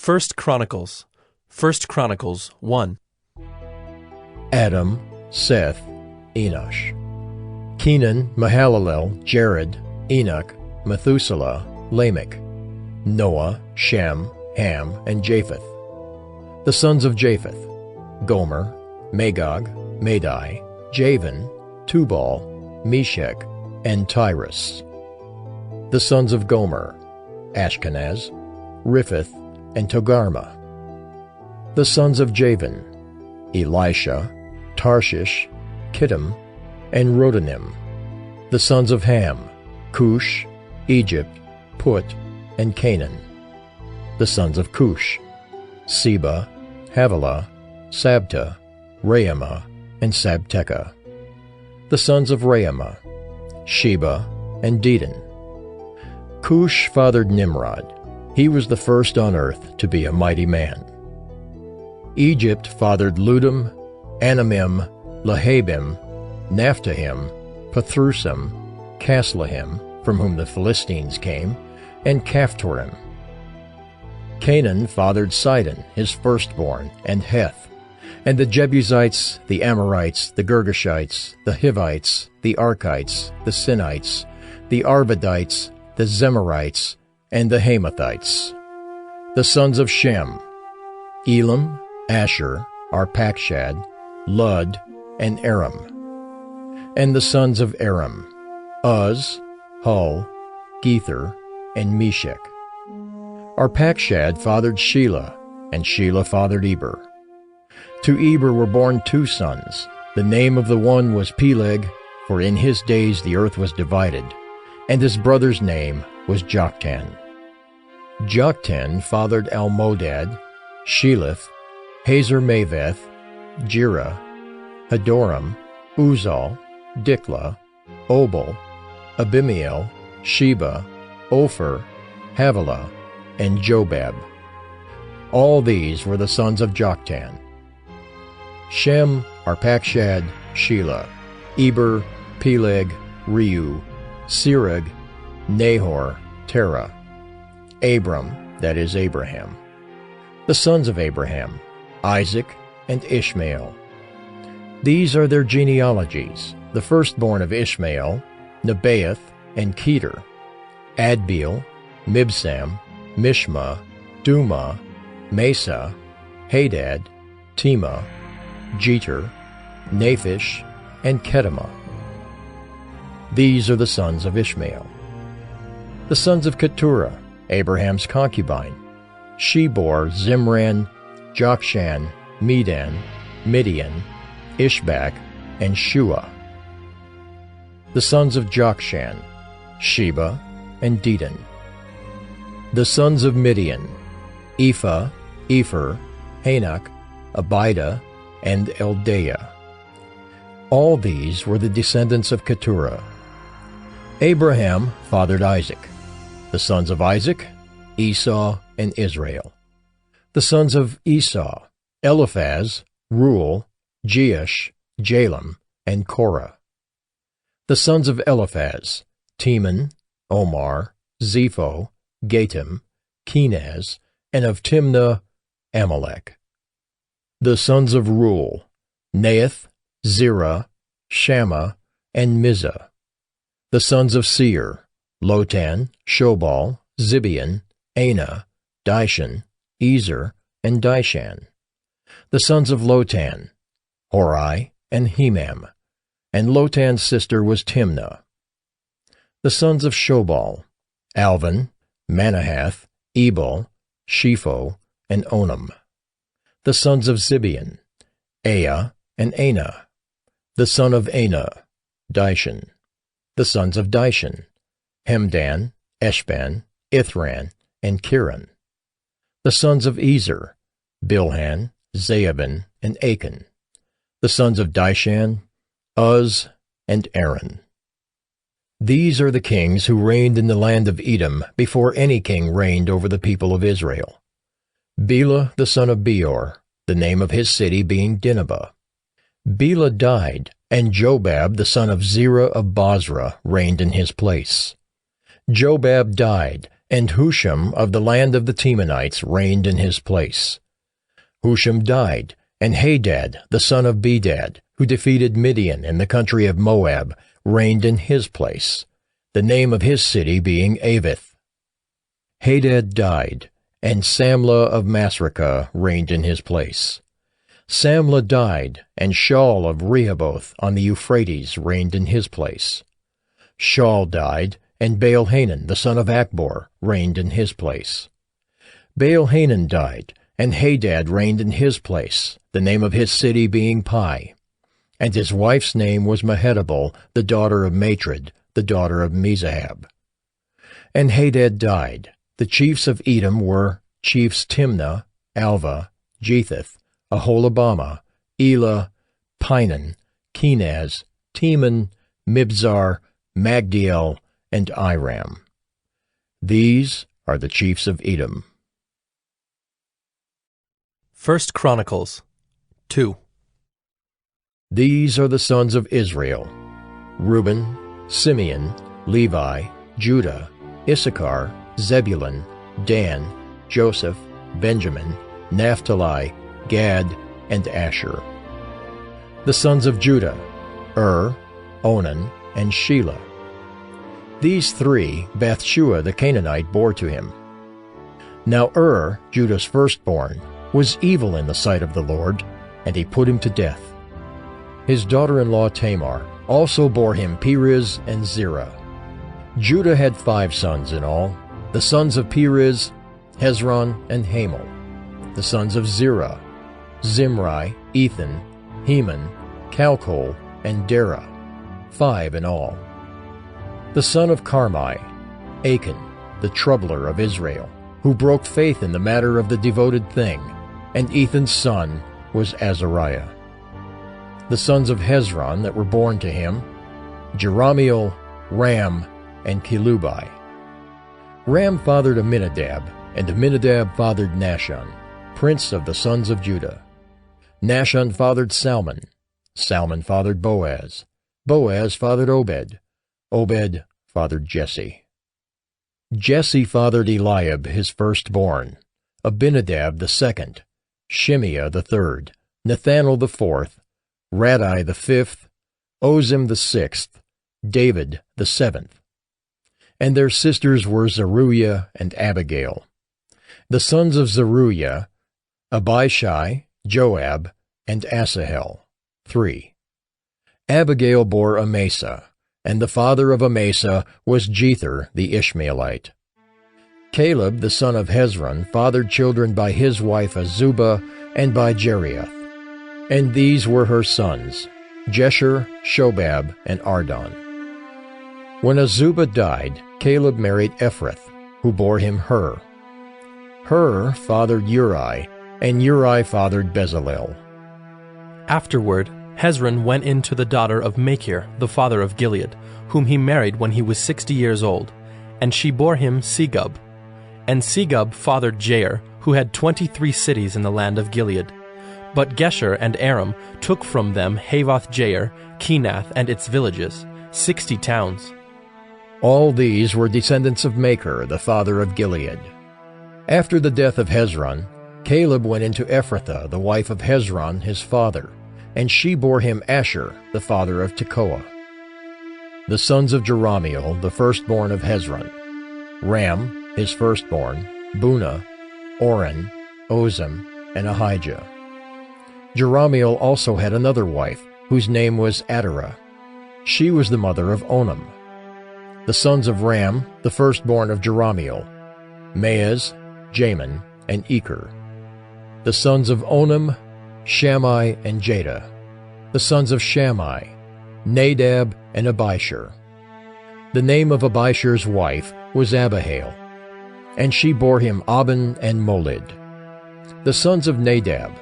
First Chronicles 1. Adam, Seth, Enosh. Kenan, Mahalalel, Jared, Enoch, Methuselah, Lamech, Noah, Shem, Ham, and Japheth. The sons of Japheth: Gomer, Magog, Madai, Javan, Tubal, Meshech, and Tyrus. The sons of Gomer: Ashkenaz, Riphath, and Togarmah. The sons of Javan: Elisha, Tarshish, Kittim, and Rodanim. The sons of Ham: Cush, Egypt, Put, and Canaan. The sons of Cush: Seba, Havilah, Sabta, Raamah, and Sabteca. The sons of Raamah: Sheba and Dedan. Cush fathered Nimrod. He was the first on earth to be a mighty man. Egypt fathered Ludum, Anamim, Lahabim, Naphtahim, Pathrusim, Caslahim, from whom the Philistines came, and Caphtorim. Canaan fathered Sidon, his firstborn, and Heth, and the Jebusites, the Amorites, the Girgashites, the Hivites, the Archites, the Sinites, the Arvadites, the Zemarites, and the Hamathites. The sons of Shem: Elam, Asher, Arpachshad, Lud, and Aram. And the sons of Aram: Uz, Hul, Gether, and Meshech. Arpachshad fathered Shelah, and Shelah fathered Eber. To Eber were born two sons. The name of the one was Peleg, for in his days the earth was divided, and his brother's name was Joktan. Joktan fathered Almodad, Sheleph, Hazar-Maveth, Jerah, Hadoram, Uzal, Diklah, Obal, Abimael, Sheba, Ophir, Havilah, and Jobab. All these were the sons of Joktan. Shem, Arpachshad, Shelah, Eber, Peleg, Reu, Serug, Nahor, Terah. Abram, that is Abraham. The sons of Abraham: Isaac and Ishmael. These are their genealogies: the firstborn of Ishmael, Nebaioth and Kedar, Adbeel, Mibsam, Mishma, Dumah, Mesa, Hadad, Tema, Jeter, Naphish, and Kedemah. These are the sons of Ishmael. The sons of Keturah, Abraham's concubine: she bore Zimran, Jokshan, Medan, Midian, Ishbak, and Shua. The sons of Jokshan: Sheba and Dedan. The sons of Midian: Ephah, Epher, Hanok, Abida, and Eldaah. All these were the descendants of Keturah. Abraham fathered Isaac. The sons of Isaac: Esau and Israel. The sons of Esau: Eliphaz, Reuel, Jeush, Jalem, and Korah. The sons of Eliphaz: Teman, Omar, Zepho, Gatam, Kenaz, and of Timnah, Amalek. The sons of Reuel: Naath, Zerah, Shammah, and Mizah. The sons of Seir: Lotan, Shobal, Zibeon, Anah, Dishan, Ezer, and Dishan. The sons of Lotan: Hori and Hemam, and Lotan's sister was Timnah. The sons of Shobal: Alvan, Manahath, Ebal, Shepho, and Onam. The sons of Zibeon: Aya and Anah. The son of Anah: Dishan. The sons of Dishan: Hemdan, Eshban, Ithran, and Kiran. The sons of Ezer: Bilhan, Zaaban, and Achan. The sons of Dishan: Uz and Aaron. These are the kings who reigned in the land of Edom before any king reigned over the people of Israel. Bela the son of Beor, the name of his city being Dinhabah. Bela died, and Jobab the son of Zerah of Bozrah reigned in his place. Jobab died, And Husham of the land of the Temanites reigned in his place. Husham died, and Hadad, the son of Bedad, who defeated Midian in the country of Moab, reigned in his place, the name of his city being Avith. Hadad died, and Samlah of Masrekah reigned in his place. Samlah died, and Shaul of Rehoboth on the Euphrates reigned in his place. Shaul died, and Baal-Hanan the son of Achbor reigned in his place. Baal-Hanan died, and Hadad reigned in his place, the name of his city being Pai. And his wife's name was Mehetabel, the daughter of Matred, the daughter of Mezahab. And Hadad died. The chiefs of Edom were chiefs Timnah, Alva, Jetheth, Aholibamah, Elah, Pinan, Kenaz, Teman, Mibzar, Magdiel, and Iram. These are the chiefs of Edom. 1 Chronicles 2. These are the sons of Israel: Reuben, Simeon, Levi, Judah, Issachar, Zebulun, Dan, Joseph, Benjamin, Naphtali, Gad, and Asher. The sons of Judah: Onan, and Shelah. These three Bathshua the Canaanite bore to him. Now Judah's firstborn, was evil in the sight of the Lord, and he put him to death. His daughter-in-law Tamar also bore him Perez and Zerah. Judah had 5 sons in all: the sons of Perez, Hezron, and Hamel. The sons of Zerah: Zimri, Ethan, Heman, Calcol, and Dara, 5 in all. The son of Carmi: Achan, the troubler of Israel, who broke faith in the matter of the devoted thing, and Ethan's son was Azariah. The sons of Hezron that were born to him: Jerahmeel, Ram, and Kelubai. Ram fathered Amminadab, and Amminadab fathered Nahshon, prince of the sons of Judah. Nahshon fathered Salmon. Salmon fathered Boaz. Boaz fathered Obed. Obed fathered Jesse. Jesse fathered Eliab his firstborn, Abinadab the second, Shimeah the third, Nethanel the fourth, Radai the fifth, Ozim the sixth, David the seventh. And their sisters were Zeruiah and Abigail. The sons of Zeruiah: Abishai, Joab, and Asahel, 3. Abigail bore Amasa, and the father of Amasa was Jether the Ishmaelite. Caleb the son of Hezron fathered children by his wife Azubah and by Jeriath. And these were her sons, Jesher, Shobab, and Ardon. When Azubah died, Caleb married Ephrath, who bore him Hur. Hur fathered Uri, and Uri fathered Bezalel. Afterward, Hezron went in to the daughter of Machir, the father of Gilead, whom he married when he was 60 years old, and she bore him Segub. And Segub fathered Jair, who had 23 cities in the land of Gilead. But Gesher and Aram took from them Havoth-Jair, Kenath and its villages, 60 towns. All these were descendants of Machir, the father of Gilead. After the death of Hezron, Caleb went into Ephrathah, the wife of Hezron his father, and she bore him Asher, the father of Tekoa. The sons of Jerahmeel, the firstborn of Hezron: Ram, his firstborn, Bunah, Oren, Ozem, and Ahijah. Jerahmeel also had another wife, whose name was Adarah. She was the mother of Onam. The sons of Ram, the firstborn of Jerahmeel: Maaz, Jamin, and Eker. The sons of Onam: Shammai and Jada. The sons of Shammai: Nadab and Abishur. The name of Abishur's wife was Abihail, and she bore him Aben and Molid. The sons of Nadab: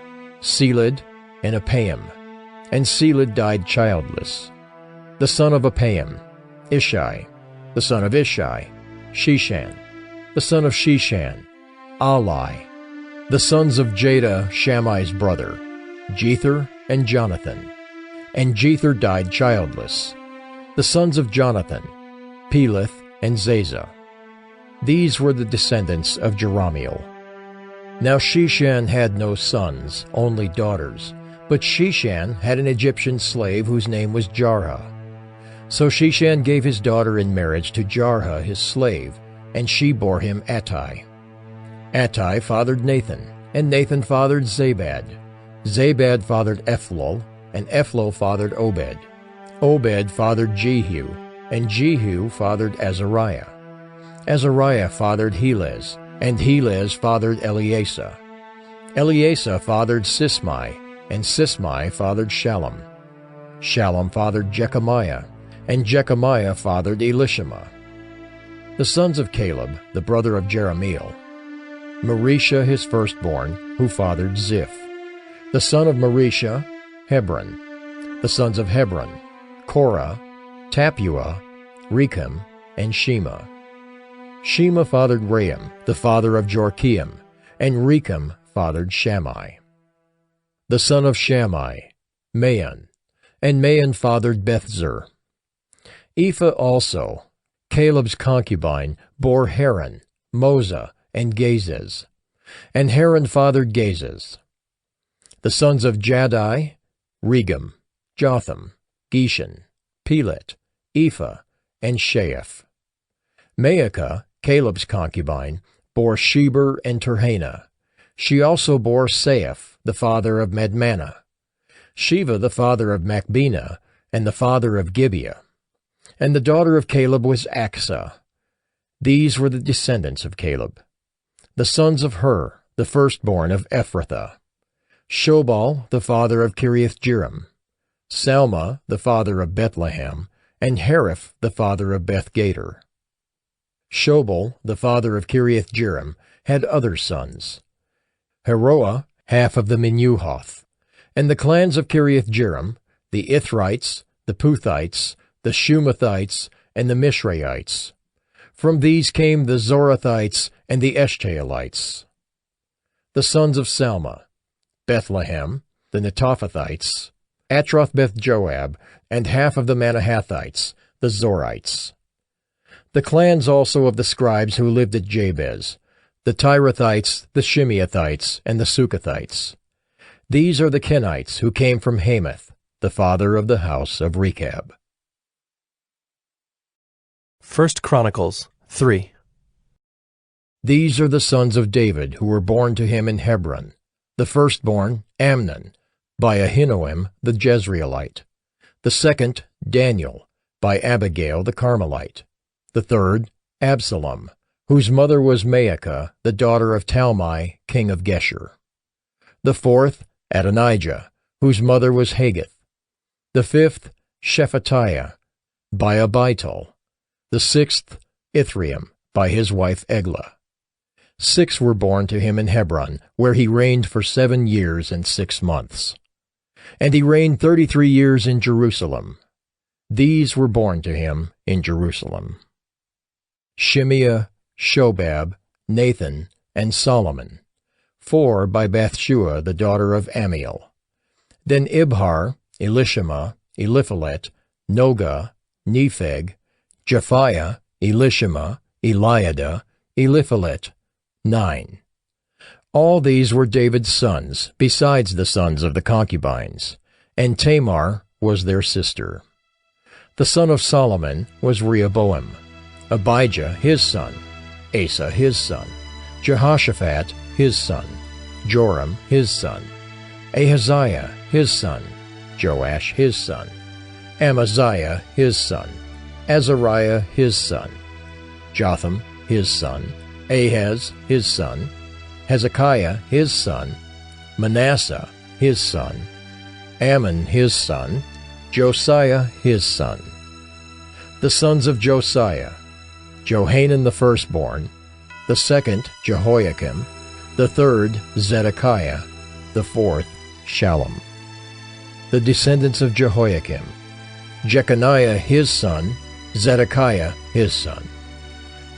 Seled and Apaim, and Seled died childless. The son of Apaim: Ishai. The son of Ishai: Sheshan. The son of Sheshan: Alai. The sons of Jada, Shammai's brother: Jether and Jonathan. And Jether died childless. The sons of Jonathan: Peleth and Zazah. These were the descendants of Jerahmeel. Now Sheshan had no sons, only daughters, but Sheshan had an Egyptian slave whose name was Jarha. So Sheshan gave his daughter in marriage to Jarha his slave, and she bore him Attai. Attai fathered Nathan, and Nathan fathered Zabad. Zabad fathered Ephlol, and Ephlol fathered Obed. Obed fathered Jehu, and Jehu fathered Azariah. Azariah fathered Helez, and Helez fathered Eleasa. Eleasa fathered Sismai, and Sismai fathered Shallum. Shallum fathered Jechamiah, and Jechamiah fathered Elishama. The sons of Caleb, the brother of Jerahmeel: Marisha his firstborn, who fathered Ziph. The son of Marisha, Hebron. The sons of Hebron: Korah, Tapua, Rechem, and Shema. Shema fathered Ream, the father of Jorkeam, and Rechem fathered Shammai. The son of Shammai: Maon, and Maon fathered Bethzur. Ephah also, Caleb's concubine, bore Haran, Moza, and Gazez, and Haran fathered Gazez. The sons of Jaddai: Regem, Jotham, Geshan, Pelet, Ephah, and Sheaph. Maacah, Caleb's concubine, bore Sheber and Terhana. She also bore Saaph, the father of Madmanah, Sheva the father of Machbenah, and the father of Gibeah. And the daughter of Caleb was Achsah. These were the descendants of Caleb. The sons of Hur, the firstborn of Ephrathah: Shobal, the father of Kiriath-jearim, Salma, the father of Bethlehem, and Hariph, the father of Beth-gader. Shobal, the father of Kiriath-jearim, had other sons: Heroah, half of the Menuhoth. And the clans of Kiriath-jearim: the Ithrites, the Puthites, the Shumathites, and the Mishraites. From these came the Zorathites and the Eshtaolites. The sons of Salma: Bethlehem, the Netophathites, Atroth-beth-joab, and half of the Manahathites, the Zorites. The clans also of the scribes who lived at Jabez: the Tirathites, the Shimeathites, and the Sukathites. These are the Kenites who came from Hamath, the father of the house of Rechab. 1 Chronicles 3. These are the sons of David who were born to him in Hebron: the firstborn, Amnon, by Ahinoam the Jezreelite; the second, Daniel, by Abigail the Carmelite; the third, Absalom, whose mother was Maacah, the daughter of Talmai, king of Geshur; the fourth, Adonijah, whose mother was Haggith; the fifth, Shephatiah, by Abital; the sixth, Ithream, by his wife Eglah. 6 were born to him in Hebron, where he reigned for 7 years and 6 months. And he reigned 33 years in Jerusalem. These were born to him in Jerusalem: Shimeah, Shobab, Nathan, and Solomon, 4 by Bathshua the daughter of Amiel. Then Ibhar, Elishama, Eliphalet, Nogah, Nepheg, Japhiah, Elishama, Eliada, Eliphalet, 9. All these were David's sons, besides the sons of the concubines, and Tamar was their sister. The son of Solomon was Rehoboam, Abijah his son, Asa his son, Jehoshaphat his son, Joram his son, Ahaziah his son, Joash his son, Amaziah his son, Azariah his son, Jotham his son, Ahaz his son, Hezekiah his son, Manasseh his son, Ammon his son, Josiah his son. The sons of Josiah: Johanan the firstborn, the second Jehoiakim, the third Zedekiah, the fourth Shallum. The descendants of Jehoiakim: Jeconiah his son, Zedekiah his son.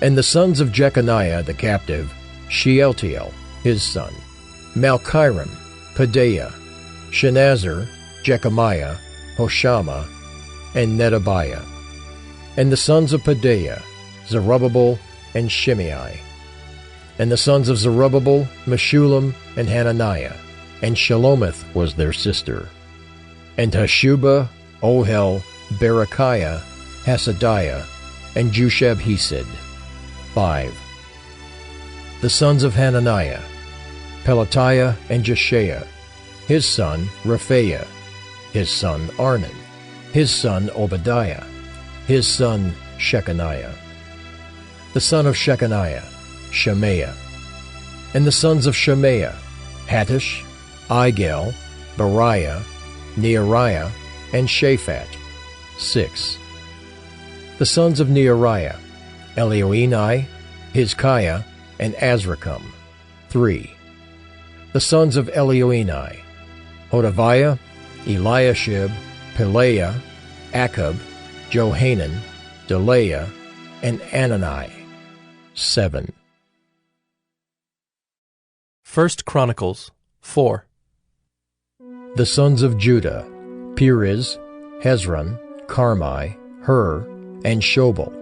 And the sons of Jeconiah the captive: Shealtiel his son, Malchiram, Pedaiah, Shenazar, Jechamiah, Hoshama, and Nedabiah. And the sons of Pedaiah: Zerubbabel and Shimei. And the sons of Zerubbabel, Meshullam, and Hananiah, and Shelomith was their sister. And Hashubah, Ohel, Berechiah, Hasadiah, and Jushab-Hesed. 5. The sons of Hananiah, Pelatiah and Jeshaiah, his son Rephaiah, his son Arnan, his son Obadiah, his son Shechaniah. The son of Shechaniah, Shemaiah. And the sons of Shemaiah, Hattush, Igel, Bariah, Neariah, and Shaphat. 6. The sons of Neariah, Elioenai, Hizkiah, and Azrikam. 3. The sons of Elioenai, Hodaviah, Eliashib, Pelaiah, Akab, Johanan, Delaiah, and Anani. 7. 1 Chronicles 4. The sons of Judah, Perez, Hezron, Carmi, Hur, and Shobal.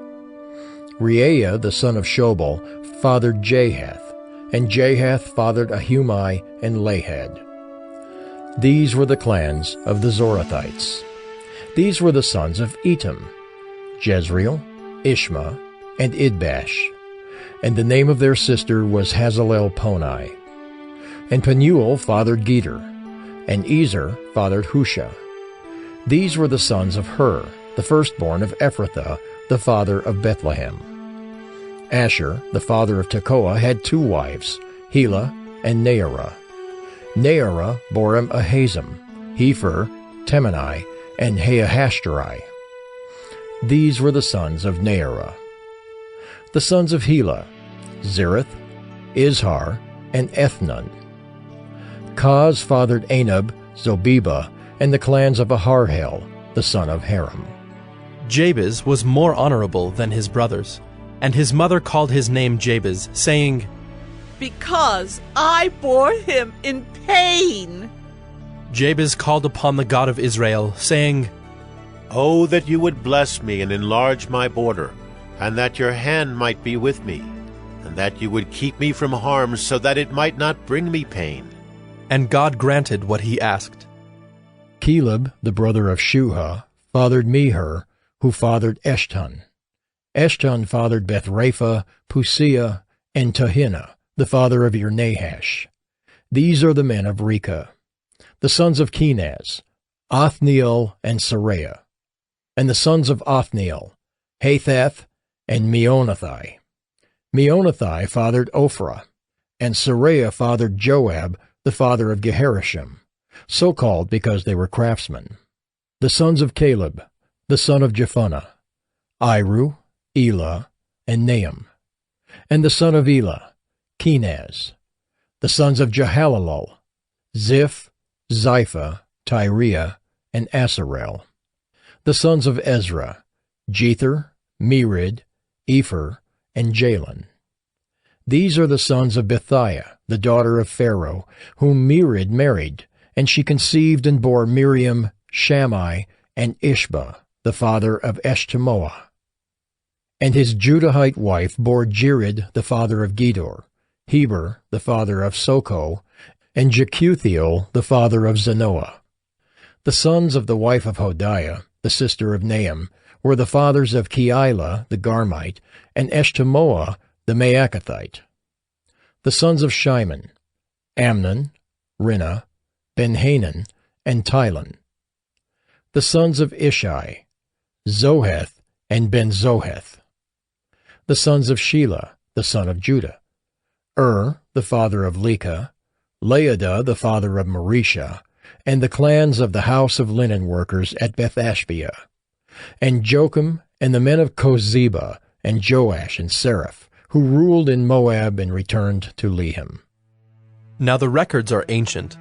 Reaiah the son of Shobal fathered Jahath, and Jahath fathered Ahumai and Lahad. These were the clans of the Zorathites. These were the sons of Etam, Jezreel, Ishma, and Idbash. And the name of their sister was Hazalel-Ponai. And Penuel fathered Geter, and Ezer fathered Husha. These were the sons of Hur, the firstborn of Ephrathah, the father of Bethlehem. Asher, the father of Tekoa, had 2 wives, Helah and Naarah. Naarah bore him Ahazam, Hepher, Temani, and Haahashtari. These were the sons of Naarah. The sons of Helah, Zereth, Izhar, and Ethnon. Kaz fathered Anab, Zobeba, and the clans of Aharhel, the son of Haram. Jabez was more honorable than his brothers, and his mother called his name Jabez, saying, Because I bore him in pain. Jabez called upon the God of Israel, saying, Oh, that you would bless me and enlarge my border, and that your hand might be with me, and that you would keep me from harm, so that it might not bring me pain. And God granted what he asked. Caleb, the brother of Shuha, fathered Meher, who fathered Eshton. Eshton fathered Bethrapha, Pusia, and Tahina, the father of Nahash. These are the men of Reka. The sons of Kenaz, Othniel and Saraiah. And the sons of Othniel, Hathath and Meonothai. Meonothai fathered Ophrah, and Saraiah fathered Joab, the father of Geharashim, so called because they were craftsmen. The sons of Caleb, the son of Jephunneh, Iru, Elah, and Nahum. And the son of Elah, Kenaz. The sons of Jehalelel, Ziph, Zipha, Tyriah, and Asarel. The sons of Ezra, Jether, Merid, Epher, and Jalon. These are the sons of Bethiah, the daughter of Pharaoh, whom Merid married, and she conceived and bore Miriam, Shammai, and Ishba, the father of Eshtemoa. And his Judahite wife bore Jered, the father of Gedor, Heber, the father of Soko, and Jekuthiel, the father of Zanoah. The sons of the wife of Hodiah, the sister of Nahum, were the fathers of Keilah, the Garmite, and Eshtemoa, the Maacathite. The sons of Shimon, Amnon, Rinnah, Benhanan, and Tilon. The sons of Ishai, Zoheth and Ben-Zoheth. The sons of Shelah, the son of Judah, the father of Leka, Laodah, the father of Marisha, and the clans of the house of linen workers at Beth-Ashbea, and Jocham, and the men of Kozeba, and Joash and Seraph, who ruled in Moab and returned to Lehem. Now the records are ancient.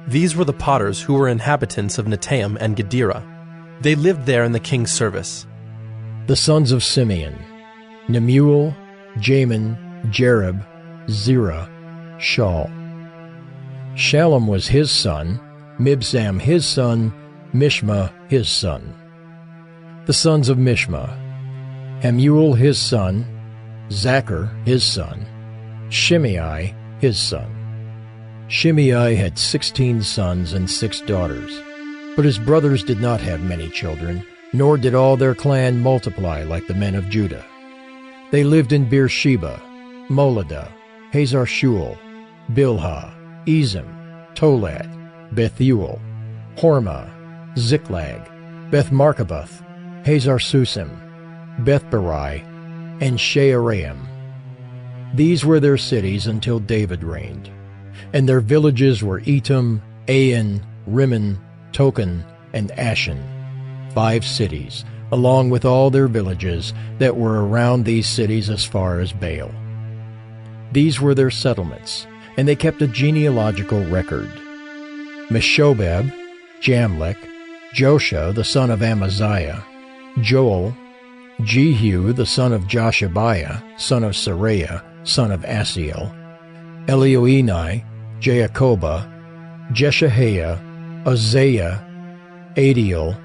These were the potters who were inhabitants of Netaim and Gedera. They lived there in the king's service. The sons of Simeon, Nemuel, Jamin, Jerib, Zerah, Shaul. Shallum was his son, Mibsam his son, Mishma his son. The sons of Mishma, Hamuel his son, Zachar his son, Shimei his son. Shimei had 16 sons and 6 daughters, but his brothers did not have many children, nor did all their clan multiply like the men of Judah. They lived in Beersheba, Moladah, Hazar-Shual, Bilhah, Ezem, Tolad, Bethuel, Hormah, Ziklag, Beth-Marcaboth, Hazar-Susim, Beth-Barai, and Shearaim. These were their cities until David reigned, and their villages were Etam, Ain, Rimmon, Token, and Ashan, 5 cities, along with all their villages that were around these cities as far as Baal. These were their settlements, and they kept a genealogical record. Meshobab, Jamlech, Josha the son of Amaziah, Joel, Jehu the son of Joshabiah, son of Seraiah, son of Asiel, Elioenai, Jaakobah, Jeshahiah, Uzziah, Adiel,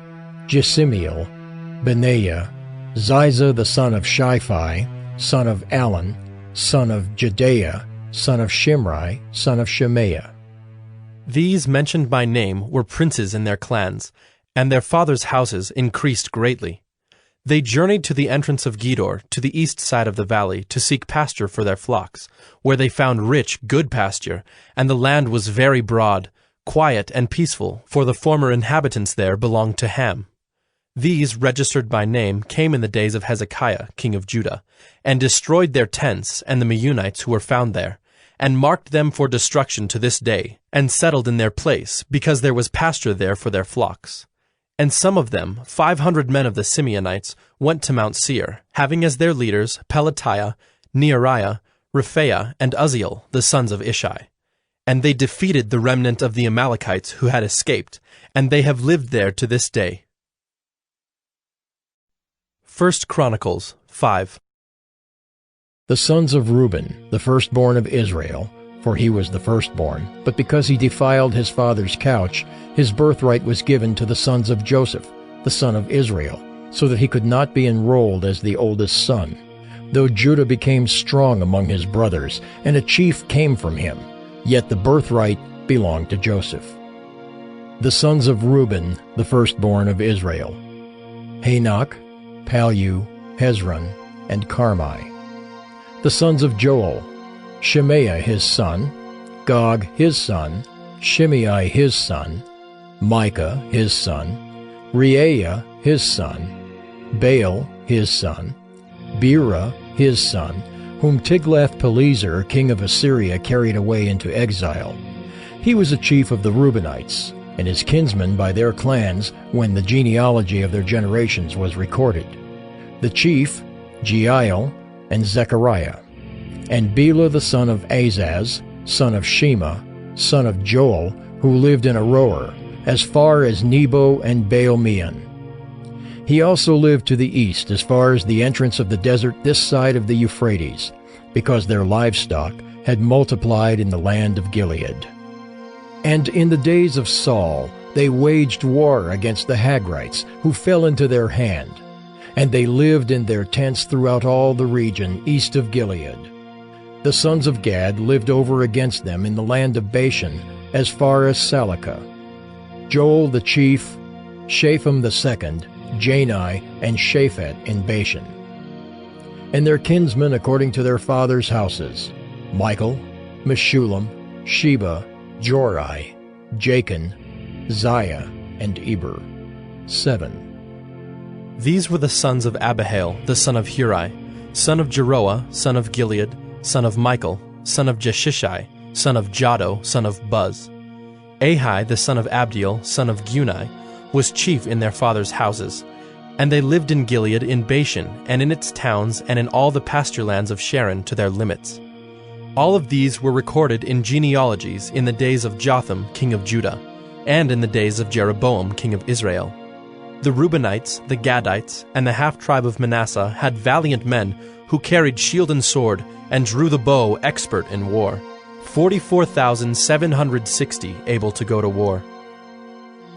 Jesimiel, Benaiah, Ziza the son of Shiphi, son of Alon, son of Jedaiah, son of Shimri, son of Shemaiah. These mentioned by name were princes in their clans, and their fathers' houses increased greatly. They journeyed to the entrance of Gedor, to the east side of the valley, to seek pasture for their flocks, where they found rich, good pasture, and the land was very broad, quiet and peaceful, for the former inhabitants there belonged to Ham. These, registered by name, came in the days of Hezekiah, king of Judah, and destroyed their tents and the Meunites who were found there, and marked them for destruction to this day, and settled in their place, because there was pasture there for their flocks. And some of them, 500 men of the Simeonites, went to Mount Seir, having as their leaders Pelatiah, Neariah, Rephaiah, and Uzziel, the sons of Ishi. And they defeated the remnant of the Amalekites who had escaped, and they have lived there to this day. 1 Chronicles 5. The sons of Reuben, the firstborn of Israel, for he was the firstborn, but because he defiled his father's couch, his birthright was given to the sons of Joseph, the son of Israel, so that he could not be enrolled as the oldest son. Though Judah became strong among his brothers, and a chief came from him, yet the birthright belonged to Joseph. The sons of Reuben, the firstborn of Israel: Hanok, Palu, Hezron, and Carmi. The sons of Joel: Shemaiah his son, Gog his son, Shimei his son, Micah his son, Reaiah his son, Baal his son, Bera his son, whom Tiglath-Pileser king of Assyria carried away into exile. He was a chief of the Reubenites, and his kinsmen by their clans when the genealogy of their generations was recorded. The chief, Jeiel, and Zechariah, and Bela the son of Azaz, son of Shema, son of Joel, who lived in Aroer, as far as Nebo and Baal-Meon. He also lived to the east as far as the entrance of the desert this side of the Euphrates, because their livestock had multiplied in the land of Gilead. And in the days of Saul they waged war against the Hagrites, who fell into their hand, and they lived in their tents throughout all the region east of Gilead. The sons of Gad lived over against them in the land of Bashan, as far as Salakah. Joel the chief, Shapham the second, Jani, and Shaphat in Bashan. And their kinsmen according to their fathers' houses: Michael, Meshullam, Sheba, Jorai, Jachin, Ziah, and Eber. 7. These were the sons of Abihail, the son of Huri, son of Jeroah, son of Gilead, son of Michael, son of Jeshishai, son of Jado, son of Buz. Ahi, the son of Abdiel, son of Guni, was chief in their fathers' houses. And they lived in Gilead in Bashan, and in its towns, and in all the pasture lands of Sharon to their limits. All of these were recorded in genealogies in the days of Jotham, king of Judah, and in the days of Jeroboam, king of Israel. The Reubenites, the Gadites, and the half-tribe of Manasseh had valiant men who carried shield and sword and drew the bow, expert in war, 44,760 able to go to war.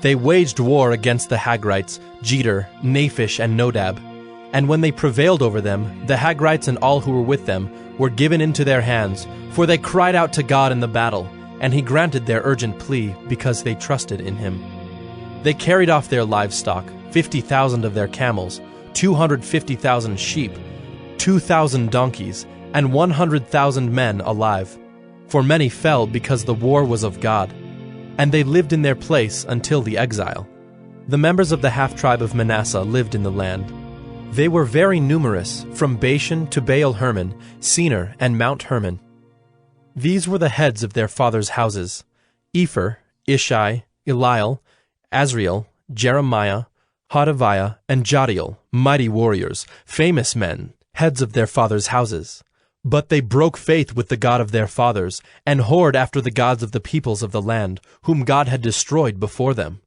They waged war against the Hagrites, Jeter, Naphish, and Nodab, And when they prevailed over them, the Hagrites and all who were with them were given into their hands, for they cried out to God in the battle, and he granted their urgent plea because they trusted in him. They carried off their livestock, 50,000 of their camels, 250,000 sheep, 2,000 donkeys, and 100,000 men alive. For many fell because the war was of God, and they lived in their place until the exile. The members of the half-tribe of Manasseh lived in the land. They were very numerous, from Bashan to Baal-Hermon, Senir, and Mount Hermon. These were the heads of their fathers' houses: Epher, Ishai, Eliel, Azriel, Jeremiah, Hodaviah, and Jadiel, mighty warriors, famous men, heads of their fathers' houses. But they broke faith with the God of their fathers, and whored after the gods of the peoples of the land, whom God had destroyed before them.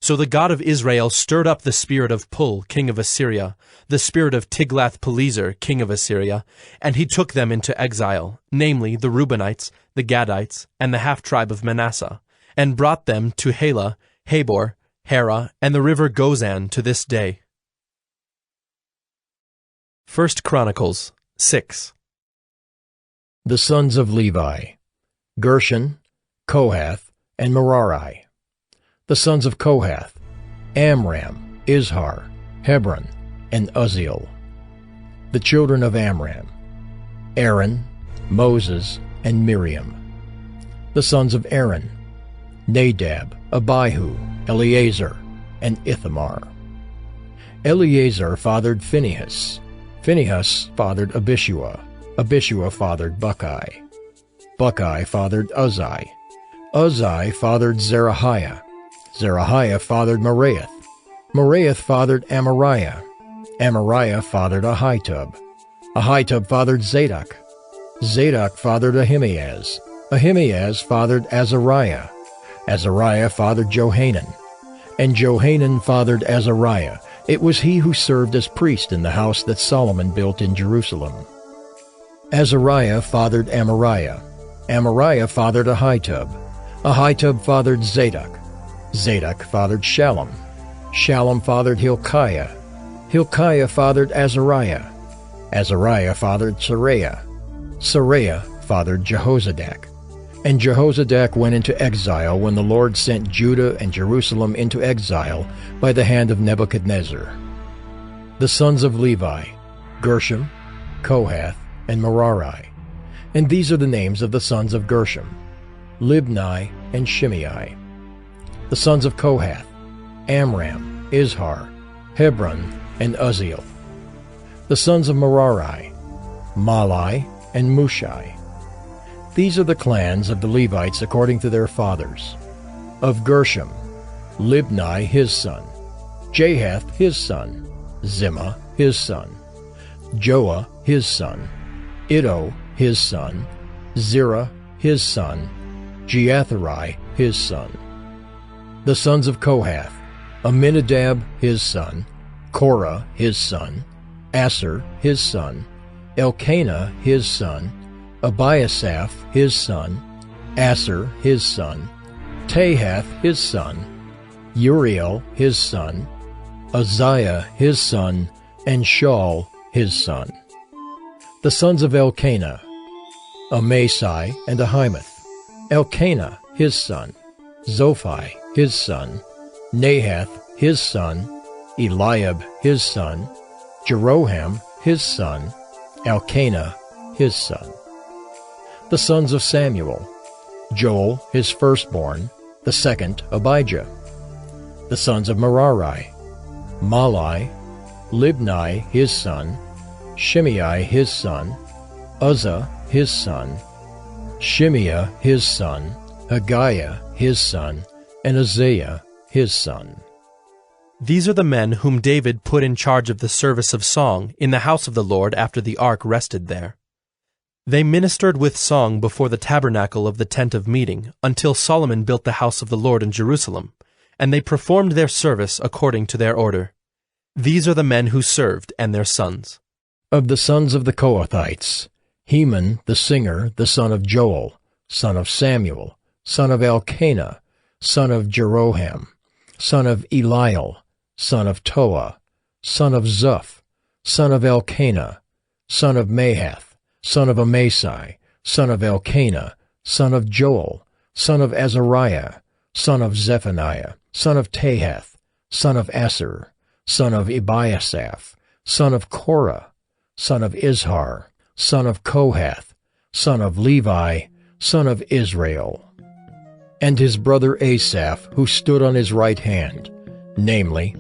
So the God of Israel stirred up the spirit of Pul, king of Assyria, the spirit of Tiglath-Pileser, king of Assyria, and he took them into exile, namely the Reubenites, the Gadites, and the half-tribe of Manasseh, and brought them to Halah, Habor, Hara, and the river Gozan to this day. 1 Chronicles 6. The sons of Levi: Gershon, Kohath, and Merari. The sons of Kohath: Amram, Izhar, Hebron, and Uzziel. The children of Amram: Aaron, Moses, and Miriam. The sons of Aaron: Nadab, Abihu, Eleazar, and Ithamar. Eleazar fathered Phinehas. Phinehas fathered Abishua. Abishua fathered Buckai. Buckai fathered Uzzi. Uzzi fathered Zerahiah. Zerahiah fathered Meraioth. Meraioth fathered Amariah. Amariah fathered Ahitub. Ahitub fathered Zadok. Zadok fathered Ahimaaz. Ahimaaz fathered Azariah. Azariah fathered Johanan. And Johanan fathered Azariah. It was he who served as priest in the house that Solomon built in Jerusalem. Azariah fathered Amariah. Amariah fathered Ahitub. Ahitub fathered Zadok. Zadok fathered Shallum. Shallum fathered Hilkiah. Hilkiah fathered Azariah. Azariah fathered Seraiah. Seraiah fathered Jehozadak. And Jehozadak went into exile when the Lord sent Judah and Jerusalem into exile by the hand of Nebuchadnezzar. The sons of Levi: Gershom, Kohath, and Merari. And these are the names of the sons of Gershom: Libni and Shimei. The sons of Kohath: Amram, Izhar, Hebron, and Uzziel. The sons of Merari: Malai and Mushai. These are the clans of the Levites according to their fathers. Of Gershom: Libni his son, Jahath his son, Zimmah his son, Joah his son, Iddo his son, Zerah his son, Jeatherai his son. The sons of Kohath: Aminadab his son, Korah his son, Asher his son, Elkanah his son, Abiasaph his son, Asher his son, Tahath his son, Uriel his son, Uzziah his son, and Shaul his son. The sons of Elkanah: Amasai and Ahimoth. Elkanah his son, Zophai his son, Nahath his son, Eliab his son, Jeroham his son, Elkanah his son. The sons of Samuel: Joel his firstborn, the second Abijah. The sons of Merari: Malai, Libni his son, Shimei his son, Uzzah his son, Shimeah his son, Haggiah his son, and Uzziah his son. These are the men whom David put in charge of the service of song in the house of the Lord after the ark rested there. They ministered with song before the tabernacle of the tent of meeting until Solomon built the house of the Lord in Jerusalem, and they performed their service according to their order. These are the men who served and their sons. Of the sons of the Kohathites: Heman the singer, the son of Joel, son of Samuel, son of Elkanah, son of Jeroham, son of Eliel, son of Toah, son of Zuph, son of Elkanah, son of Mahath, son of Amasai, son of Elkanah, son of Joel, son of Azariah, son of Zephaniah, son of Tahath, son of Asser, son of Ebiasaph, son of Korah, son of Izhar, son of Kohath, son of Levi, son of Israel. And his brother Asaph, who stood on his right hand, namely,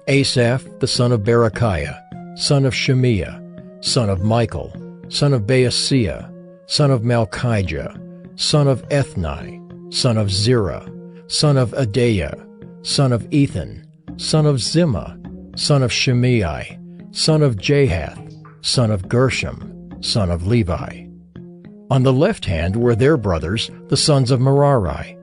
Asaph the son of Berechiah, son of Shemiah, son of Michael, son of Baaseiah, son of Malchijah, son of Ethni, son of Zerah, son of Adaiah, son of Ethan, son of Zimmah, son of Shimei, son of Jahath, son of Gershom, son of Levi. On the left hand were their brothers, the sons of Merari,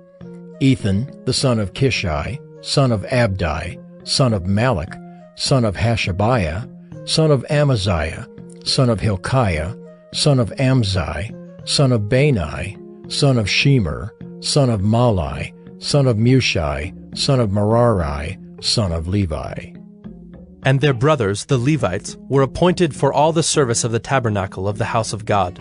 Ethan the son of Kishai, son of Abdi, son of Malach, son of Hashabiah, son of Amaziah, son of Hilkiah, son of Amzai, son of Bani, son of Shemer, son of Malai, son of Mushai, son of Merari, son of Levi. And their brothers, the Levites, were appointed for all the service of the tabernacle of the house of God.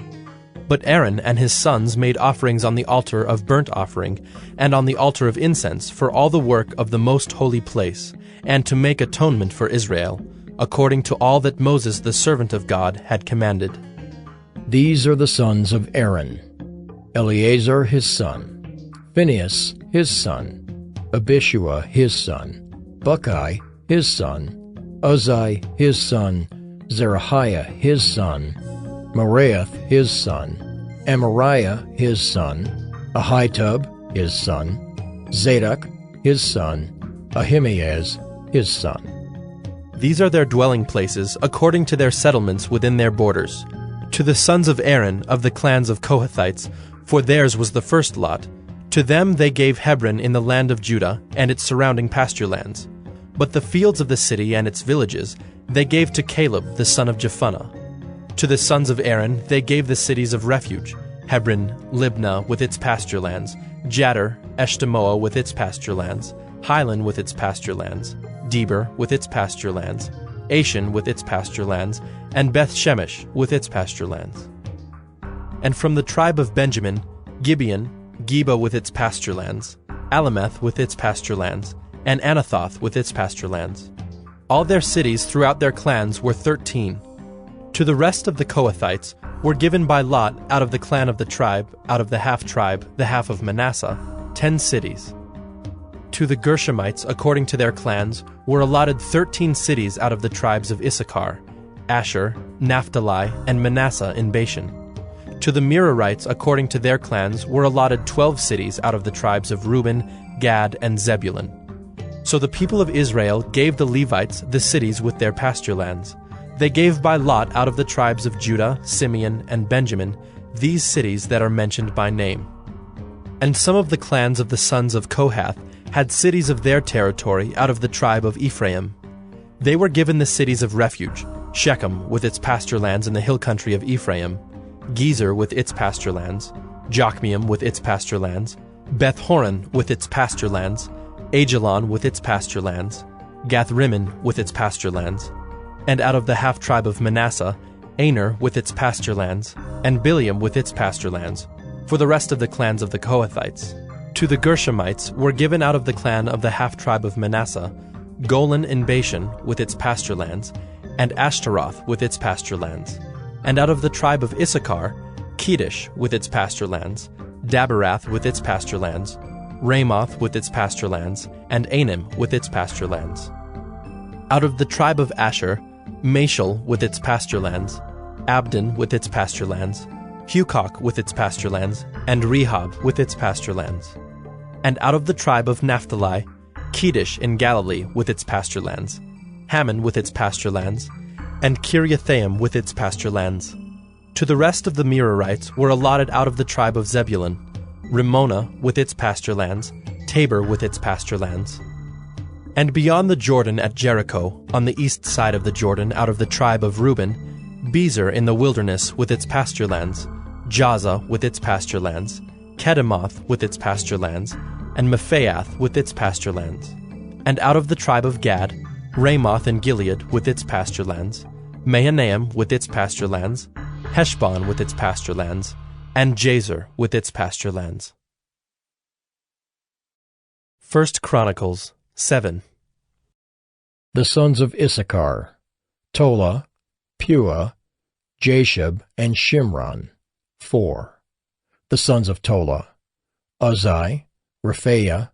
But Aaron and his sons made offerings on the altar of burnt offering, and on the altar of incense for all the work of the most holy place, and to make atonement for Israel, according to all that Moses the servant of God had commanded. These are the sons of Aaron: Eleazar his son, Phinehas his son, Abishua his son, Buckai his son, Uzzi his son, Zerahiah his son, Meraioth his son, Amariah his son, Ahitub his son, Zadok his son, Ahimaaz his son. These are their dwelling places according to their settlements within their borders. To the sons of Aaron of the clans of Kohathites, for theirs was the first lot, to them they gave Hebron in the land of Judah and its surrounding pasture lands. But the fields of the city and its villages they gave to Caleb the son of Jephunneh. To the sons of Aaron they gave the cities of refuge, Hebron, Libnah with its pasture lands, Jattir, Eshtemoa with its pasture lands, Hilan with its pasture lands, Deber with its pasture lands, Ashan with its pasture lands, and Beth-Shemesh with its pasture lands. And from the tribe of Benjamin, Gibeon, Geba with its pasture lands, Alameth with its pasture lands, and Anathoth with its pasture lands. All their cities throughout their clans were 13. To the rest of the Kohathites were given by lot out of the clan of the tribe, out of the half-tribe, the half of Manasseh, 10 cities. To the Gershomites, according to their clans, were allotted 13 cities out of the tribes of Issachar, Asher, Naphtali, and Manasseh in Bashan. To the Merarites, according to their clans, were allotted 12 cities out of the tribes of Reuben, Gad, and Zebulun. So the people of Israel gave the Levites the cities with their pasture lands. They gave by lot out of the tribes of Judah, Simeon, and Benjamin these cities that are mentioned by name. And some of the clans of the sons of Kohath had cities of their territory out of the tribe of Ephraim. They were given the cities of refuge, Shechem with its pasture lands in the hill country of Ephraim, Gezer with its pasture lands, Jokmeam with its pasture lands, Beth-horon with its pasture lands, Ajalon with its pasture lands, Gath-rimmon with its pasture lands, and out of the half-tribe of Manasseh, Aner with its pasture lands, and Bileam with its pasture lands, for the rest of the clans of the Kohathites. To the Gershomites were given out of the clan of the half-tribe of Manasseh, Golan in Bashan with its pasture lands, and Ashtaroth with its pasture lands. And out of the tribe of Issachar, Kedesh with its pasture lands, Daberath with its pasture lands, Ramoth with its pasture lands, and Anim with its pasture lands. Out of the tribe of Asher, Mashal with its pasture lands, Abdon with its pasture lands, Hukok with its pasture lands, and Rehob with its pasture lands. And out of the tribe of Naphtali, Kedesh in Galilee with its pasture lands, Hammon with its pasture lands, and Kiriathaim with its pasture lands. To the rest of the Merarites were allotted out of the tribe of Zebulun, Rimmona with its pasture lands, Tabor with its pasture lands. And beyond the Jordan at Jericho, on the east side of the Jordan out of the tribe of Reuben, Bezer in the wilderness with its pasture lands, Jaza with its pasture lands, Kedemoth with its pasture lands, and Mephaath with its pasture lands. And out of the tribe of Gad, Ramoth in Gilead with its pasture lands, Mahanaim with its pasture lands, Heshbon with its pasture lands, and Jazer with its pasture lands. 1 Chronicles 7. The sons of Issachar, Tola, Puah, Jashub, and Shimron, 4. The sons of Tola, Uzai, Rephaiah,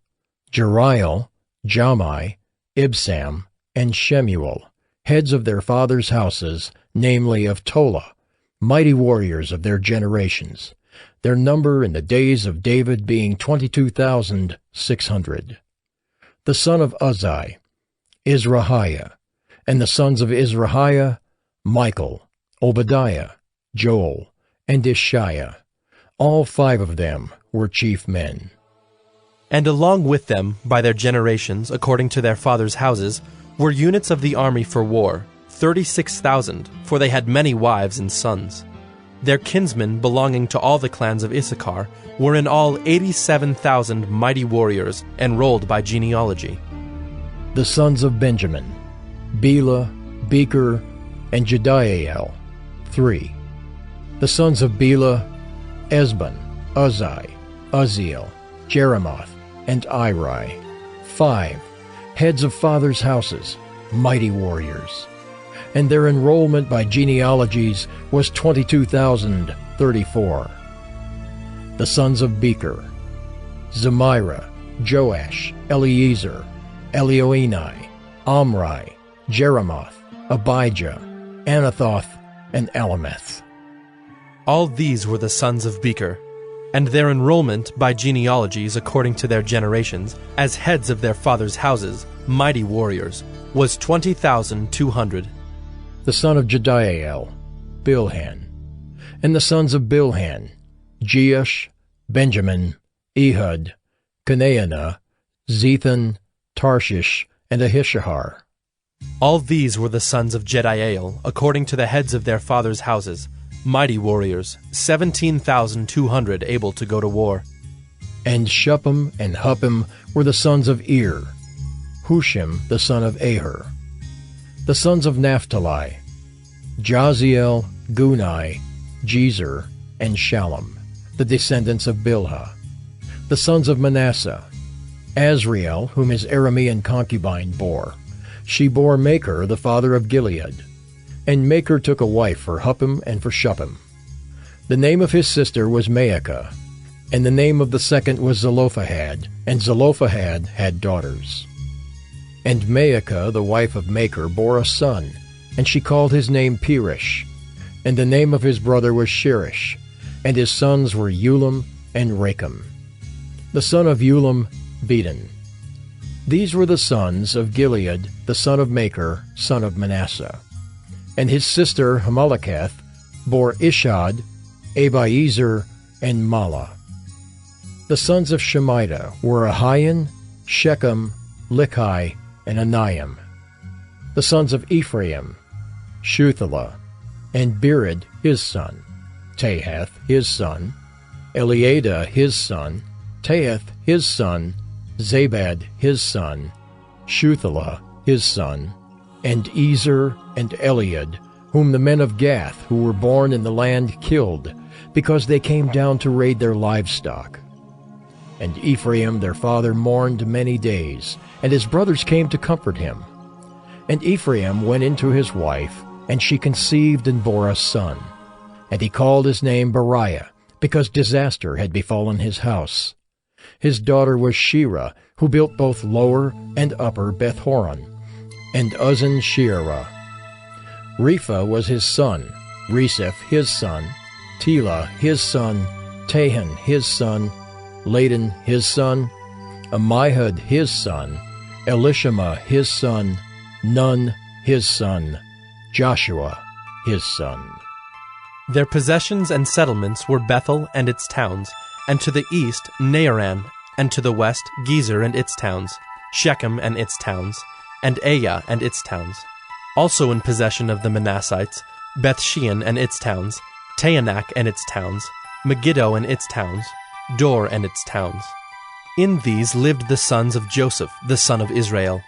Jeriel, Jamai, Ibsam, and Shemuel, heads of their fathers' houses, namely of Tola, mighty warriors of their generations, their number in the days of David being 22,600. The son of Uzai, Izrahiah, and the sons of Izrahiah, Michael, Obadiah, Joel, and Ishiah. All 5 of them were chief men. And along with them, by their generations, according to their fathers' houses, were units of the army for war, 36,000, for they had many wives and sons. Their kinsmen belonging to all the clans of Issachar were in all 87,000 mighty warriors, enrolled by genealogy. The sons of Benjamin, Bela, Becher, and Jediael, 3. The sons of Bela, Esbon, Uzai, Uzziel, Jeremoth, and Iri, 5. Heads of fathers' houses, mighty warriors. And their enrollment by genealogies was 22,034. The sons of Becher, Zemira, Joash, Eliezer, Elioenai, Omri, Jeremoth, Abijah, Anathoth, and Alameth. All these were the sons of Becher, and their enrollment by genealogies according to their generations, as heads of their fathers' houses, mighty warriors, was 20,200. The son of Jediael, Bilhan. And the sons of Bilhan, Jeush, Benjamin, Ehud, Kenaanah, Zethan, Tarshish, and Ahishahar. All these were the sons of Jediael, according to the heads of their fathers' houses, mighty warriors, 17,200 able to go to war. And Shuppim and Huppim were the sons of Ir, Hushim the son of Aher. The sons of Naphtali, Jaziel, Gunai, Jezer, and Shallum, the descendants of Bilhah. The sons of Manasseh, Azriel, whom his Aramean concubine bore. She bore Machir, the father of Gilead. And Machir took a wife for Huppim and for Shuppim. The name of his sister was Maacah, and the name of the second was Zelophehad, and Zelophehad had daughters. And Maacah, the wife of Machir, bore a son, and she called his name Perish. And the name of his brother was Sherish, and his sons were Ulam and Racham. The son of Ulam, Bedan. These were the sons of Gilead, the son of Machir, son of Manasseh. And his sister Hamaleketh bore Ishad, Abiezer, and Mala. The sons of Shemida were Ahian, Shechem, Lichai, and Aniam. The sons of Ephraim, Shuthelah, and Bered his son, Tahath his son, Eliada his son, Tahath his son, Zabad his son, Shuthelah his son, and Ezer and Eliad, whom the men of Gath who were born in the land killed, because they came down to raid their livestock. And Ephraim their father mourned many days, and his brothers came to comfort him. And Ephraim went into his wife, and she conceived and bore a son. And he called his name Beriah, because disaster had befallen his house. His daughter was Shira, who built both lower and upper Beth-horon, and Uzzen Sheerah. Repha was his son, Reseph his son, Tela his son, Tahan his son, Ladan his son, Ammihud his son, Elishama his son, Nun his son, Joshua his son. Their possessions and settlements were Bethel and its towns, and to the east Naaran, and to the west Gezer and its towns, Shechem and its towns, and Aiah and its towns. Also in possession of the Manassites, Bethshean and its towns, Taanach and its towns, Megiddo and its towns, Dor and its towns. In these lived the sons of Joseph, the son of Israel.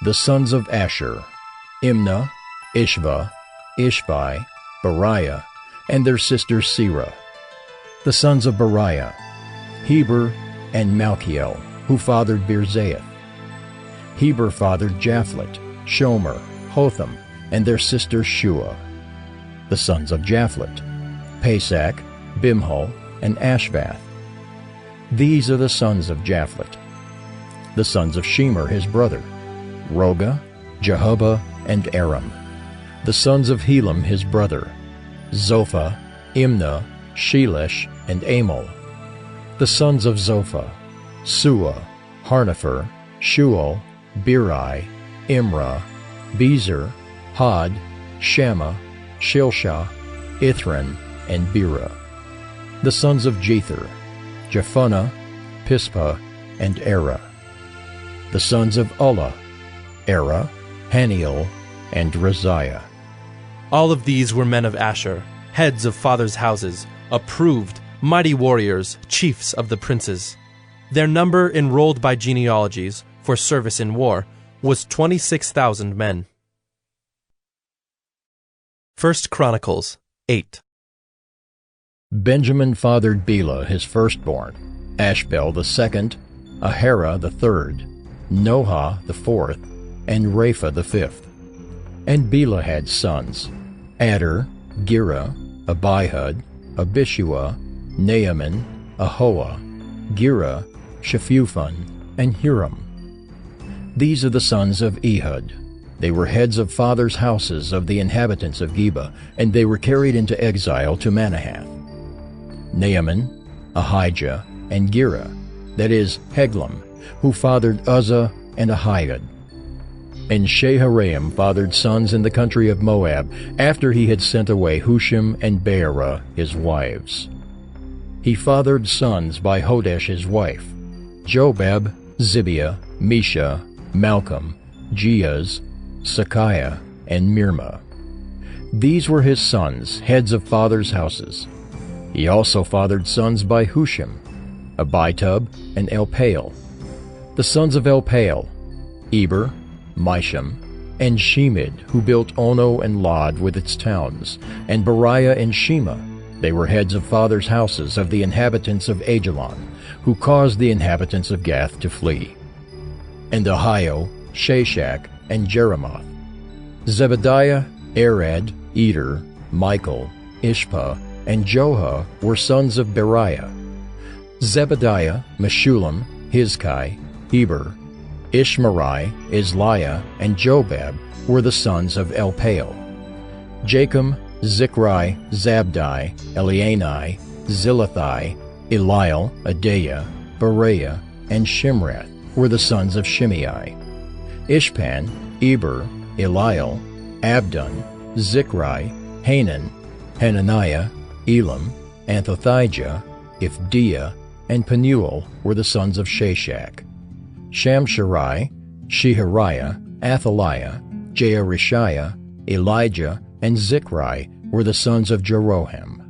The sons of Asher, Imnah, Ishva, Ishvi, Beriah, and their sister Serah. The sons of Beriah, Heber and Malchiel, who fathered Birzaith. Heber fathered Japhlet, Shomer, Hotham, and their sister Shua. The sons of Japhlet, Pesach, Bimhal, and Ashvath. These are the sons of Japhlet. The sons of Shemer his brother, Roga, Jehubbah, and Aram. The sons of Helam his brother, Zophah, Imnah, Shelesh, and Amal. The sons of Zophah, Sua, Harnepher, Shual, Beri, Imrah, Bezer, Had, Shammah, Shilshah, Ithran, and Bera. The sons of Jether, Jephunneh, Pispa, and Era. The sons of Ulla, Era, Haniel, and Raziah. All of these were men of Asher, heads of fathers' houses, approved, mighty warriors, chiefs of the princes. Their number enrolled by genealogies for service in war was 26,000 men. 1 Chronicles 8. Benjamin fathered Bela his firstborn, Ashbel the second, Ahara the third, Noha the fourth, and Rapha the fifth. And Bela had sons, Adar, Gera, Abihud, Abishua, Naaman, Ahoah, Gera, Shephuphon, and Hiram. These are the sons of Ehud. They were heads of fathers' houses of the inhabitants of Geba, and they were carried into exile to Manahath. Naaman, Ahijah, and Gera, that is, Heglam, who fathered Uzzah and Ahiud. And Shaharaim fathered sons in the country of Moab, after he had sent away Hushim and Beerah his wives. He fathered sons by Hodesh his wife, Jobab, Zibiah, Mesha, Malcolm, Jeaz, Sakiah, and Mirma. These were his sons, heads of fathers' houses. He also fathered sons by Hushim, Abitub, and Elpaal. The sons of Elpaal, Eber, Misham, and Shemid, who built Ono and Lod with its towns, and Beriah and Shema. They were heads of fathers' houses of the inhabitants of Ajalon, who caused the inhabitants of Gath to flee. And Ahio, Shashak, and Jeremoth. Zebediah, Arad, Eder, Michael, Ishpa, and Joha were sons of Beriah. Zebediah, Meshullam, Hizkai, Heber, Ishmerai, Isliah, and Jobab were the sons of Elpaal. Jachim, Zichri, Zabdi, Elianai, Zilathai, Eliel, Adaiah, Bereah, and Shimrath were the sons of Shimei. Ishpan, Eber, Eliel, Abdon, Zichri, Hanan, Hananiah, Elam, Anthothijah, Ifdiah, and Penuel were the sons of Shashak. Shamsherai, Shehariah, Athaliah, Jearishiah, Elijah, and Zichri were the sons of Jeroham.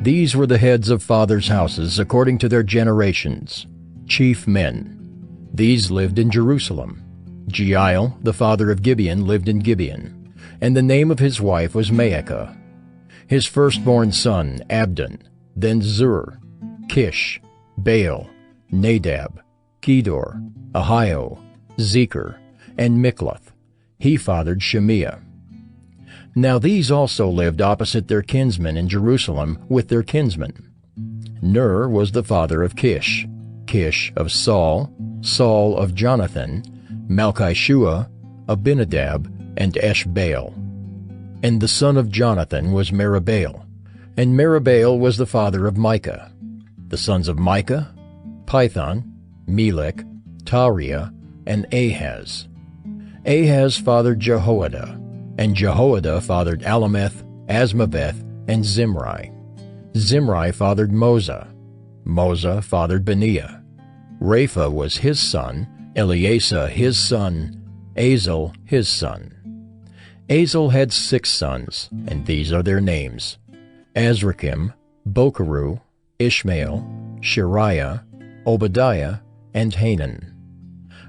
These were the heads of fathers' houses according to their generations, chief men. These lived in Jerusalem. Jeiel, the father of Gibeon, lived in Gibeon, and the name of his wife was Maacah. His firstborn son, Abdon, then Zur, Kish, Baal, Nadab, Kedor, Ahio, Zecher, and Mikloth. He fathered Shemiah. Now these also lived opposite their kinsmen in Jerusalem with their kinsmen. Ner was the father of Kish, Kish of Saul, Saul of Jonathan, Malchishua, Abinadab, and Eshbaal. And the son of Jonathan was Meribaal, and Meribaal was the father of Micah. The sons of Micah, Python, Melech, Tariah, and Ahaz. Ahaz fathered Jehoiada, and Jehoiada fathered Alameth, Asmaveth, and Zimri. Zimri fathered Moza. Moza fathered Beniah. Rapha was his son, Eleasa his son, Azel his son. Azel had 6 sons, and these are their names: Azrachim, Bokeru, Ishmael, Shariah, Obadiah, and Hanan.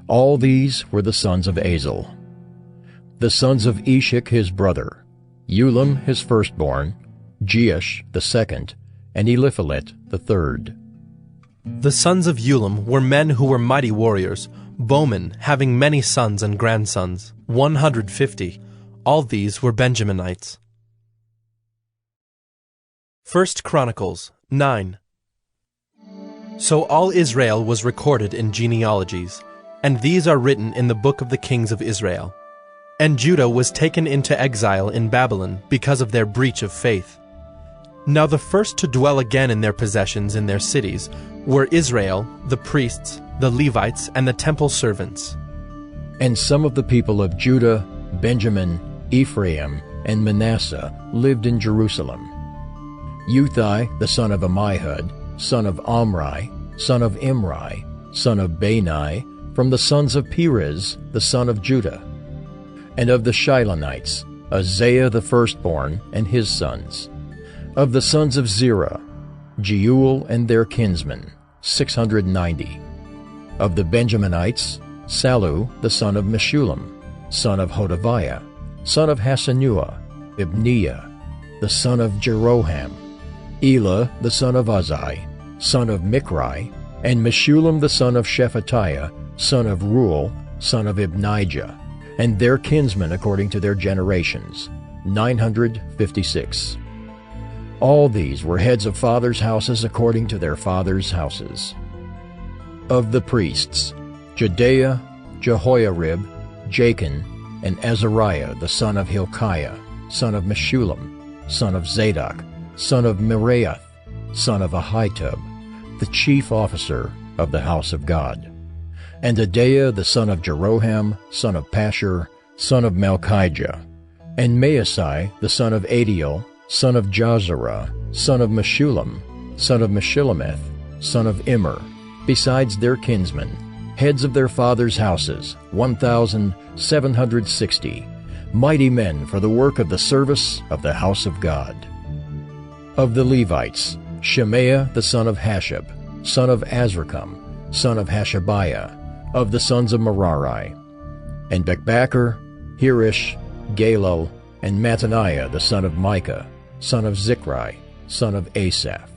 All these were the sons of Azel. The sons of Eshek his brother, Ulam his firstborn, Jeush the second, and Eliphalet the third. The sons of Ulam were men who were mighty warriors, bowmen having many sons and grandsons, 150. All these were Benjaminites. 1 Chronicles 9. So all Israel was recorded in genealogies, and these are written in the book of the kings of Israel. And Judah was taken into exile in Babylon because of their breach of faith. Now the first to dwell again in their possessions in their cities were Israel, the priests, the Levites, and the temple servants. And some of the people of Judah, Benjamin, Ephraim, and Manasseh lived in Jerusalem. Uthai the son of Ammihud, son of Omri, son of Imri, son of Bani, from the sons of Perez, the son of Judah. And of the Shilonites, Uzziah the firstborn and his sons. Of the sons of Zerah, Jeuel and their kinsmen, 690. Of the Benjaminites, Sallu the son of Meshullam, son of Hodaviah, son of Hasenuah, Ibniah, the son of Jeroham, Elah the son of Uzzi, son of Michri, and Meshullam the son of Shephatiah, son of Ruel, son of Ibnijah, and their kinsmen according to their generations, 956. All these were heads of fathers' houses according to their fathers' houses. Of the priests, Jedaiah, Jehoiarib, Jachin, and Azariah the son of Hilkiah, son of Meshullam, son of Zadok, son of Meraioth, son of Ahitub, the chief officer of the house of God. And Adaiah the son of Jeroham, son of Pashur, son of Malchijah, and Maasai the son of Adiel, son of Jazarah, son of Meshullam, son of Meshillemeth, son of Immer, besides their kinsmen, heads of their fathers' houses, 1,760, mighty men for the work of the service of the house of God. Of the Levites, Shemaiah the son of Hashab, son of Azrikam, son of Hashabiah, of the sons of Merari, and Bekbacher, Hirish, Galal, and Mattaniah the son of Micah, son of Zichri, son of Asaph,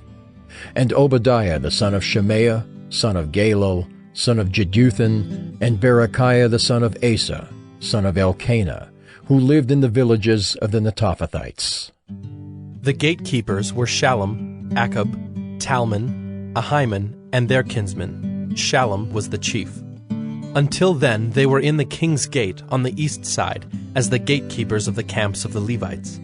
and Obadiah the son of Shemaiah, son of Galal, son of Jeduthun, and Berechiah the son of Asa, son of Elkanah, who lived in the villages of the Netophathites. The gatekeepers were Shallum, Akub, Talmon, Ahiman, and their kinsmen. Shallum was the chief. Until then they were in the king's gate on the east side as the gatekeepers of the camps of the Levites.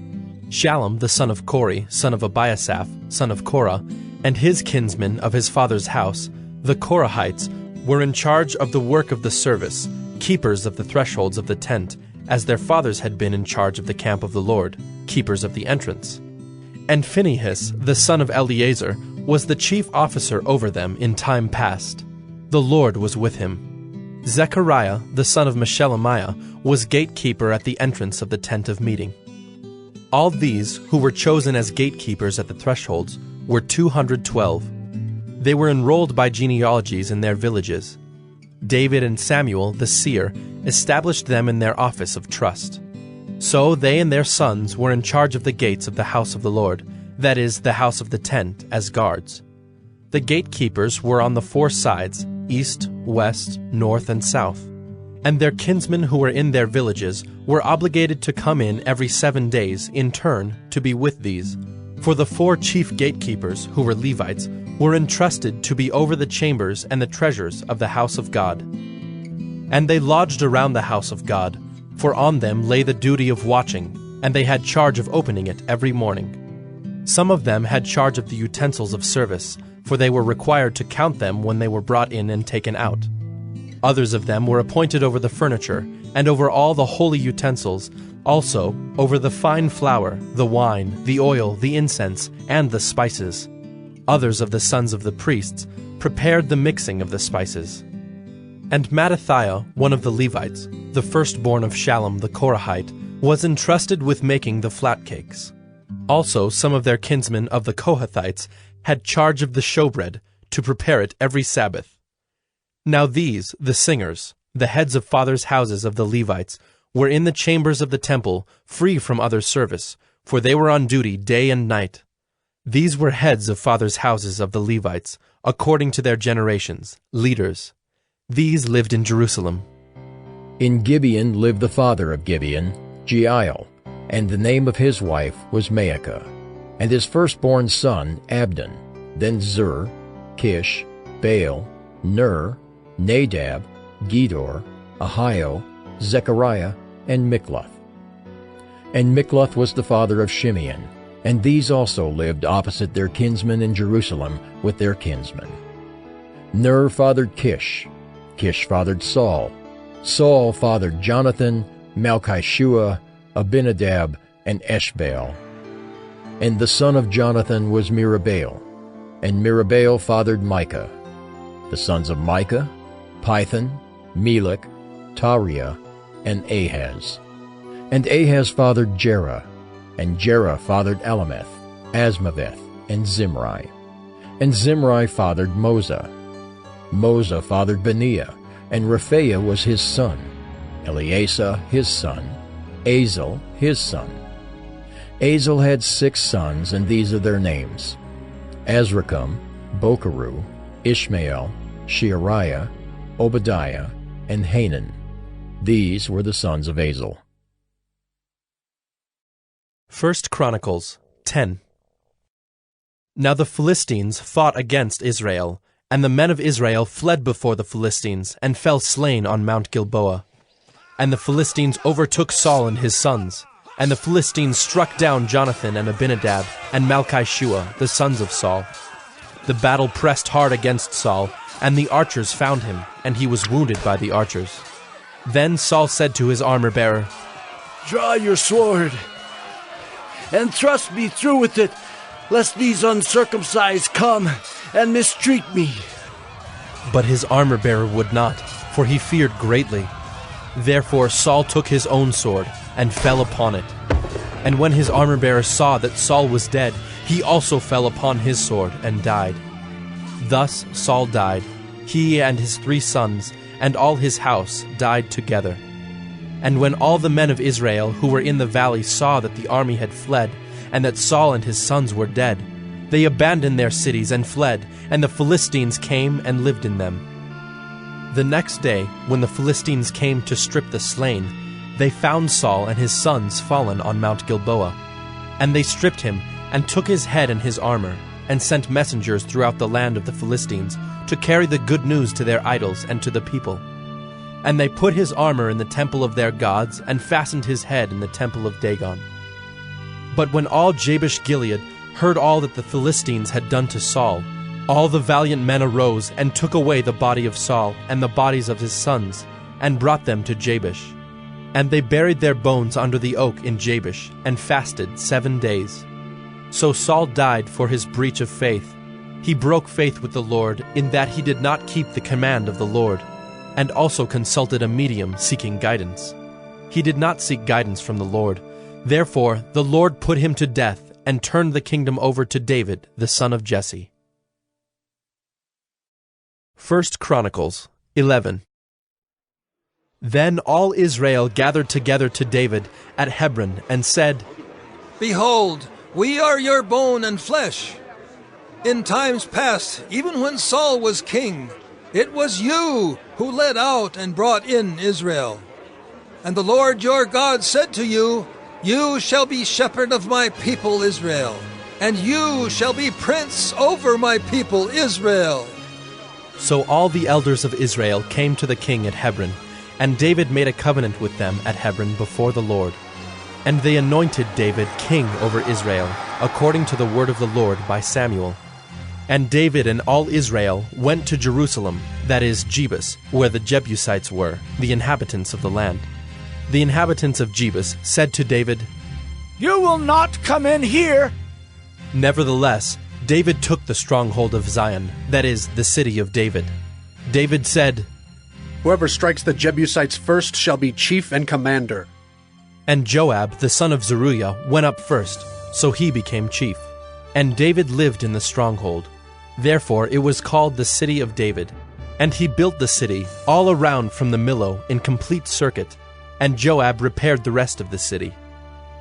Shallum the son of Kori, son of Abiasaph, son of Korah, and his kinsmen of his father's house, the Korahites, were in charge of the work of the service, keepers of the thresholds of the tent, as their fathers had been in charge of the camp of the Lord, keepers of the entrance. And Phinehas, the son of Eleazar, was the chief officer over them in time past. The Lord was with him. Zechariah, the son of Meshelemiah, was gatekeeper at the entrance of the tent of meeting. All these, who were chosen as gatekeepers at the thresholds, were 212. They were enrolled by genealogies in their villages. David and Samuel, the seer, established them in their office of trust. So they and their sons were in charge of the gates of the house of the Lord, that is, the house of the tent, as guards. The gatekeepers were on the four sides, east, west, north, and south. And their kinsmen who were in their villages were obligated to come in every 7 days in turn to be with these. For the 4 chief gatekeepers, who were Levites, were entrusted to be over the chambers and the treasures of the house of God. And they lodged around the house of God, for on them lay the duty of watching, and they had charge of opening it every morning. Some of them had charge of the utensils of service, for they were required to count them when they were brought in and taken out. Others of them were appointed over the furniture, and over all the holy utensils, also over the fine flour, the wine, the oil, the incense, and the spices. Others of the sons of the priests prepared the mixing of the spices. And Mattithiah, one of the Levites, the firstborn of Shallum the Korahite, was entrusted with making the flat cakes. Also some of their kinsmen of the Kohathites had charge of the showbread, to prepare it every Sabbath. Now these, the singers, the heads of fathers' houses of the Levites, were in the chambers of the temple, free from other service, for they were on duty day and night. These were heads of fathers' houses of the Levites, according to their generations, leaders. These lived in Jerusalem. In Gibeon lived the father of Gibeon, Jeiel, and the name of his wife was Maacah, and his firstborn son Abdon, then Zur, Kish, Baal, Ner, Nadab, Gedor, Ahio, Zechariah, and Mikloth. And Mikloth was the father of Shimeon, and these also lived opposite their kinsmen in Jerusalem with their kinsmen. Ner fathered Kish, Kish fathered Saul, Saul fathered Jonathan, Malchishua, Abinadab, and Eshbaal. And the son of Jonathan was Merabaal, and Merabaal fathered Micah. The sons of Micah, Pithon, Melech, Tariah, and Ahaz. And Ahaz fathered Jerah, and Jerah fathered Alameth, Asmaveth, and Zimri. And Zimri fathered Moza. Moza fathered Beniah, and Rephaiah was his son, Eleasah his son, Azel his son. Azel had 6 sons, and these are their names: Azrikam, Bokeru, Ishmael, Sheariah, Obadiah, and Hanan. These were the sons of Azel. 1 Chronicles 10. Now the Philistines fought against Israel, and the men of Israel fled before the Philistines, and fell slain on Mount Gilboa. And the Philistines overtook Saul and his sons, and the Philistines struck down Jonathan and Abinadab, and Malchishua, the sons of Saul. The battle pressed hard against Saul, and the archers found him, and he was wounded by the archers. Then Saul said to his armor-bearer, "Draw your sword, and thrust me through with it, lest these uncircumcised come and mistreat me." But his armor-bearer would not, for he feared greatly. Therefore Saul took his own sword, and fell upon it. And when his armor-bearer saw that Saul was dead, he also fell upon his sword, and died. Thus Saul died, he and his 3 sons, and all his house died together. And when all the men of Israel who were in the valley saw that the army had fled, and that Saul and his sons were dead, they abandoned their cities and fled, and the Philistines came and lived in them. The next day, when the Philistines came to strip the slain, they found Saul and his sons fallen on Mount Gilboa. And they stripped him, and took his head and his armor, and sent messengers throughout the land of the Philistines to carry the good news to their idols and to the people. And they put his armor in the temple of their gods, and fastened his head in the temple of Dagon. But when all Jabesh-Gilead heard all that the Philistines had done to Saul, all the valiant men arose and took away the body of Saul and the bodies of his sons, and brought them to Jabesh. And they buried their bones under the oak in Jabesh, and fasted 7 days. So Saul died for his breach of faith. He broke faith with the Lord, in that he did not keep the command of the Lord, and also consulted a medium seeking guidance. He did not seek guidance from the Lord. Therefore the Lord put him to death, and turned the kingdom over to David, the son of Jesse. 1 Chronicles 11. Then all Israel gathered together to David at Hebron, and said, "Behold, we are your bone and flesh. In times past, even when Saul was king, it was you who led out and brought in Israel. And the Lord your God said to you, 'You shall be shepherd of my people Israel, and you shall be prince over my people Israel.'" So all the elders of Israel came to the king at Hebron, and David made a covenant with them at Hebron before the Lord. And they anointed David king over Israel, according to the word of the Lord by Samuel. And David and all Israel went to Jerusalem, that is, Jebus, where the Jebusites were, the inhabitants of the land. The inhabitants of Jebus said to David, "You will not come in here." Nevertheless, David took the stronghold of Zion, that is, the city of David. David said, "Whoever strikes the Jebusites first shall be chief and commander." And Joab, the son of Zeruiah, went up first, so he became chief. And David lived in the stronghold. Therefore it was called the city of David. And he built the city all around from the Millo in complete circuit, and Joab repaired the rest of the city.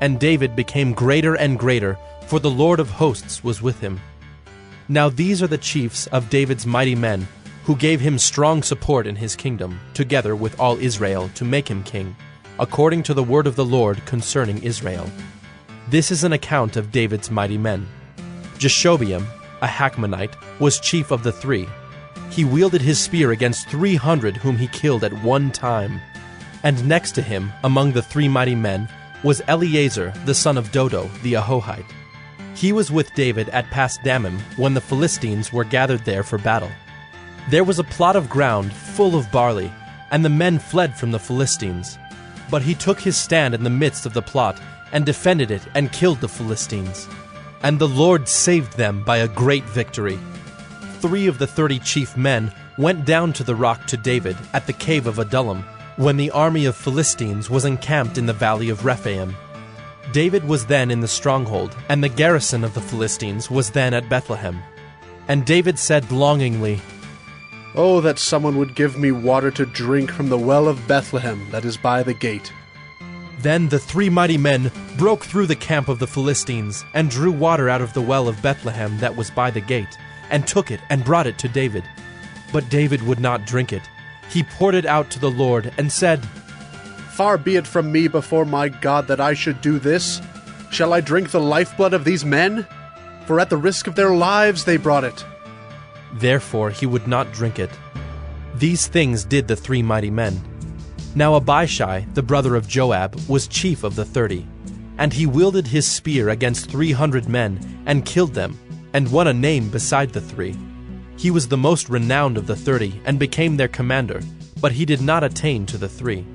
And David became greater and greater, for the Lord of hosts was with him. Now these are the chiefs of David's mighty men, who gave him strong support in his kingdom, together with all Israel, to make him king, according to the word of the Lord concerning Israel. This is an account of David's mighty men. Jeshobeam, a Hachmonite, was chief of the 3. He wielded his spear against 300 whom he killed at one time. And next to him, among the 3 mighty men, was Eleazar the son of Dodo the Ahohite. He was with David at Pasdammim when the Philistines were gathered there for battle. There was a plot of ground full of barley, and the men fled from the Philistines. But he took his stand in the midst of the plot, and defended it, and killed the Philistines. And the Lord saved them by a great victory. 3 of the 30 chief men went down to the rock to David at the cave of Adullam, when the army of Philistines was encamped in the valley of Rephaim. David was then in the stronghold, and the garrison of the Philistines was then at Bethlehem. And David said longingly, "Oh, that someone would give me water to drink from the well of Bethlehem that is by the gate." Then the 3 mighty men broke through the camp of the Philistines, and drew water out of the well of Bethlehem that was by the gate, and took it and brought it to David. But David would not drink it. He poured it out to the Lord, and said, "Far be it from me before my God that I should do this. Shall I drink the lifeblood of these men? For at the risk of their lives they brought it." Therefore he would not drink it. These things did the 3 mighty men. Now Abishai, the brother of Joab, was chief of the 30, and he wielded his spear against 300 men, and killed them, and won a name beside the 3. He was the most renowned of the 30, and became their commander, but he did not attain to the 3.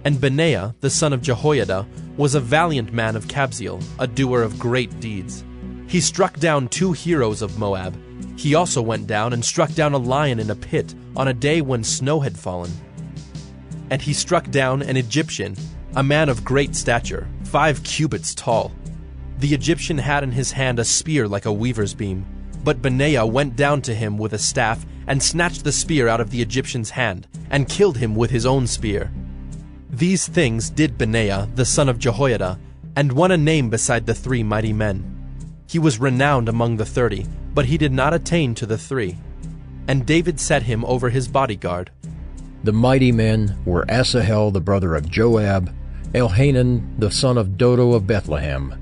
And Benaiah, the son of Jehoiada, was a valiant man of Kabzeel, a doer of great deeds. He struck down 2 heroes of Moab. He also went down and struck down a lion in a pit on a day when snow had fallen. And he struck down an Egyptian, a man of great stature, 5 cubits tall. The Egyptian had in his hand a spear like a weaver's beam, but Benaiah went down to him with a staff and snatched the spear out of the Egyptian's hand, and killed him with his own spear. These things did Benaiah, the son of Jehoiada, and won a name beside the 3 mighty men. He was renowned among the 30, but he did not attain to the 3. And David set him over his bodyguard. The mighty men were Asahel the brother of Joab, Elhanan the son of Dodo of Bethlehem,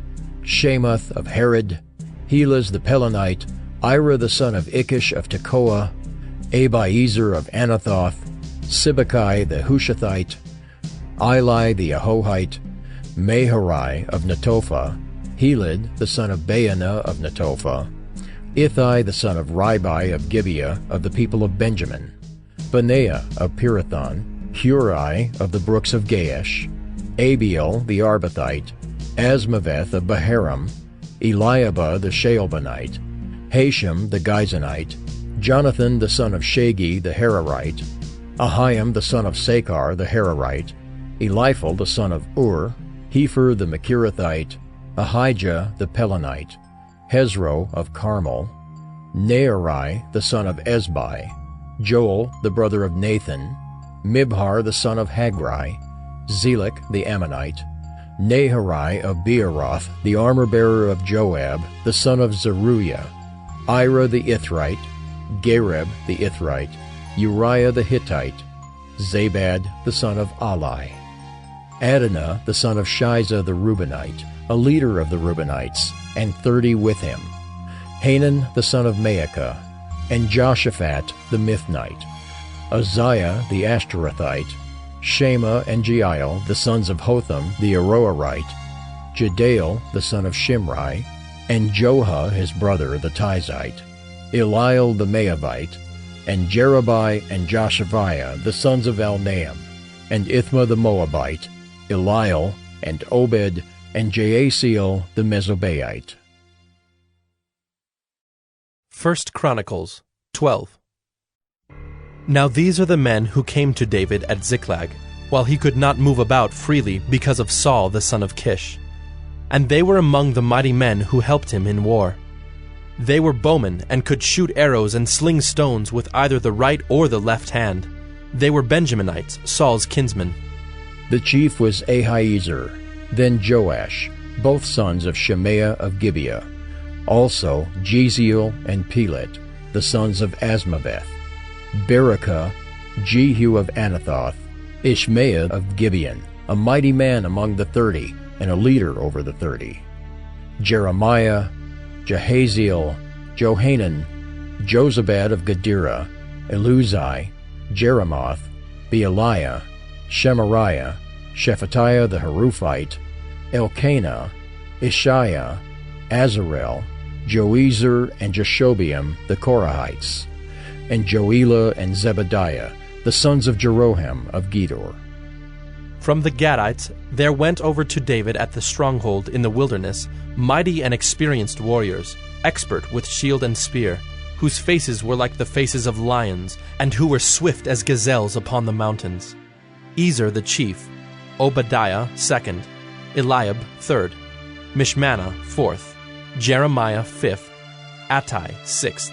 Shemoth of Herod, Helaz the Pelonite, Ira the son of Ikish of Tekoa, Abiezer of Anathoth, Sibbecai the Hushathite, Eli the Ahohite, Maharai of Netophah, Helid the son of Baanah of Netophah, Ithai the son of Ribai of Gibeah of the people of Benjamin, Benaiah of Pirathon, Hurai of the brooks of Gaash, Abiel the Arbathite, Asmaveth of Baharam, Eliabah the Shaalbonite, Hashem the Gizonite, Jonathan the son of Shagi the Hararite, Ahiam the son of Sakar the Hararite, Eliphal the son of Ur, Hefer the Machirathite, Ahijah the Pelonite, Hezro of Carmel, Nearai the son of Ezbai, Joel the brother of Nathan, Mibhar the son of Hagri, Zelek the Ammonite, Naharai of Beeroth, the armor-bearer of Joab, the son of Zeruiah, Ira the Ithrite, Gareb the Ithrite, Uriah the Hittite, Zabad the son of Ali, Adonah the son of Shiza the Reubenite, a leader of the Reubenites, and 30 with him, Hanan the son of Maacah, and Joshaphat the Mithnite, Uzziah the Ashtorethite, Shema and Jeiel the sons of Hotham the Aroerite, Jediel the son of Shimri, and Joha his brother the Tizite, Eliel the Maavite, and Jerubai and Joshaviah the sons of Elnaam, and Ithma the Moabite, Eliel, and Obed, and Jaasiel the Mesobaite. 1 Chronicles 12. Now these are the men who came to David at Ziklag, while he could not move about freely because of Saul the son of Kish. And they were among the mighty men who helped him in war. They were bowmen, and could shoot arrows and sling stones with either the right or the left hand. They were Benjaminites, Saul's kinsmen. The chief was Ahiezer, then Joash, both sons of Shemaiah of Gibeah. Also Jeziel and Pelet, the sons of Asmaveth. Berekah, Jehu of Anathoth, Ishmael of Gibeon, a mighty man among the 30, and a leader over the 30. Jeremiah, Jahaziel, Johanan, Jozabad of Gedera, Eluzai, Jeremoth, Bealiah, Shemariah, Shephatiah the Haruphite, Elkanah, Ishiah, Azarel, Joezer and Jashobeam the Korahites, and Joelah and Zebadiah, the sons of Jeroham of Gedor. From the Gadites there went over to David at the stronghold in the wilderness mighty and experienced warriors, expert with shield and spear, whose faces were like the faces of lions, and who were swift as gazelles upon the mountains. Ezer the chief, Obadiah second, Eliab third, Mishmannah fourth, Jeremiah fifth, Attai sixth,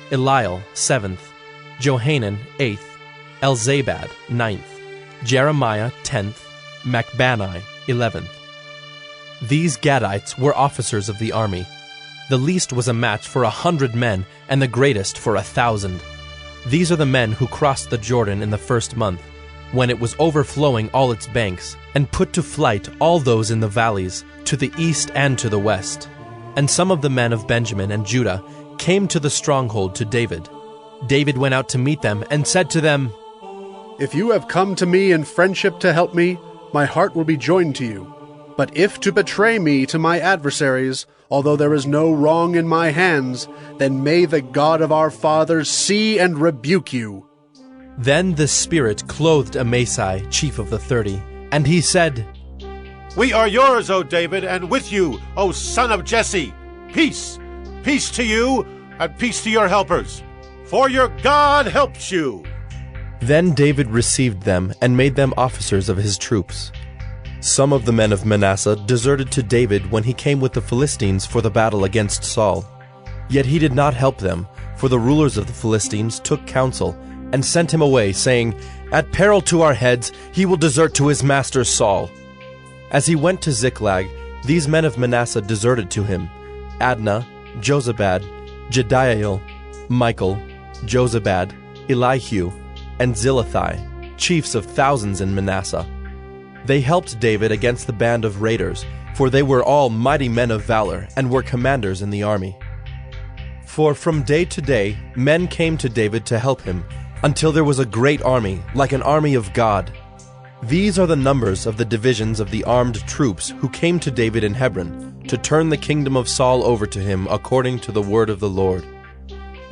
Eliel seventh, Johanan eighth, Elzabad ninth, Jeremiah 10th, Macbanai 11th. These Gadites were officers of the army. The least was a match for 100 men, and the greatest for 1,000. These are the men who crossed the Jordan in the first month, when it was overflowing all its banks, and put to flight all those in the valleys, to the east and to the west. And some of the men of Benjamin and Judah came to the stronghold to David. David went out to meet them, and said to them, If you have come to me in friendship to help me, my heart will be joined to you. But if to betray me to my adversaries, although there is no wrong in my hands, then may the God of our fathers see and rebuke you. Then the Spirit clothed Amasai, chief of the 30, and he said, We are yours, O David, and with you, O son of Jesse. Peace, peace to you, and peace to your helpers, for your God helps you. Then David received them and made them officers of his troops. Some of the men of Manasseh deserted to David when he came with the Philistines for the battle against Saul. Yet he did not help them, for the rulers of the Philistines took counsel and sent him away, saying, At peril to our heads he will desert to his master Saul. As he went to Ziklag, these men of Manasseh deserted to him: Adnah, Jozabad, Jediael, Michael, Jozabad, Elihu, and Zillethai, chiefs of thousands in Manasseh. They helped David against the band of raiders, for they were all mighty men of valor, and were commanders in the army. For from day to day men came to David to help him, until there was a great army, like an army of God. These are the numbers of the divisions of the armed troops who came to David in Hebron, to turn the kingdom of Saul over to him according to the word of the Lord.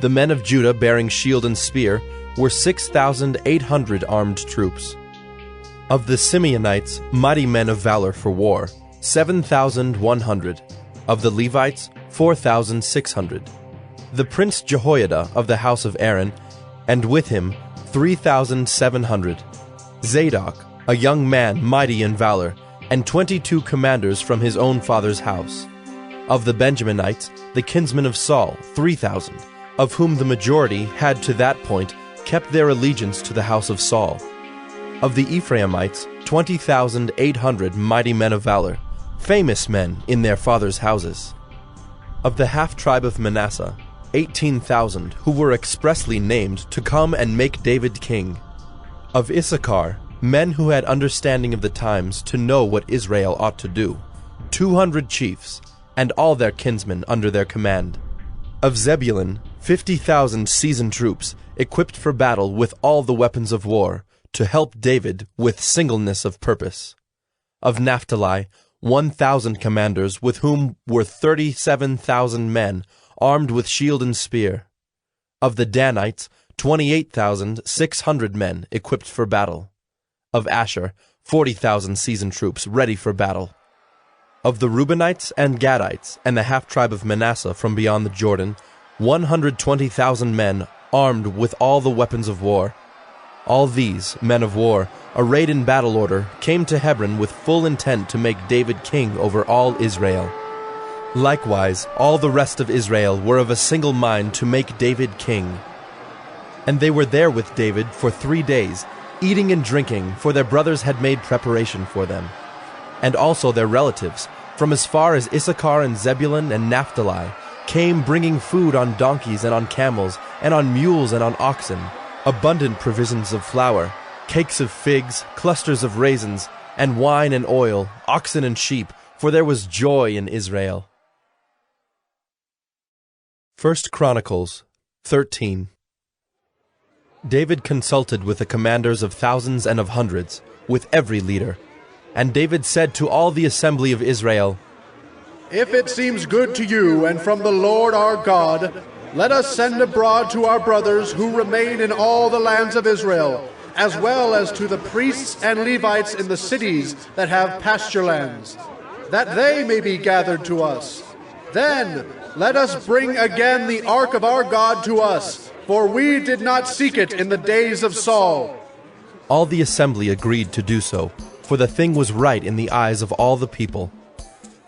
The men of Judah bearing shield and spear were 6,800 armed troops. Of the Simeonites, mighty men of valor for war, 7,100. Of the Levites, 4,600. The prince Jehoiada of the house of Aaron, and with him 3,700. Zadok, a young man mighty in valor, and 22 commanders from his own father's house. Of the Benjaminites, the kinsmen of Saul, 3,000, of whom the majority had to that point kept their allegiance to the house of Saul. Of the Ephraimites, 20,800 mighty men of valor, famous men in their fathers' houses. Of the half-tribe of Manasseh, 18,000 who were expressly named to come and make David king. Of Issachar, men who had understanding of the times to know what Israel ought to do, 200 chiefs, and all their kinsmen under their command. Of Zebulun, 50,000 seasoned troops, equipped for battle with all the weapons of war, to help David with singleness of purpose. Of Naphtali, 1,000 commanders, with whom were 37,000 men, armed with shield and spear. Of the Danites, 28,600 men, equipped for battle. Of Asher, 40,000 seasoned troops, ready for battle. Of the Reubenites and Gadites, and the half-tribe of Manasseh from beyond the Jordan, 120,000 men, armed with all the weapons of war. All these, men of war, arrayed in battle order, came to Hebron with full intent to make David king over all Israel. Likewise, all the rest of Israel were of a single mind to make David king. And they were there with David for 3 days, eating and drinking, for their brothers had made preparation for them. And also their relatives, from as far as Issachar and Zebulun and Naphtali, came bringing food on donkeys and on camels, and on mules and on oxen, abundant provisions of flour, cakes of figs, clusters of raisins, and wine and oil, oxen and sheep, for there was joy in Israel. 1 Chronicles 13. David consulted with the commanders of thousands and of hundreds, with every leader. And David said to all the assembly of Israel, If it seems good to you and from the Lord our God, let us send abroad to our brothers who remain in all the lands of Israel, as well as to the priests and Levites in the cities that have pasture lands, that they may be gathered to us. Then let us bring again the ark of our God to us, for we did not seek it in the days of Saul. All the assembly agreed to do so, for the thing was right in the eyes of all the people.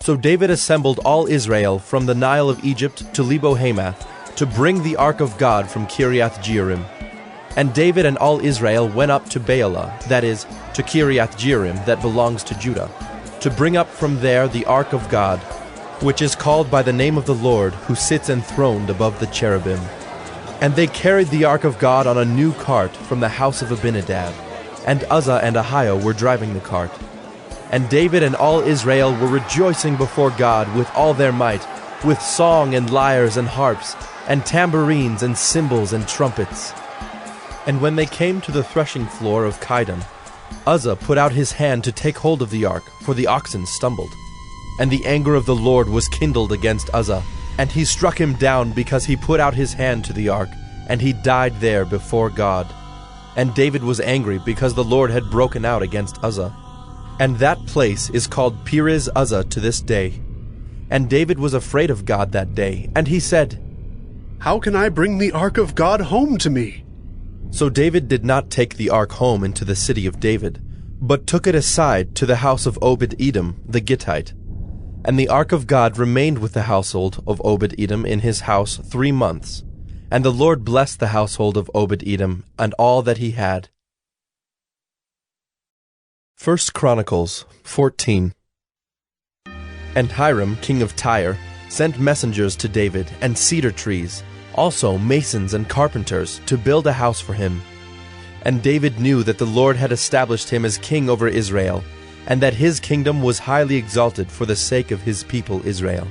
So David assembled all Israel from the Nile of Egypt to Lebo-Hamath to bring the ark of God from Kiriath-Jearim. And David and all Israel went up to Baalah, that is, to Kiriath-Jearim that belongs to Judah, to bring up from there the ark of God, which is called by the name of the Lord, who sits enthroned above the cherubim. And they carried the ark of God on a new cart from the house of Abinadab, and Uzzah and Ahio were driving the cart. And David and all Israel were rejoicing before God with all their might, with song and lyres and harps, and tambourines and cymbals and trumpets. And when they came to the threshing floor of Chidon, Uzzah put out his hand to take hold of the ark, for the oxen stumbled. And the anger of the Lord was kindled against Uzzah, and he struck him down because he put out his hand to the ark, and he died there before God. And David was angry because the Lord had broken out against Uzzah. And that place is called Perez Uzzah to this day. And David was afraid of God that day, and he said, How can I bring the ark of God home to me? So David did not take the ark home into the city of David, but took it aside to the house of Obed-Edom the Gittite. And the ark of God remained with the household of Obed-Edom in his house 3 months. And the Lord blessed the household of Obed-Edom and all that he had. 1 Chronicles 14. And Hiram, king of Tyre, sent messengers to David and cedar trees, also masons and carpenters, to build a house for him. And David knew that the Lord had established him as king over Israel, and that his kingdom was highly exalted for the sake of his people Israel.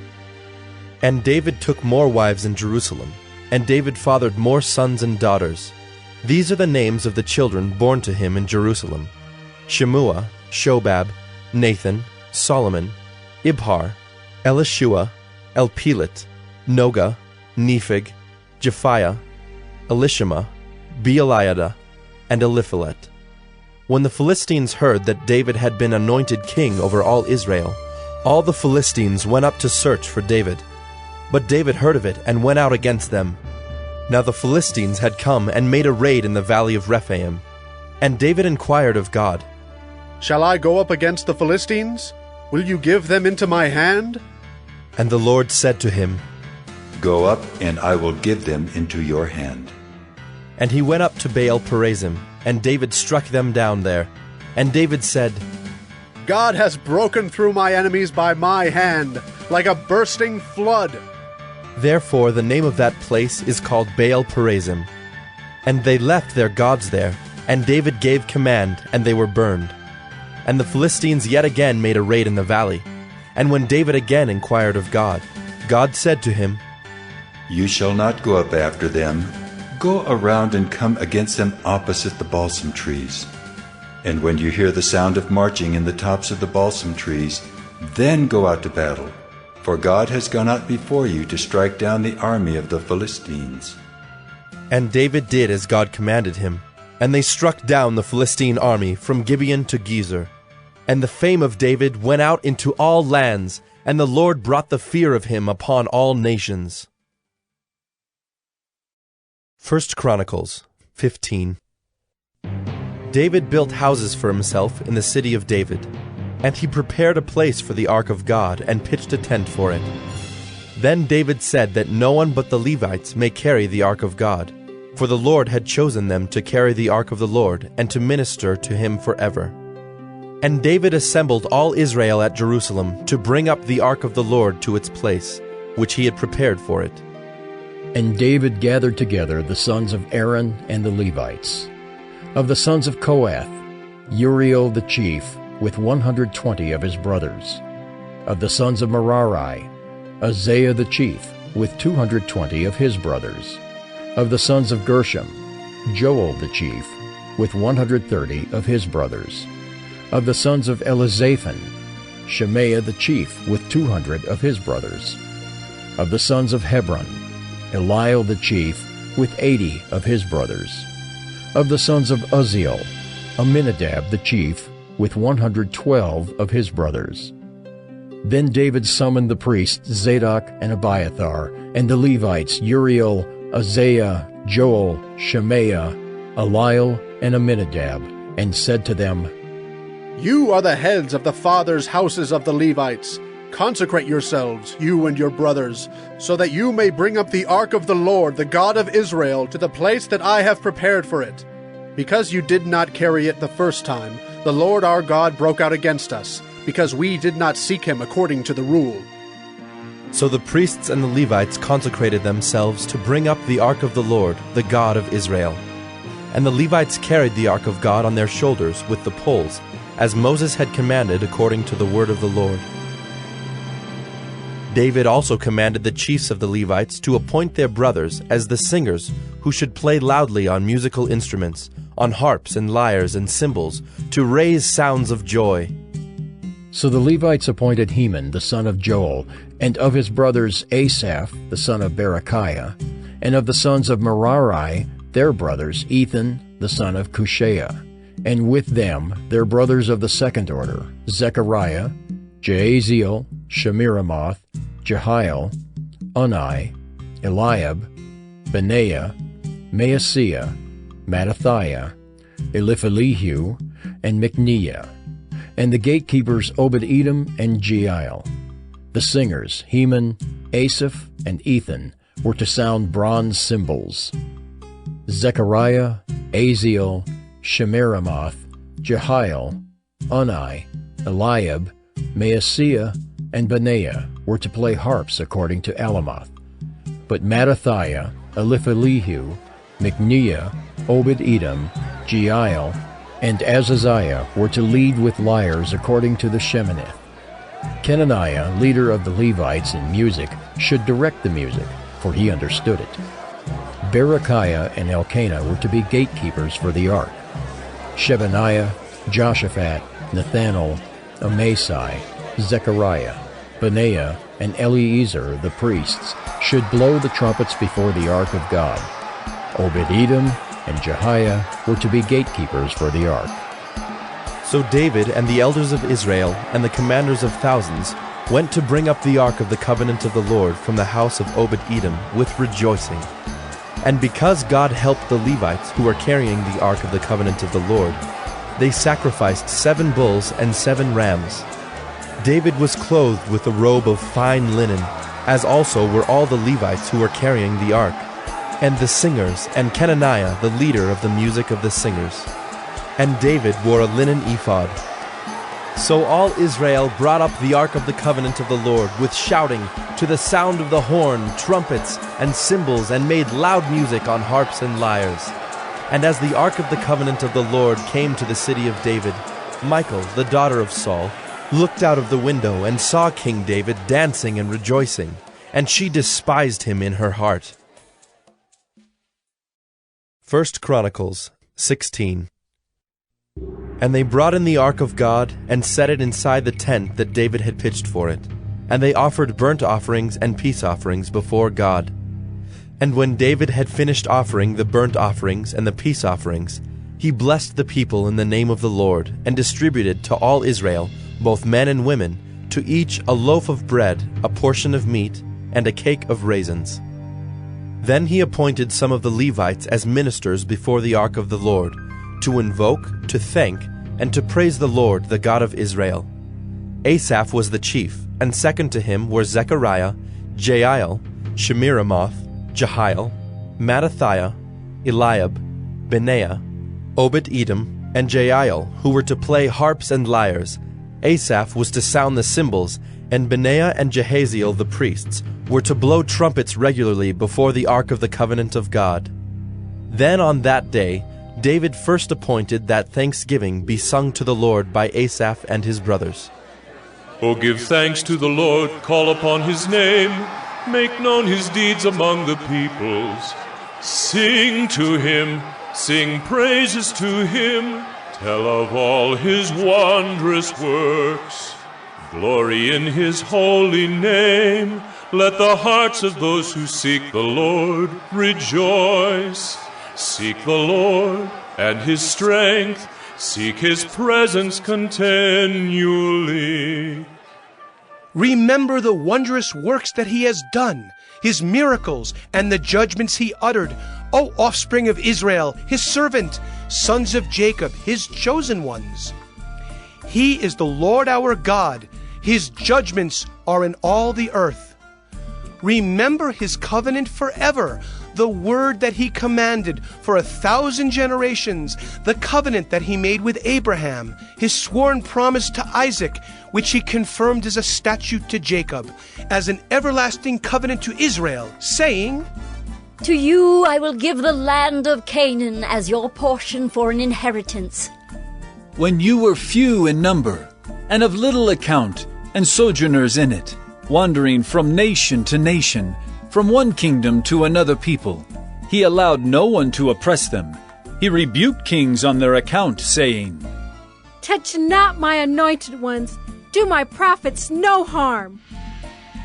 And David took more wives in Jerusalem, and David fathered more sons and daughters. These are the names of the children born to him in Jerusalem: Shemua, Shobab, Nathan, Solomon, Ibhar, Elishua, Elpelet, Noga, Nepheg, Japhiah, Elishama, Beeliada, and Eliphalet. When the Philistines heard that David had been anointed king over all Israel, all the Philistines went up to search for David. But David heard of it and went out against them. Now the Philistines had come and made a raid in the valley of Rephaim. And David inquired of God, Shall I go up against the Philistines? Will you give them into my hand? And the Lord said to him, Go up, and I will give them into your hand. And he went up to Baal-perazim, and David struck them down there. And David said, God has broken through my enemies by my hand, like a bursting flood. Therefore the name of that place is called Baal-perazim. And they left their gods there, and David gave command, and they were burned. And the Philistines yet again made a raid in the valley. And when David again inquired of God, God said to him, You shall not go up after them. Go around and come against them opposite the balsam trees. And when you hear the sound of marching in the tops of the balsam trees, then go out to battle. For God has gone out before you to strike down the army of the Philistines. And David did as God commanded him. And they struck down the Philistine army from Gibeon to Gezer. And the fame of David went out into all lands, and the Lord brought the fear of him upon all nations. 1 Chronicles 15. David built houses for himself in the city of David, and he prepared a place for the ark of God and pitched a tent for it. Then David said that no one but the Levites may carry the ark of God, for the Lord had chosen them to carry the ark of the Lord and to minister to him forever. And David assembled all Israel at Jerusalem to bring up the ark of the Lord to its place, which he had prepared for it. And David gathered together the sons of Aaron and the Levites. Of the sons of Kohath, Uriel the chief, with 120 of his brothers. Of the sons of Merari, Uzziah the chief, with 220 of his brothers. Of the sons of Gershom, Joel the chief, with 130 of his brothers. Of the sons of Elizaphan, Shemaiah the chief, with 200 of his brothers. Of the sons of Hebron, Eliel the chief, with 80 of his brothers. Of the sons of Uzziel, Aminadab the chief, with 112 of his brothers. Then David summoned the priests Zadok and Abiathar, and the Levites Uriel, Uzziah, Joel, Shemaiah, Eliel, and Aminadab, and said to them, You are the heads of the fathers' houses of the Levites. Consecrate yourselves, you and your brothers, so that you may bring up the ark of the Lord, the God of Israel, to the place that I have prepared for it. Because you did not carry it the first time, the Lord our God broke out against us, because we did not seek him according to the rule. So the priests and the Levites consecrated themselves to bring up the ark of the Lord, the God of Israel. And the Levites carried the ark of God on their shoulders with the poles, as Moses had commanded according to the word of the Lord. David also commanded the chiefs of the Levites to appoint their brothers as the singers who should play loudly on musical instruments, on harps and lyres and cymbals, to raise sounds of joy. So the Levites appointed Heman the son of Joel, and of his brothers Asaph the son of Berechiah, and of the sons of Merari their brothers Ethan the son of Cushaiah, and with them their brothers of the second order, Zechariah, Jaaziel, Shemiramoth, Jehiel, Unai, Eliab, Benaiah, Maaseiah, Mattathiah, Eliphelehu, and Micneiah, and the gatekeepers Obed-Edom and Jeiel. The singers Heman, Asaph, and Ethan were to sound bronze cymbals. Zechariah, Aziel, Shemiramoth, Jehiel, Unai, Eliab, Maaseiah, and Benaiah were to play harps according to Alamoth. But Mattathiah, Eliphelehu, Micneiah, Obed-Edom, Jeiel, and Azaziah were to lead with lyres according to the Sheminith. Kenaniah, leader of the Levites in music, should direct the music, for he understood it. Berechiah and Elkanah were to be gatekeepers for the ark. Shebaniah, Joshaphat, Nethanel, Amasai, Zechariah, Benaiah, and Eleazar the priests should blow the trumpets before the ark of God. Obed-Edom and Jehiah were to be gatekeepers for the ark. So David and the elders of Israel and the commanders of thousands went to bring up the ark of the covenant of the Lord from the house of Obed-Edom with rejoicing. And because God helped the Levites who were carrying the ark of the covenant of the Lord, they sacrificed 7 bulls and 7 rams. David was clothed with a robe of fine linen, as also were all the Levites who were carrying the ark, and the singers, and Kenaniah the leader of the music of the singers. And David wore a linen ephod. So all Israel brought up the ark of the covenant of the Lord with shouting, to the sound of the horn, trumpets, and cymbals, and made loud music on harps and lyres. And as the ark of the covenant of the Lord came to the city of David, Michal, the daughter of Saul, looked out of the window and saw King David dancing and rejoicing, and she despised him in her heart. 1 Chronicles 16. And they brought in the ark of God, and set it inside the tent that David had pitched for it. And they offered burnt offerings and peace offerings before God. And when David had finished offering the burnt offerings and the peace offerings, he blessed the people in the name of the Lord, and distributed to all Israel, both men and women, to each a loaf of bread, a portion of meat, and a cake of raisins. Then he appointed some of the Levites as ministers before the ark of the Lord, to invoke, to thank, and to praise the Lord, the God of Israel. Asaph was the chief, and second to him were Zechariah, Jeiel, Shemiramoth, Jehiel, Mattathiah, Eliab, Benaiah, Obed-Edom, and Jael, who were to play harps and lyres. Asaph was to sound the cymbals, and Benaiah and Jehaziel the priests were to blow trumpets regularly before the ark of the covenant of God. Then on that day David first appointed that thanksgiving be sung to the Lord by Asaph and his brothers. O give thanks to the Lord, call upon his name, make known his deeds among the peoples. Sing to him, sing praises to him, tell of all his wondrous works. Glory in his holy name, let the hearts of those who seek the Lord rejoice. Seek the Lord and his strength, seek his presence continually. Remember the wondrous works that he has done, his miracles, and the judgments he uttered, O offspring of Israel, his servant, sons of Jacob, his chosen ones. He is the Lord our God, his judgments are in all the earth. Remember his covenant forever, the word that he commanded for 1,000 generations, the covenant that he made with Abraham, his sworn promise to Isaac, which he confirmed as a statute to Jacob, as an everlasting covenant to Israel, saying, To you I will give the land of Canaan as your portion for an inheritance. When you were few in number, and of little account, and sojourners in it, wandering from nation to nation, from one kingdom to another people, he allowed no one to oppress them. He rebuked kings on their account, saying, Touch not my anointed ones, do my prophets no harm.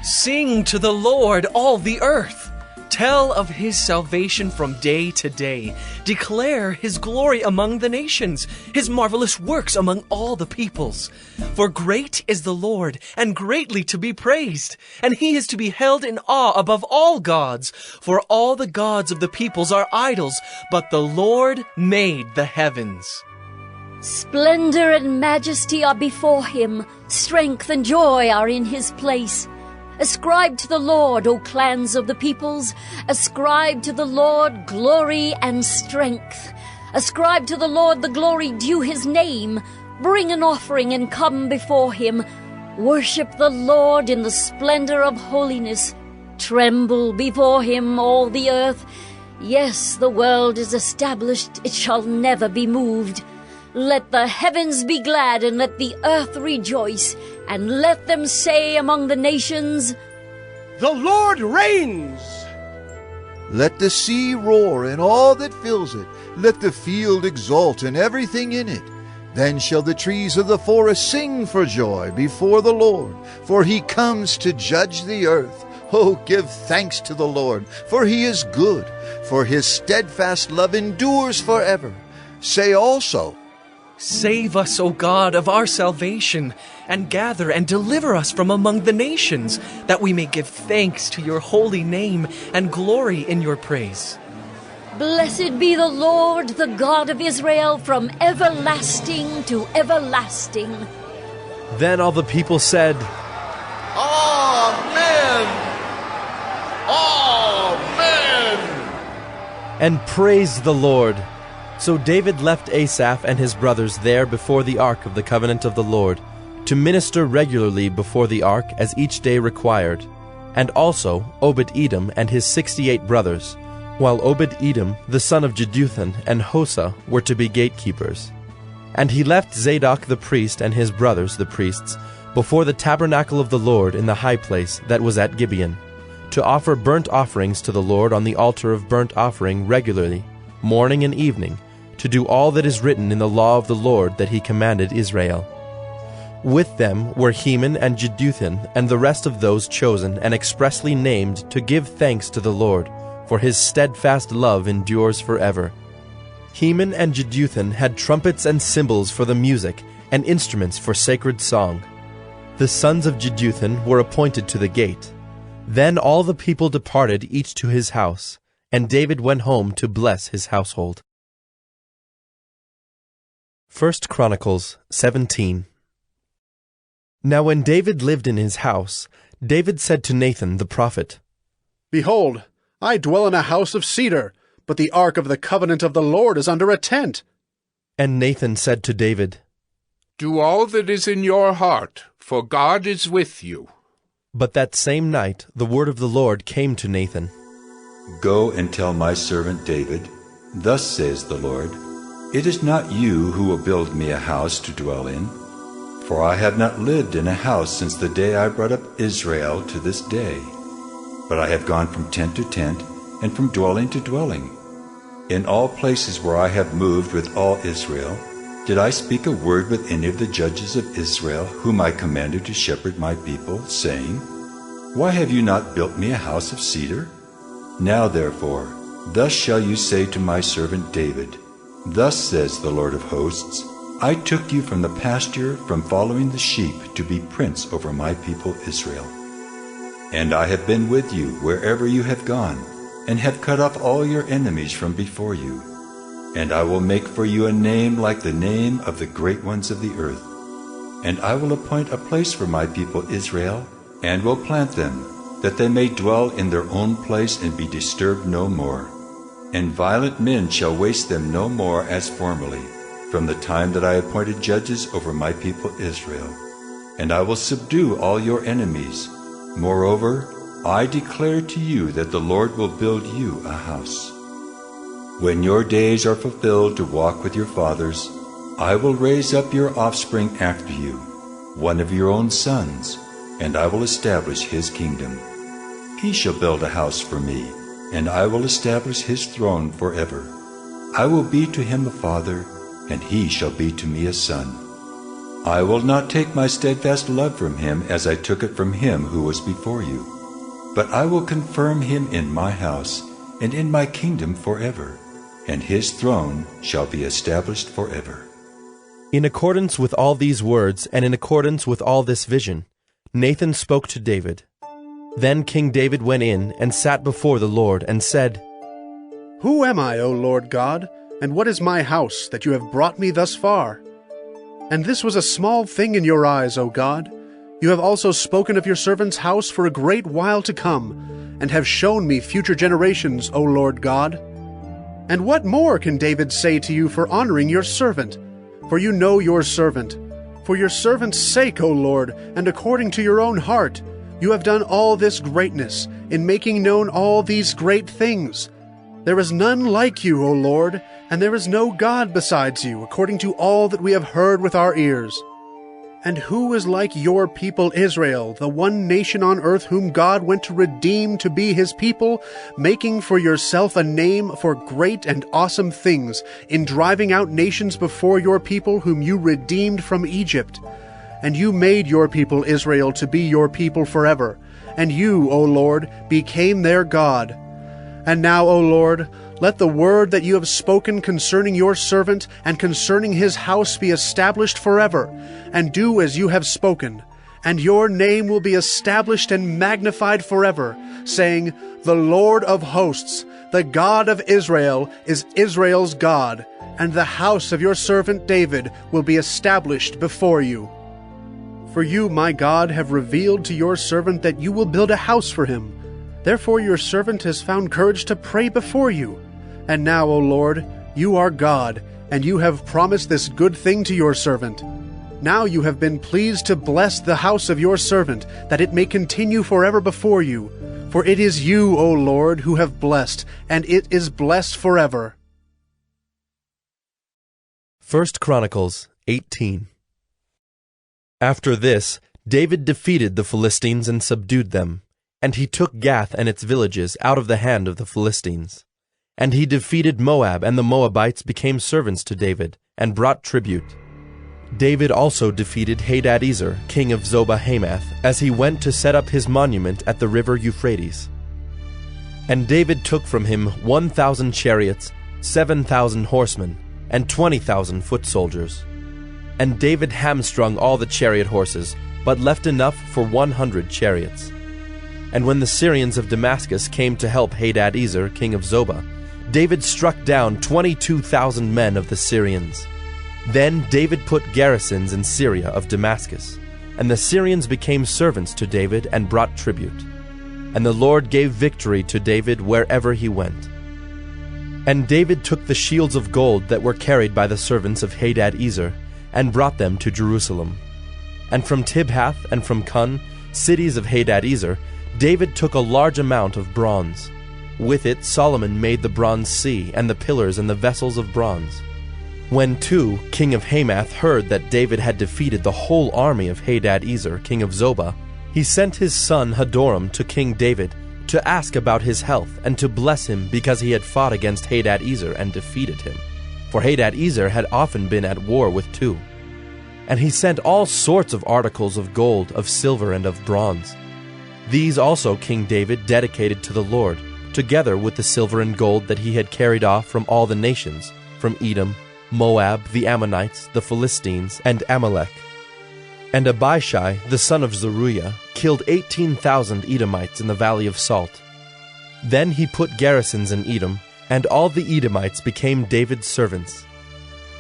Sing to the Lord, all the earth. Tell of his salvation from day to day. Declare his glory among the nations, his marvelous works among all the peoples. For great is the Lord, and greatly to be praised, and he is to be held in awe above all gods. For all the gods of the peoples are idols, but the Lord made the heavens. Splendor and majesty are before him, strength and joy are in his place. Ascribe to the Lord, O clans of the peoples. Ascribe to the Lord glory and strength. Ascribe to the Lord the glory due his name. Bring an offering and come before him. Worship the Lord in the splendor of holiness. Tremble before him, all the earth. Yes, the world is established, it shall never be moved. Let the heavens be glad, and let the earth rejoice, and let them say among the nations, The Lord reigns! Let the sea roar and all that fills it. Let the field exult and everything in it. Then shall the trees of the forest sing for joy before the Lord, for he comes to judge the earth. Oh, give thanks to the Lord, for he is good, for his steadfast love endures forever. Say also, Save us, O God, of our salvation, and gather and deliver us from among the nations, that we may give thanks to your holy name and glory in your praise. Blessed be the Lord, the God of Israel, from everlasting to everlasting. Then all the people said, Amen! Amen! and praised the Lord. So David left Asaph and his brothers there before the ark of the covenant of the Lord, to minister regularly before the ark as each day required, and also Obed-Edom and his 68 brothers, while Obed-Edom the son of Jeduthun and Hosah were to be gatekeepers. And he left Zadok the priest and his brothers the priests before the tabernacle of the Lord in the high place that was at Gibeon, to offer burnt offerings to the Lord on the altar of burnt offering regularly, morning and evening, to do all that is written in the law of the Lord that he commanded Israel. With them were Heman and Jeduthun and the rest of those chosen and expressly named to give thanks to the Lord, for his steadfast love endures forever. Heman and Jeduthun had trumpets and cymbals for the music and instruments for sacred song. The sons of Jeduthun were appointed to the gate. Then all the people departed each to his house, and David went home to bless his household. 1 Chronicles 17. Now when David lived in his house, David said to Nathan the prophet, Behold, I dwell in a house of cedar, but the ark of the covenant of the Lord is under a tent." And Nathan said to David, "Do all that is in your heart, for God is with you." But that same night the word of the Lord came to Nathan. "Go and tell my servant David, thus says the Lord, it is not you who will build me a house to dwell in, for I have not lived in a house since the day I brought up Israel to this day. But I have gone from tent to tent, and from dwelling to dwelling. In all places where I have moved with all Israel, did I speak a word with any of the judges of Israel, whom I commanded to shepherd my people, saying, Why have you not built me a house of cedar? Now therefore, thus shall you say to my servant David, Thus says the Lord of hosts, I took you from the pasture, from following the sheep, to be prince over my people Israel. And I have been with you wherever you have gone, and have cut off all your enemies from before you. And I will make for you a name like the name of the great ones of the earth. And I will appoint a place for my people Israel, and will plant them, that they may dwell in their own place and be disturbed no more. And violent men shall waste them no more as formerly, from the time that I appointed judges over my people Israel. And I will subdue all your enemies. Moreover, I declare to you that the Lord will build you a house. When your days are fulfilled to walk with your fathers, I will raise up your offspring after you, one of your own sons, and I will establish his kingdom. He shall build a house for me, and I will establish his throne forever. I will be to him a father, and he shall be to me a son. I will not take my steadfast love from him as I took it from him who was before you, but I will confirm him in my house and in my kingdom forever, and his throne shall be established forever. In accordance with all these words, and in accordance with all this vision, Nathan spoke to David. Then King David went in and sat before the Lord and said, Who am I, O Lord God, and what is my house, that you have brought me thus far? And this was a small thing in your eyes, O God. You have also spoken of your servant's house for a great while to come, and have shown me future generations, O Lord God. And what more can David say to you for honoring your servant? For you know your servant. For your servant's sake, O Lord, and according to your own heart, you have done all this greatness, in making known all these great things. There is none like you, O Lord, and there is no God besides you, according to all that we have heard with our ears. And who is like your people Israel, the one nation on earth whom God went to redeem to be his people, making for yourself a name for great and awesome things, in driving out nations before your people whom you redeemed from Egypt? And you made your people Israel to be your people forever, and you, O Lord, became their God. And now, O Lord, let the word that you have spoken concerning your servant and concerning his house be established forever, and do as you have spoken. And your name will be established and magnified forever, saying, The Lord of hosts, the God of Israel, is Israel's God, and the house of your servant David will be established before you. For you, my God, have revealed to your servant that you will build a house for him. Therefore your servant has found courage to pray before you. And now, O Lord, you are God, and you have promised this good thing to your servant. Now you have been pleased to bless the house of your servant, that it may continue forever before you. For it is you, O Lord, who have blessed, and it is blessed forever. 1 Chronicles 18. After this, David defeated the Philistines and subdued them, and he took Gath and its villages out of the hand of the Philistines. And he defeated Moab, and the Moabites became servants to David, and brought tribute. David also defeated Hadadezer, king of Zobah-Hamath, as he went to set up his monument at the river Euphrates. And David took from him 1,000 chariots, 7,000 horsemen, and 20,000 foot soldiers. And David hamstrung all the chariot horses, but left enough for 100 chariots. And when the Syrians of Damascus came to help Hadadezer, king of Zobah, David struck down 22,000 men of the Syrians. Then David put garrisons in Syria of Damascus, and the Syrians became servants to David and brought tribute. And the Lord gave victory to David wherever he went. And David took the shields of gold that were carried by the servants of Hadad-ezer, and brought them to Jerusalem. And from Tibhath and from Cun, cities of Hadad-ezer, David took a large amount of bronze. With it Solomon made the bronze sea, and the pillars and the vessels of bronze. When Tu, king of Hamath, heard that David had defeated the whole army of Hadad-ezer, king of Zobah, he sent his son Hadoram to King David to ask about his health and to bless him because he had fought against Hadad-ezer and defeated him. For Hadad-ezer had often been at war with Tu. And he sent all sorts of articles of gold, of silver, and of bronze. These also King David dedicated to the Lord, together with the silver and gold that he had carried off from all the nations, from Edom, Moab, the Ammonites, the Philistines, and Amalek. And Abishai, the son of Zeruiah, killed 18,000 Edomites in the valley of Salt. Then he put garrisons in Edom, and all the Edomites became David's servants.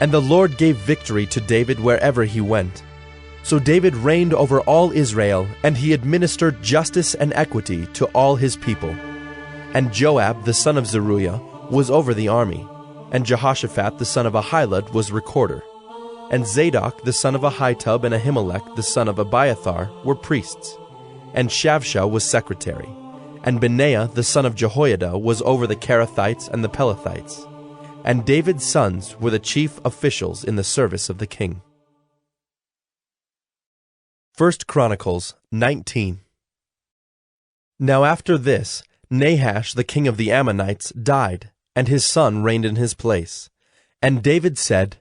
And the Lord gave victory to David wherever he went. So David reigned over all Israel, and he administered justice and equity to all his people. And Joab, the son of Zeruiah, was over the army, and Jehoshaphat, the son of Ahilud, was recorder. And Zadok, the son of Ahitub, and Ahimelech, the son of Abiathar, were priests. And Shavsha was secretary. And Benaiah, the son of Jehoiada, was over the Kerethites and the Pelethites. And David's sons were the chief officials in the service of the king. 1 Chronicles 19. Now after this, Nahash, the king of the Ammonites, died, and his son reigned in his place. And David said,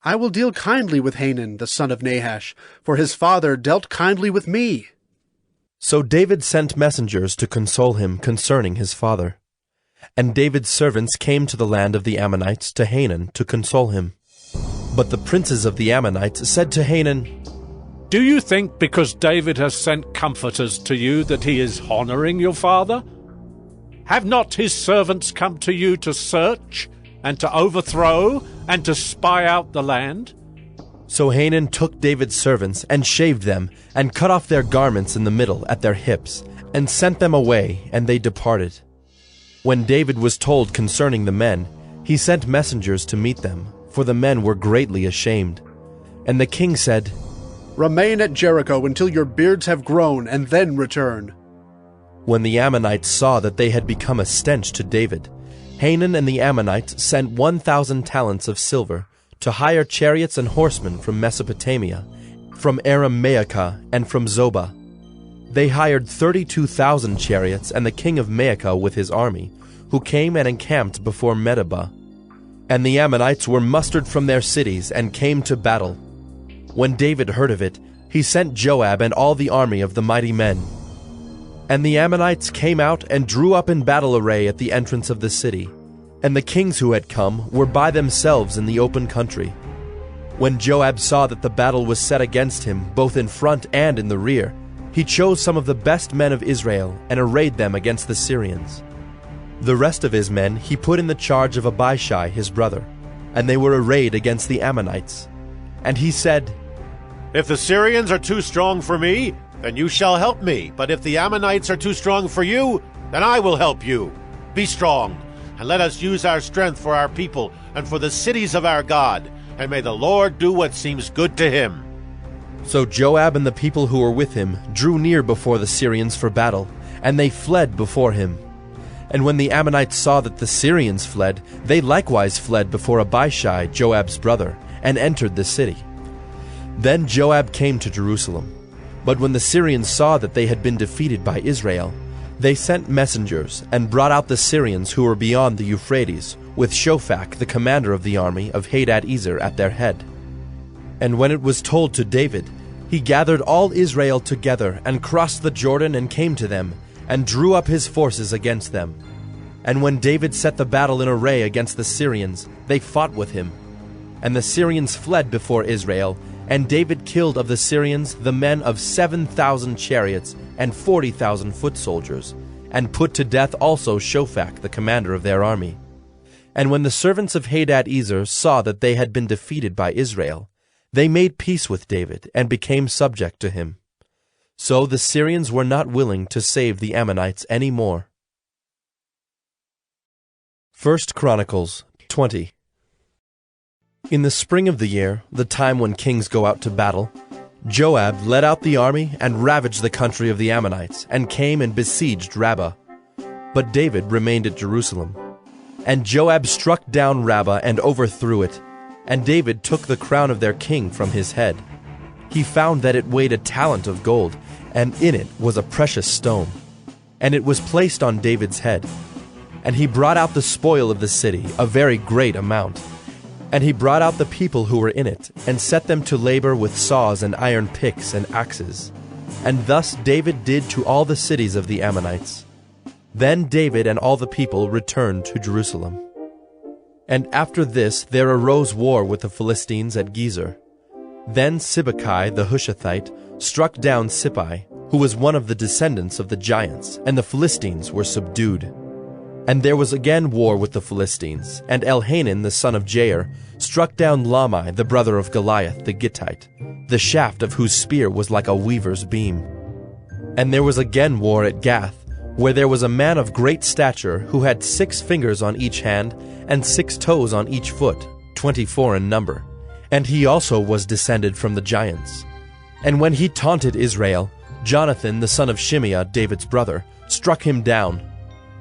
I will deal kindly with Hanun, the son of Nahash, for his father dealt kindly with me. So David sent messengers to console him concerning his father. And David's servants came to the land of the Ammonites to Hanun to console him. But the princes of the Ammonites said to Hanun, Do you think because David has sent comforters to you that he is honoring your father? Have not his servants come to you to search, and to overthrow, and to spy out the land? So Hanun took David's servants, and shaved them, and cut off their garments in the middle at their hips, and sent them away, and they departed. When David was told concerning the men, he sent messengers to meet them, for the men were greatly ashamed. And the king said, Remain at Jericho until your beards have grown, and then return. When the Ammonites saw that they had become a stench to David, Hanun and the Ammonites sent 1,000 talents of silver to hire chariots and horsemen from Mesopotamia, from Aram-Maacah, and from Zobah. They hired 32,000 chariots and the king of Maacah with his army, who came and encamped before Medeba. And the Ammonites were mustered from their cities and came to battle. When David heard of it, he sent Joab and all the army of the mighty men. And the Ammonites came out and drew up in battle array at the entrance of the city. And the kings who had come were by themselves in the open country. When Joab saw that the battle was set against him, both in front and in the rear, he chose some of the best men of Israel and arrayed them against the Syrians. The rest of his men he put in the charge of Abishai his brother, and they were arrayed against the Ammonites. And he said, If the Syrians are too strong for me, then you shall help me. But if the Ammonites are too strong for you, then I will help you. Be strong, and let us use our strength for our people and for the cities of our God, and may the Lord do what seems good to him. So Joab and the people who were with him drew near before the Syrians for battle, and they fled before him. And when the Ammonites saw that the Syrians fled, they likewise fled before Abishai, Joab's brother, and entered the city. Then Joab came to Jerusalem. But when the Syrians saw that they had been defeated by Israel, they sent messengers and brought out the Syrians who were beyond the Euphrates, with Shophak, the commander of the army of Hadad-ezer, at their head. And when it was told to David, he gathered all Israel together and crossed the Jordan and came to them, and drew up his forces against them. And when David set the battle in array against the Syrians, they fought with him. And the Syrians fled before Israel, and David killed of the Syrians the men of 7,000 chariots and 40,000 foot soldiers, and put to death also Shophak, the commander of their army. And when the servants of Hadad-ezer saw that they had been defeated by Israel, they made peace with David and became subject to him. So the Syrians were not willing to save the Ammonites any more. 1 Chronicles 20. In the spring of the year, the time when kings go out to battle, Joab led out the army and ravaged the country of the Ammonites, and came and besieged Rabbah. But David remained at Jerusalem. And Joab struck down Rabbah and overthrew it, and David took the crown of their king from his head. He found that it weighed a talent of gold, and in it was a precious stone. And it was placed on David's head. And he brought out the spoil of the city, a very great amount. And he brought out the people who were in it, and set them to labor with saws and iron picks and axes. And thus David did to all the cities of the Ammonites. Then David and all the people returned to Jerusalem. And after this there arose war with the Philistines at Gezer. Then Sibbecai the Hushathite struck down Sippai, who was one of the descendants of the giants, and the Philistines were subdued. And there was again war with the Philistines, and Elhanan the son of Jair struck down Lahmi the brother of Goliath the Gittite, the shaft of whose spear was like a weaver's beam. And there was again war at Gath, where there was a man of great stature who had 6 fingers on each hand and 6 toes on each foot, 24 in number. And he also was descended from the giants. And when he taunted Israel, Jonathan the son of Shimeah, David's brother, struck him down.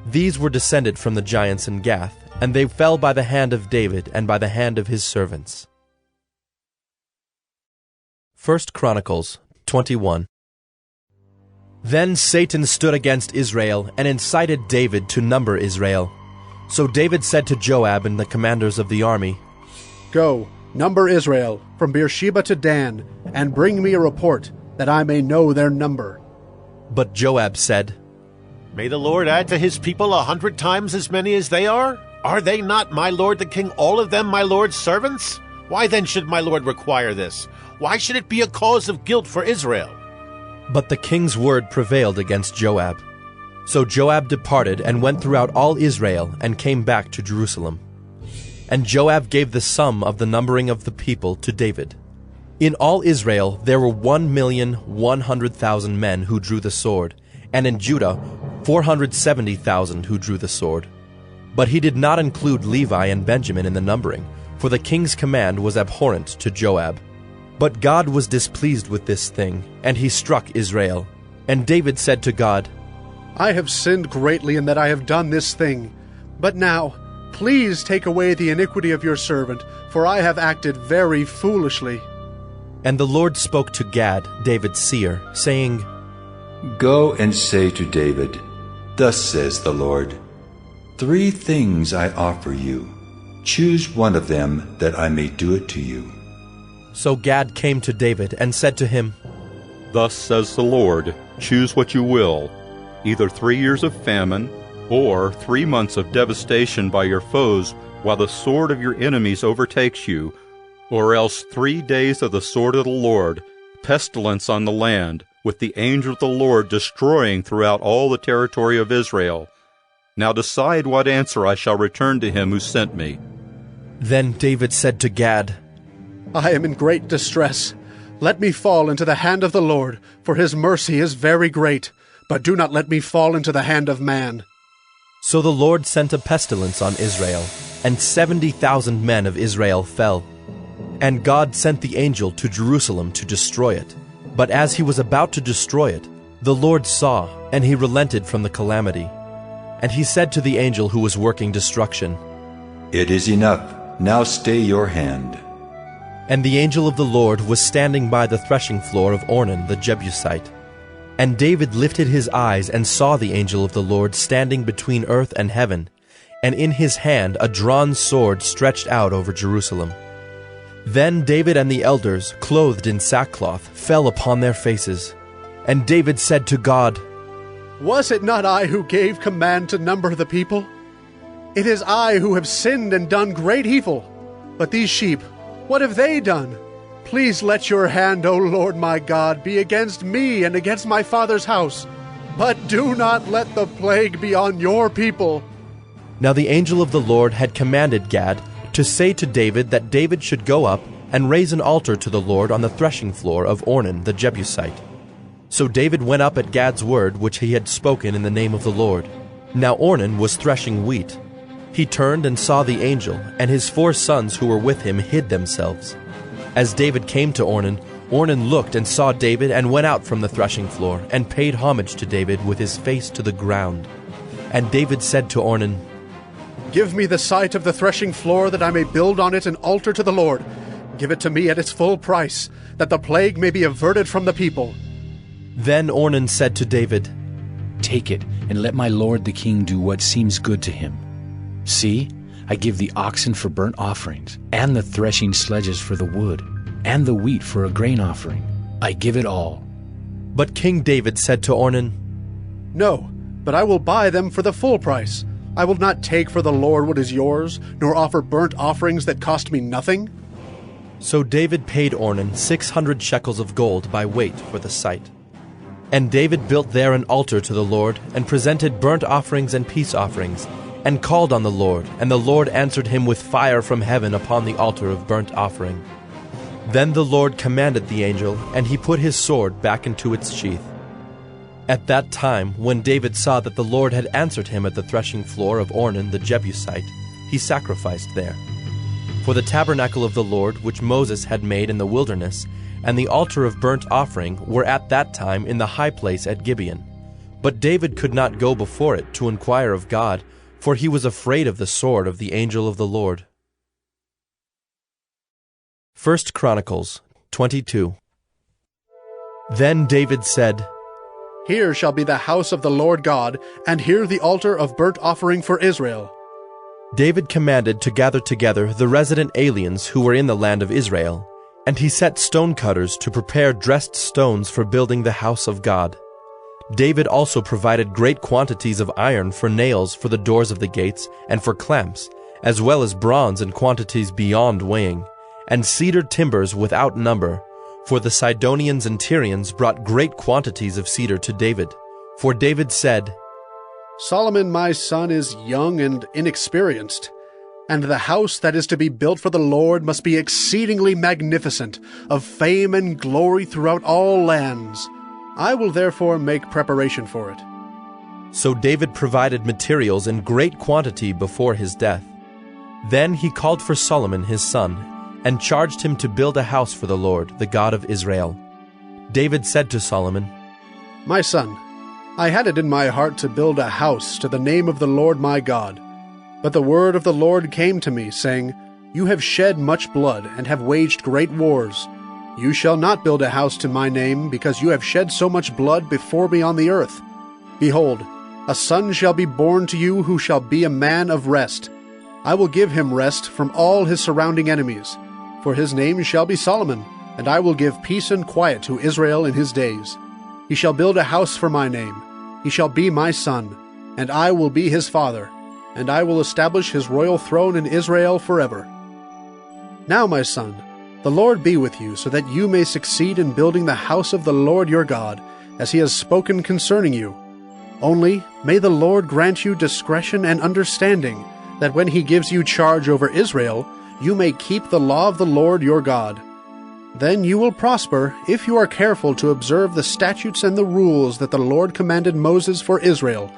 These were descended from the giants in Gath, and they fell by the hand of David and by the hand of his servants. 1 Chronicles 21. Then Satan stood against Israel and incited David to number Israel. So David said to Joab and the commanders of the army, Go, number Israel from Beersheba to Dan, and bring me a report, that I may know their number. But Joab said, May the Lord add to his people 100 times as many as they are? Are they not, my lord the king, all of them my lord's servants? Why then should my lord require this? Why should it be a cause of guilt for Israel? But the king's word prevailed against Joab. So Joab departed and went throughout all Israel and came back to Jerusalem. And Joab gave the sum of the numbering of the people to David. In all Israel there were 1,100,000 men who drew the sword, and in Judah 470,000 who drew the sword. But he did not include Levi and Benjamin in the numbering, for the king's command was abhorrent to Joab. But God was displeased with this thing, and he struck Israel. And David said to God, I have sinned greatly in that I have done this thing. But now, please take away the iniquity of your servant, for I have acted very foolishly. And the Lord spoke to Gad, David's seer, saying, Go and say to David, Thus says the Lord, 3 things I offer you. Choose one of them, that I may do it to you. So Gad came to David and said to him, Thus says the Lord, choose what you will, either 3 years of famine, or 3 months of devastation by your foes, while the sword of your enemies overtakes you, or else 3 days of the sword of the Lord, pestilence on the land, with the angel of the Lord destroying throughout all the territory of Israel. Now decide what answer I shall return to him who sent me. Then David said to Gad, I am in great distress. Let me fall into the hand of the Lord, for his mercy is very great, but do not let me fall into the hand of man. So the Lord sent a pestilence on Israel, and 70,000 men of Israel fell. And God sent the angel to Jerusalem to destroy it. But as he was about to destroy it, the Lord saw, and he relented from the calamity. And he said to the angel who was working destruction, It is enough. Now stay your hand. And the angel of the Lord was standing by the threshing floor of Ornan the Jebusite. And David lifted his eyes and saw the angel of the Lord standing between earth and heaven, and in his hand a drawn sword stretched out over Jerusalem. Then David and the elders, clothed in sackcloth, fell upon their faces. And David said to God, Was it not I who gave command to number the people? It is I who have sinned and done great evil. But these sheep, what have they done? Please let your hand, O Lord my God, be against me and against my father's house. But do not let the plague be on your people. Now the angel of the Lord had commanded Gad to say to David that David should go up and raise an altar to the Lord on the threshing floor of Ornan the Jebusite. So David went up at Gad's word which he had spoken in the name of the Lord. Now Ornan was threshing wheat. He turned and saw the angel, and his 4 sons who were with him hid themselves. As David came to Ornan, Ornan looked and saw David and went out from the threshing floor and paid homage to David with his face to the ground. And David said to Ornan, "Give me the site of the threshing floor, that I may build on it an altar to the Lord. Give it to me at its full price, that the plague may be averted from the people." Then Ornan said to David, "Take it, and let my lord the king do what seems good to him. See, I give the oxen for burnt offerings, and the threshing sledges for the wood, and the wheat for a grain offering. I give it all." But King David said to Ornan, "No, but I will buy them for the full price. I will not take for the Lord what is yours, nor offer burnt offerings that cost me nothing." So David paid Ornan 600 shekels of gold by weight for the site. And David built there an altar to the Lord, and presented burnt offerings and peace offerings, and called on the Lord, and the Lord answered him with fire from heaven upon the altar of burnt offering. Then the Lord commanded the angel, and he put his sword back into its sheath. At that time, when David saw that the Lord had answered him at the threshing floor of Ornan the Jebusite, he sacrificed there. For the tabernacle of the Lord, which Moses had made in the wilderness, and the altar of burnt offering were at that time in the high place at Gibeon. But David could not go before it to inquire of God, for he was afraid of the sword of the angel of the Lord. 1 Chronicles 22. Then David said, "Here shall be the house of the Lord God, and here the altar of burnt offering for Israel." David commanded to gather together the resident aliens who were in the land of Israel, and he set stonecutters to prepare dressed stones for building the house of God. David also provided great quantities of iron for nails for the doors of the gates and for clamps, as well as bronze in quantities beyond weighing, and cedar timbers without number, for the Sidonians and Tyrians brought great quantities of cedar to David. For David said, "Solomon my son is young and inexperienced, and the house that is to be built for the Lord must be exceedingly magnificent, of fame and glory throughout all lands. I will therefore make preparation for it." So David provided materials in great quantity before his death. Then he called for Solomon his son, and charged him to build a house for the Lord, the God of Israel. David said to Solomon, "My son, I had it in my heart to build a house to the name of the Lord my God. But the word of the Lord came to me, saying, You have shed much blood, and have waged great wars. You shall not build a house to my name, because you have shed so much blood before me on the earth. Behold, a son shall be born to you, who shall be a man of rest. I will give him rest from all his surrounding enemies. For his name shall be Solomon, and I will give peace and quiet to Israel in his days. He shall build a house for my name. He shall be my son, and I will be his father, and I will establish his royal throne in Israel forever. Now, my son, the Lord be with you, so that you may succeed in building the house of the Lord your God, as he has spoken concerning you. Only may the Lord grant you discretion and understanding, that when he gives you charge over Israel, you may keep the law of the Lord your God. Then you will prosper if you are careful to observe the statutes and the rules that the Lord commanded Moses for Israel.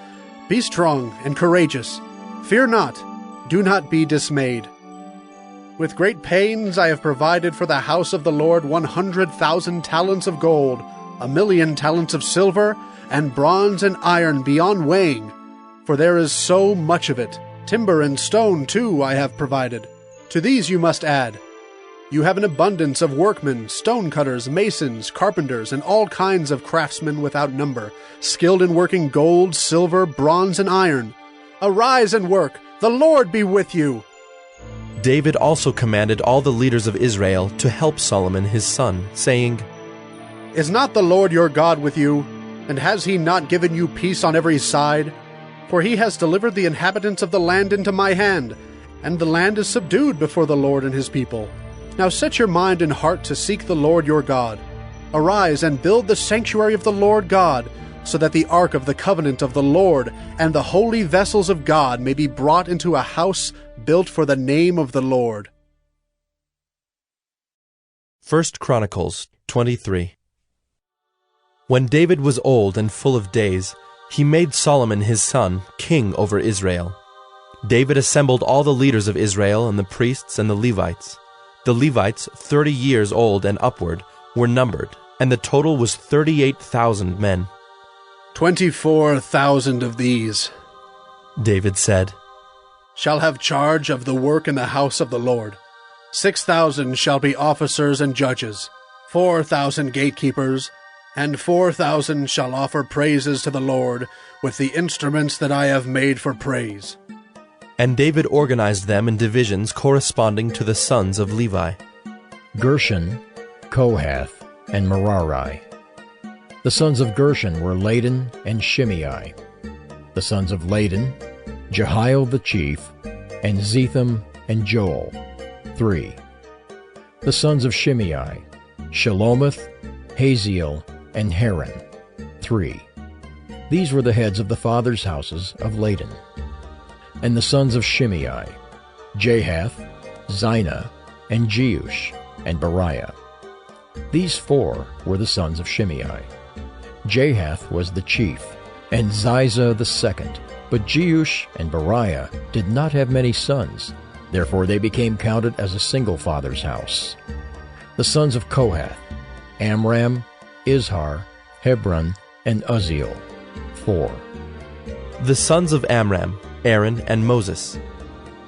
Be strong and courageous. Fear not, do not be dismayed. With great pains I have provided for the house of the Lord 100,000 talents of gold, 1,000,000 talents of silver, and bronze and iron beyond weighing. For there is so much of it. Timber and stone, too, I have provided. To these you must add. You have an abundance of workmen, stonecutters, masons, carpenters, and all kinds of craftsmen without number, skilled in working gold, silver, bronze, and iron. Arise and work. The Lord be with you." David also commanded all the leaders of Israel to help Solomon his son, saying, Is not the Lord your God with you? And has he not given you peace on every side? For he has delivered the inhabitants of the land into my hand, and the land is subdued before the Lord and his people. Now set your mind and heart to seek the Lord your God. Arise and build the sanctuary of the Lord God, so that the ark of the covenant of the Lord and the holy vessels of God may be brought into a house built for the name of the Lord. 1 Chronicles 23. When David was old and full of days, he made Solomon his son king over Israel. David assembled all the leaders of Israel and the priests and the Levites. The Levites, 30 years old and upward, were numbered, and the total was 38,000 men. 24,000 of these, David said, shall have charge of the work in the house of the Lord. 6,000 shall be officers and judges, 4,000 gatekeepers, and 4,000 shall offer praises to the Lord with the instruments that I have made for praise. And David organized them in divisions corresponding to the sons of Levi. Gershon, Kohath, and Merari. The sons of Gershon were Ladan and Shimei. The sons of Ladan, Jehiel the chief, and Zetham and Joel, 3. The sons of Shimei, Shelomith, Haziel, and Haran, 3. These were the heads of the fathers' houses of Ladan. And the sons of Shimei, Jahath, Zina, and Jeush, and Beriah. These 4 were the sons of Shimei. Jahath was the chief, and Ziza the second. But Jeush and Beriah did not have many sons, therefore they became counted as a single father's house. The sons of Kohath, Amram, Izhar, Hebron, and Uzziel, 4. The sons of Amram, Aaron and Moses.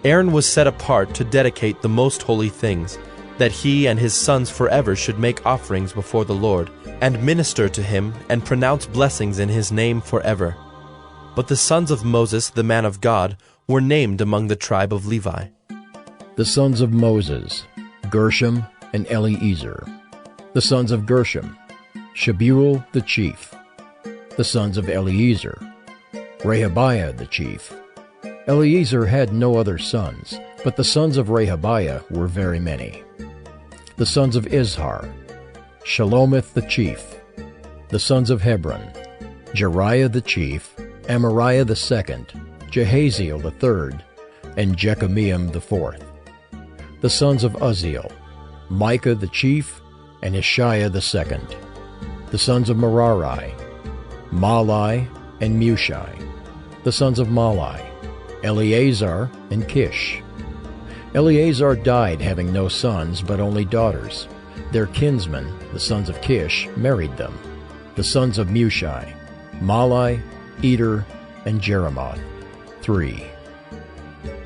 Aaron was set apart to dedicate the most holy things, that he and his sons forever should make offerings before the Lord, and minister to him, and pronounce blessings in his name forever. But the sons of Moses, the man of God, were named among the tribe of Levi. The sons of Moses, Gershom and Eliezer. The sons of Gershom, Shebuel the chief. The sons of Eliezer, Rehabiah the chief. Eliezer had no other sons, but the sons of Rehabiah were very many. The sons of Izhar, Shelomith the chief. The sons of Hebron, Jeriah the chief, Amariah the second, Jehaziel the third, and Jekameam the fourth. The sons of Uzziel, Micah the chief, and Ishiah the second. The sons of Merari, Malai and Mushai. The sons of Malai, Eleazar and Kish. Eleazar died having no sons, but only daughters. Their kinsmen, the sons of Kish, married them. The sons of Mushai, Malai, Eder, and Jeremoth, 3.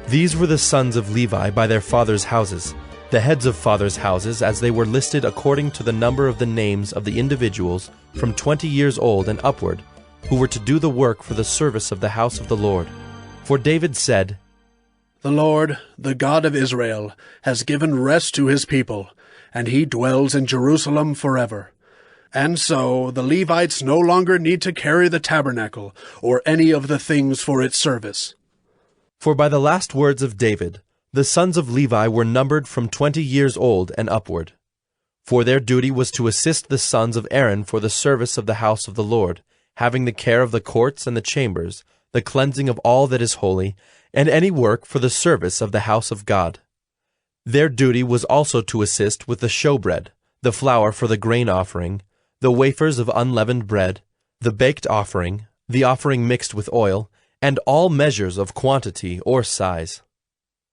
These were the sons of Levi by their fathers' houses, the heads of fathers' houses, as they were listed according to the number of the names of the individuals from 20 years old and upward, who were to do the work for the service of the house of the Lord. For David said, The Lord, the God of Israel, has given rest to his people, and he dwells in Jerusalem forever. And so the Levites no longer need to carry the tabernacle or any of the things for its service. For by the last words of David, the sons of Levi were numbered from 20 years old and upward. For their duty was to assist the sons of Aaron for the service of the house of the Lord, having the care of the courts and the chambers, the cleansing of all that is holy, and any work for the service of the house of God. Their duty was also to assist with the showbread, the flour for the grain offering, the wafers of unleavened bread, the baked offering, the offering mixed with oil, and all measures of quantity or size.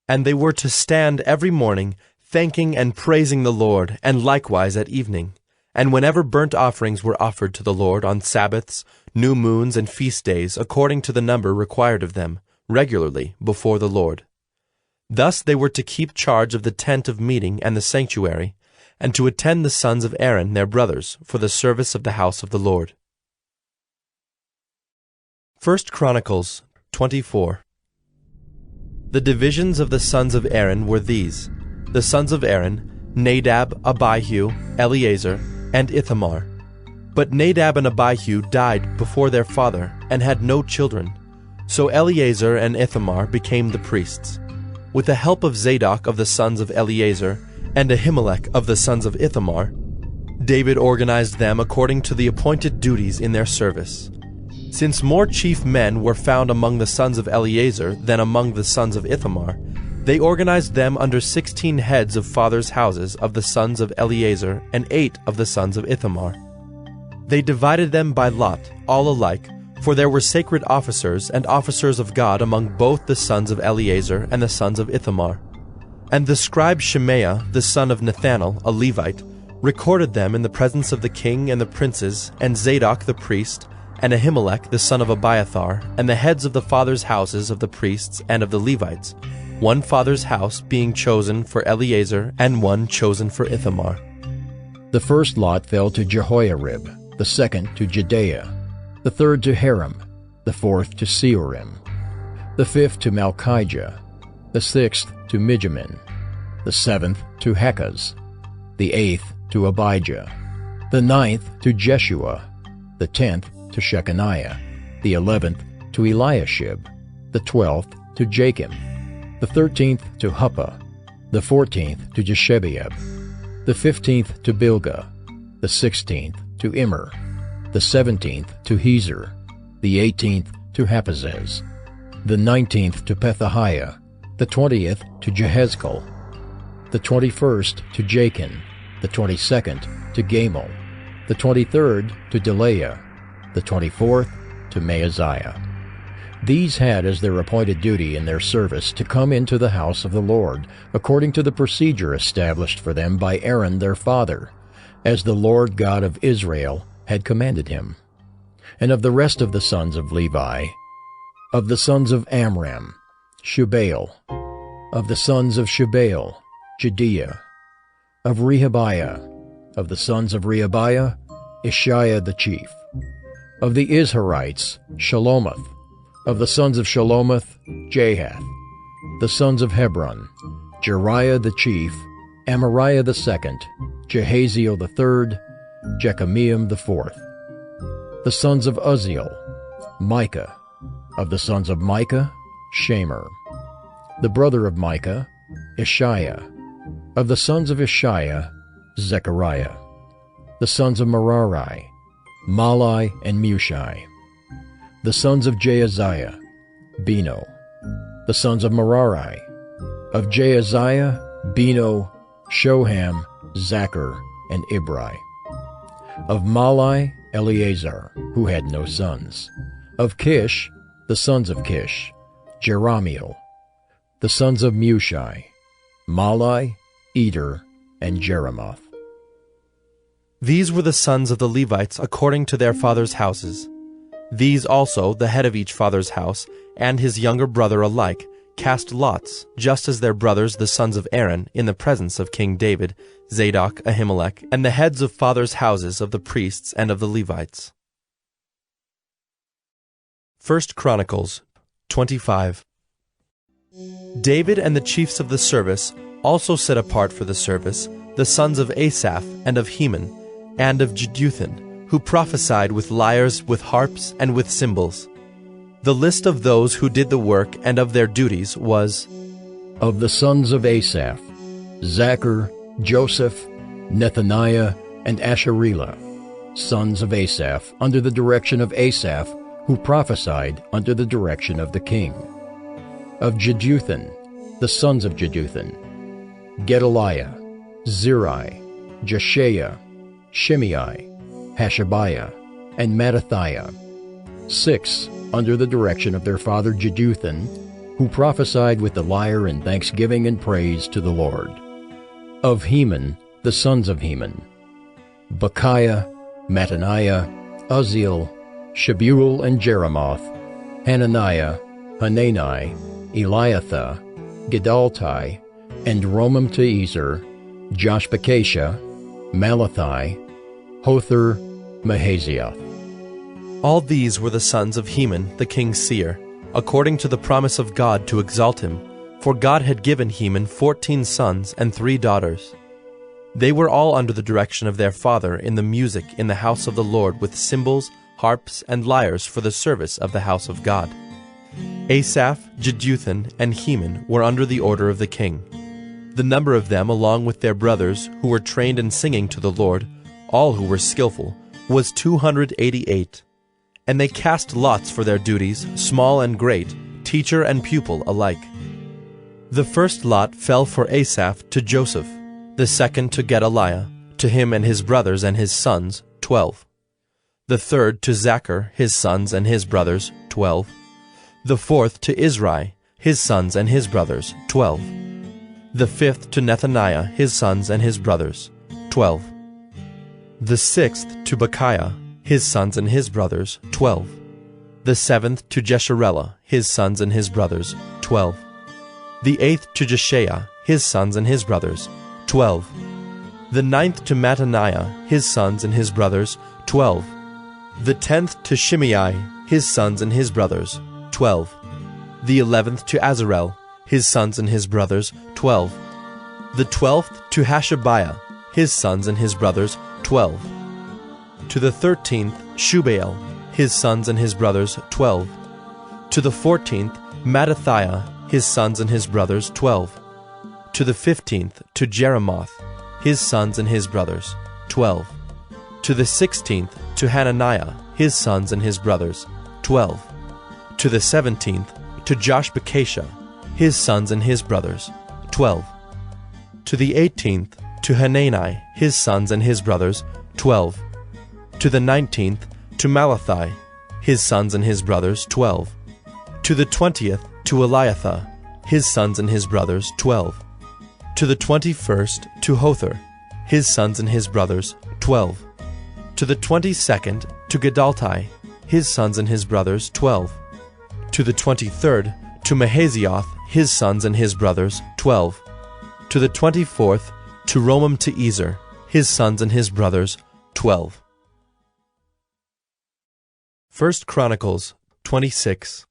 And they were to stand every morning, thanking and praising the Lord, and likewise at evening, and whenever burnt offerings were offered to the Lord on Sabbaths, new moons, and feast days, according to the number required of them, regularly before the Lord. Thus they were to keep charge of the tent of meeting and the sanctuary, and to attend the sons of Aaron, their brothers, for the service of the house of the Lord. 1 Chronicles 24. The divisions of the sons of Aaron were these: the sons of Aaron, Nadab, Abihu, Eleazar, and Ithamar. But Nadab and Abihu died before their father, and had no children. So Eleazar and Ithamar became the priests. With the help of Zadok of the sons of Eleazar, and Ahimelech of the sons of Ithamar, David organized them according to the appointed duties in their service. Since more chief men were found among the sons of Eleazar than among the sons of Ithamar, they organized them under 16 heads of fathers' houses of the sons of Eleazar and 8 of the sons of Ithamar. They divided them by lot, all alike, For there were sacred officers and officers of God among both the sons of Eleazar and the sons of Ithamar. And the scribe Shemaiah, the son of Nethanel, a Levite, recorded them in the presence of the king and the princes, and Zadok the priest, and Ahimelech the son of Abiathar, and the heads of the fathers' houses of the priests and of the Levites, one father's house being chosen for Eleazar, and one chosen for Ithamar. The first lot fell to Jehoiarib, the second to Jedaiah, the third to Haram, the fourth to Seorim, the fifth to Malchijah, the sixth to Mijamin, the seventh to Hakaz, the eighth to Abijah, the ninth to Jeshua, the 10th to Shechaniah, the 11th to Eliashib, the 12th to Jachim, the 13th to Huppah, the 14th to Jeshebeab, the 15th to Bilgah, the 16th to Immer, the 17th to Hezer, the 18th to Haphazez, the 19th to Pethahiah, the 20th to Jehezkel, the 21st to Jachin, the 22nd to Gamul, the 23rd to Delaiah, the 24th to Maaziah. These had as their appointed duty in their service to come into the house of the Lord, according to the procedure established for them by Aaron their father, as the Lord God of Israel had commanded him. And of the rest of the sons of Levi, of the sons of Amram, Shubael, of the sons of Shubael, Jediah, of Rehabiah, of the sons of Rehabiah, Ishiah the chief, of the Izharites, Shelomoth, of the sons of Shelomoth, Jahath, the sons of Hebron, Jeriah the chief, Amariah the second, Jehaziel the third, Jekameam the fourth, the sons of Uzziel, Micah, of the sons of Micah, Shamer, the brother of Micah, Ishiah, of the sons of Ishiah, Zechariah, the sons of Merari, Malai and Mushai, the sons of Jaaziah, Beno, the sons of Merari, of Jaaziah, Beno, Shoham, Zachar, and Ibri, of Malai, Eleazar, who had no sons, of Kish, the sons of Kish, Jerahmeel, the sons of Mushai, Malai, Eder, and Jeremoth. These were the sons of the Levites according to their fathers' houses. These also, the head of each father's house, and his younger brother alike, cast lots, just as their brothers the sons of Aaron, in the presence of King David, Zadok, Ahimelech, and the heads of fathers' houses of the priests and of the Levites. 1 Chronicles 25. David and the chiefs of the service also set apart for the service the sons of Asaph and of Heman and of Jeduthun, who prophesied with lyres, with harps, and with cymbals. The list of those who did the work and of their duties was: of the sons of Asaph, Zachar, Joseph, Nethaniah, and Asherelah, sons of Asaph, under the direction of Asaph, who prophesied under the direction of the king. Of Jeduthun, the sons of Jeduthun, Gedaliah, Zeri, Jeshaiah, Shimei, Hashabiah, and Mattathiah, 6 under the direction of their father Jeduthun, who prophesied with the lyre in thanksgiving and praise to the Lord. Of Heman, the sons of Heman, Bechiah, Mattaniah, Uzziel, Shebuel and Jeremoth, Hananiah, Hanani, Eliathah, Gedaltai, and Romamti-Ezer, Joshbekashah, Malathi, Hothar, Mahazioth. All these were the sons of Heman the king's seer, according to the promise of God to exalt him, for God had given Heman 14 sons and 3 daughters. They were all under the direction of their father in the music in the house of the Lord with cymbals, harps, and lyres for the service of the house of God. Asaph, Jeduthun, and Heman were under the order of the king. The number of them, along with their brothers, who were trained in singing to the Lord, all who were skillful, was 288. And they cast lots for their duties, small and great, teacher and pupil alike. The first lot fell for Asaph to Joseph, the second to Gedaliah, to him and his brothers and his sons, 12. The third to Zachar, his sons and his brothers, 12. The fourth to Izri, his sons and his brothers, 12. The fifth to Nethaniah, his sons and his brothers, 12. The sixth to Bechiah, his sons and his brothers, 12. The seventh to Jesharela, his sons and his brothers, 12. The eighth to Jeshaiah, his sons and his brothers, 12. The ninth to Mattaniah, his sons and his brothers, 12. The 10th to Shimei, his sons and his brothers, 12. The 11th to Azarel, his sons and his brothers, 12. The 12th to Hashabiah, his sons and his brothers, 12. To the 13th Shubael, his sons and his brothers, 12. To the 14th Mattathiah, his sons and his brothers, 12. To the 15th to Jeremoth, his sons and his brothers, 12. To the 16th to Hananiah, his sons and his brothers, 12. To the 17th to Joshbekashah, his sons and his brothers, 12. To the 18th to Hanani, his sons and his brothers, 12. To the 19th to Malathi, his sons and his brothers, 12. To the 20th to Eliathah, his sons and his brothers, 12. To the 21st to Hothar, his sons and his brothers, 12. To the 22nd to Gedalti, his sons and his brothers, 12. To the 23rd to Mahazioth, his sons and his brothers, 12. To the 24th to Romamti-Ezer, his sons and his brothers, 12. 1 Chronicles 26.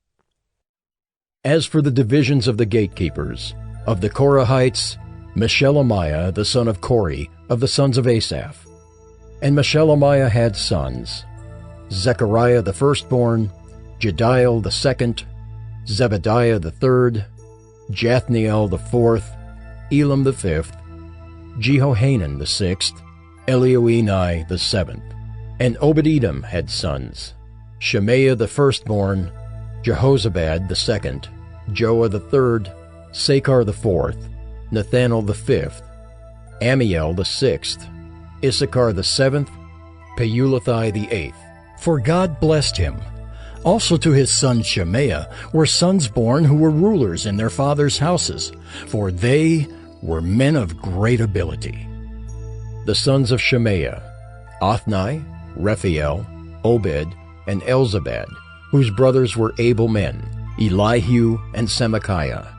As for the divisions of the gatekeepers, of the Korahites, Meshelemiah the son of Kori, of the sons of Asaph. And Meshelemiah had sons, Zechariah the firstborn, Jediel the second, Zebediah the third, Jathniel the fourth, Elam the fifth, Jehohanan the sixth, Elioenai the seventh. And Obed-Edom had sons, Shemaiah the firstborn, Jehozabad the second, Joah the third, Sakar the fourth, Nethanel the fifth, Amiel the sixth, Issachar the seventh, Peulathai the eighth. For God blessed him. Also to his son Shemaiah were sons born who were rulers in their fathers' houses, for they were men of great ability. The sons of Shemaiah, Othni, Rephael, Obed, and Elzabad, whose brothers were able men, Elihu and Semachiah.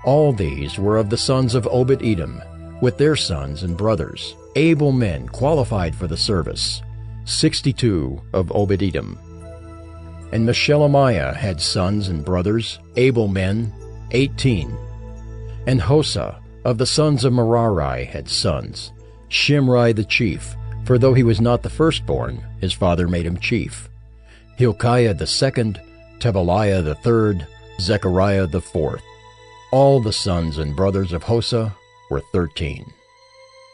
All these were of the sons of Obed-Edom, with their sons and brothers, able men qualified for the service, 62 of Obed-Edom. And Meshelemiah had sons and brothers, able men, 18. And Hosa of the sons of Merari had sons, Shimri the chief, for though he was not the firstborn, his father made him chief. Hilkiah the second, Tebaliah the third, Zechariah the fourth. All the sons and brothers of Hosa were 13.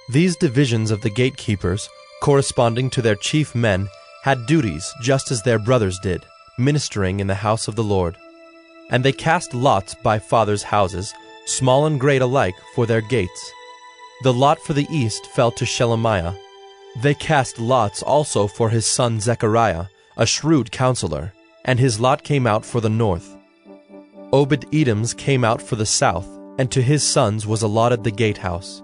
These divisions of the gatekeepers, corresponding to their chief men, had duties just as their brothers did, ministering in the house of the Lord. And they cast lots by fathers' houses, small and great alike, for their gates. The lot for the east fell to Shelemiah. They cast lots also for his son Zechariah, a shrewd counselor, and his lot came out for the north. Obed-Edom's came out for the south, and to his sons was allotted the gatehouse.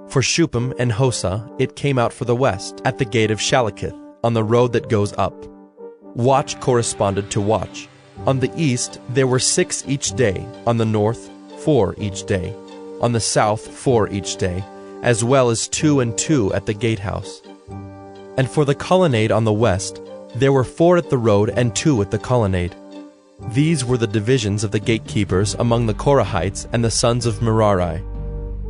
For Shupam and Hosa it came out for the west, at the gate of Shalakith, on the road that goes up. Watch corresponded to watch. On the east there were 6 each day, on the north 4 each day, on the south 4 each day, as well as 2 and 2 at the gatehouse. And for the colonnade on the west, there were 4 at the road and 2 at the colonnade. These were the divisions of the gatekeepers among the Korahites and the sons of Merari.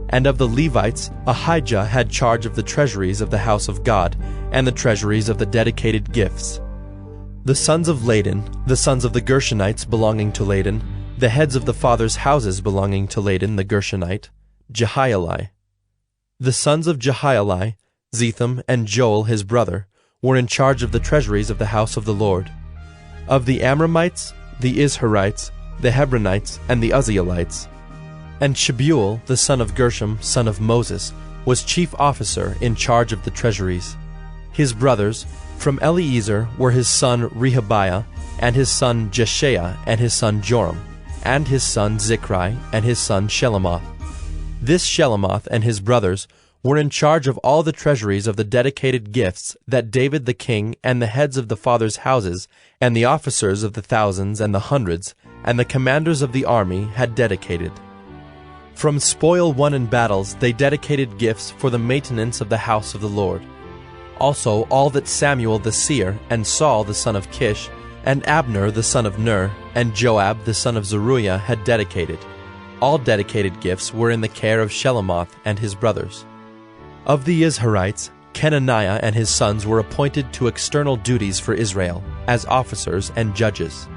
And of the Levites, Ahijah had charge of the treasuries of the house of God, and the treasuries of the dedicated gifts. The sons of Laden, the sons of the Gershonites belonging to Laden, the heads of the fathers' houses belonging to Laden the Gershonite, Jehieli. The sons of Jehieli, Zetham and Joel his brother, were in charge of the treasuries of the house of the Lord. Of the Amramites, the Izharites, the Hebronites, and the Uzzielites. And Shebuel, the son of Gershom, son of Moses, was chief officer in charge of the treasuries. His brothers, From Eliezer were his son Rehabiah, and his son Jeshaiah, and his son Joram, and his son Zichri, and his son Shelomoth. This Shelomoth and his brothers were in charge of all the treasuries of the dedicated gifts that David the king and the heads of the fathers' houses, and the officers of the thousands and the hundreds, and the commanders of the army had dedicated. From spoil won in battles they dedicated gifts for the maintenance of the house of the Lord. Also all that Samuel the seer, and Saul the son of Kish, and Abner the son of Ner, and Joab the son of Zeruiah had dedicated. All dedicated gifts were in the care of Shelomoth and his brothers. Of the Izharites, Kenaniah and his sons were appointed to external duties for Israel, as officers and judges.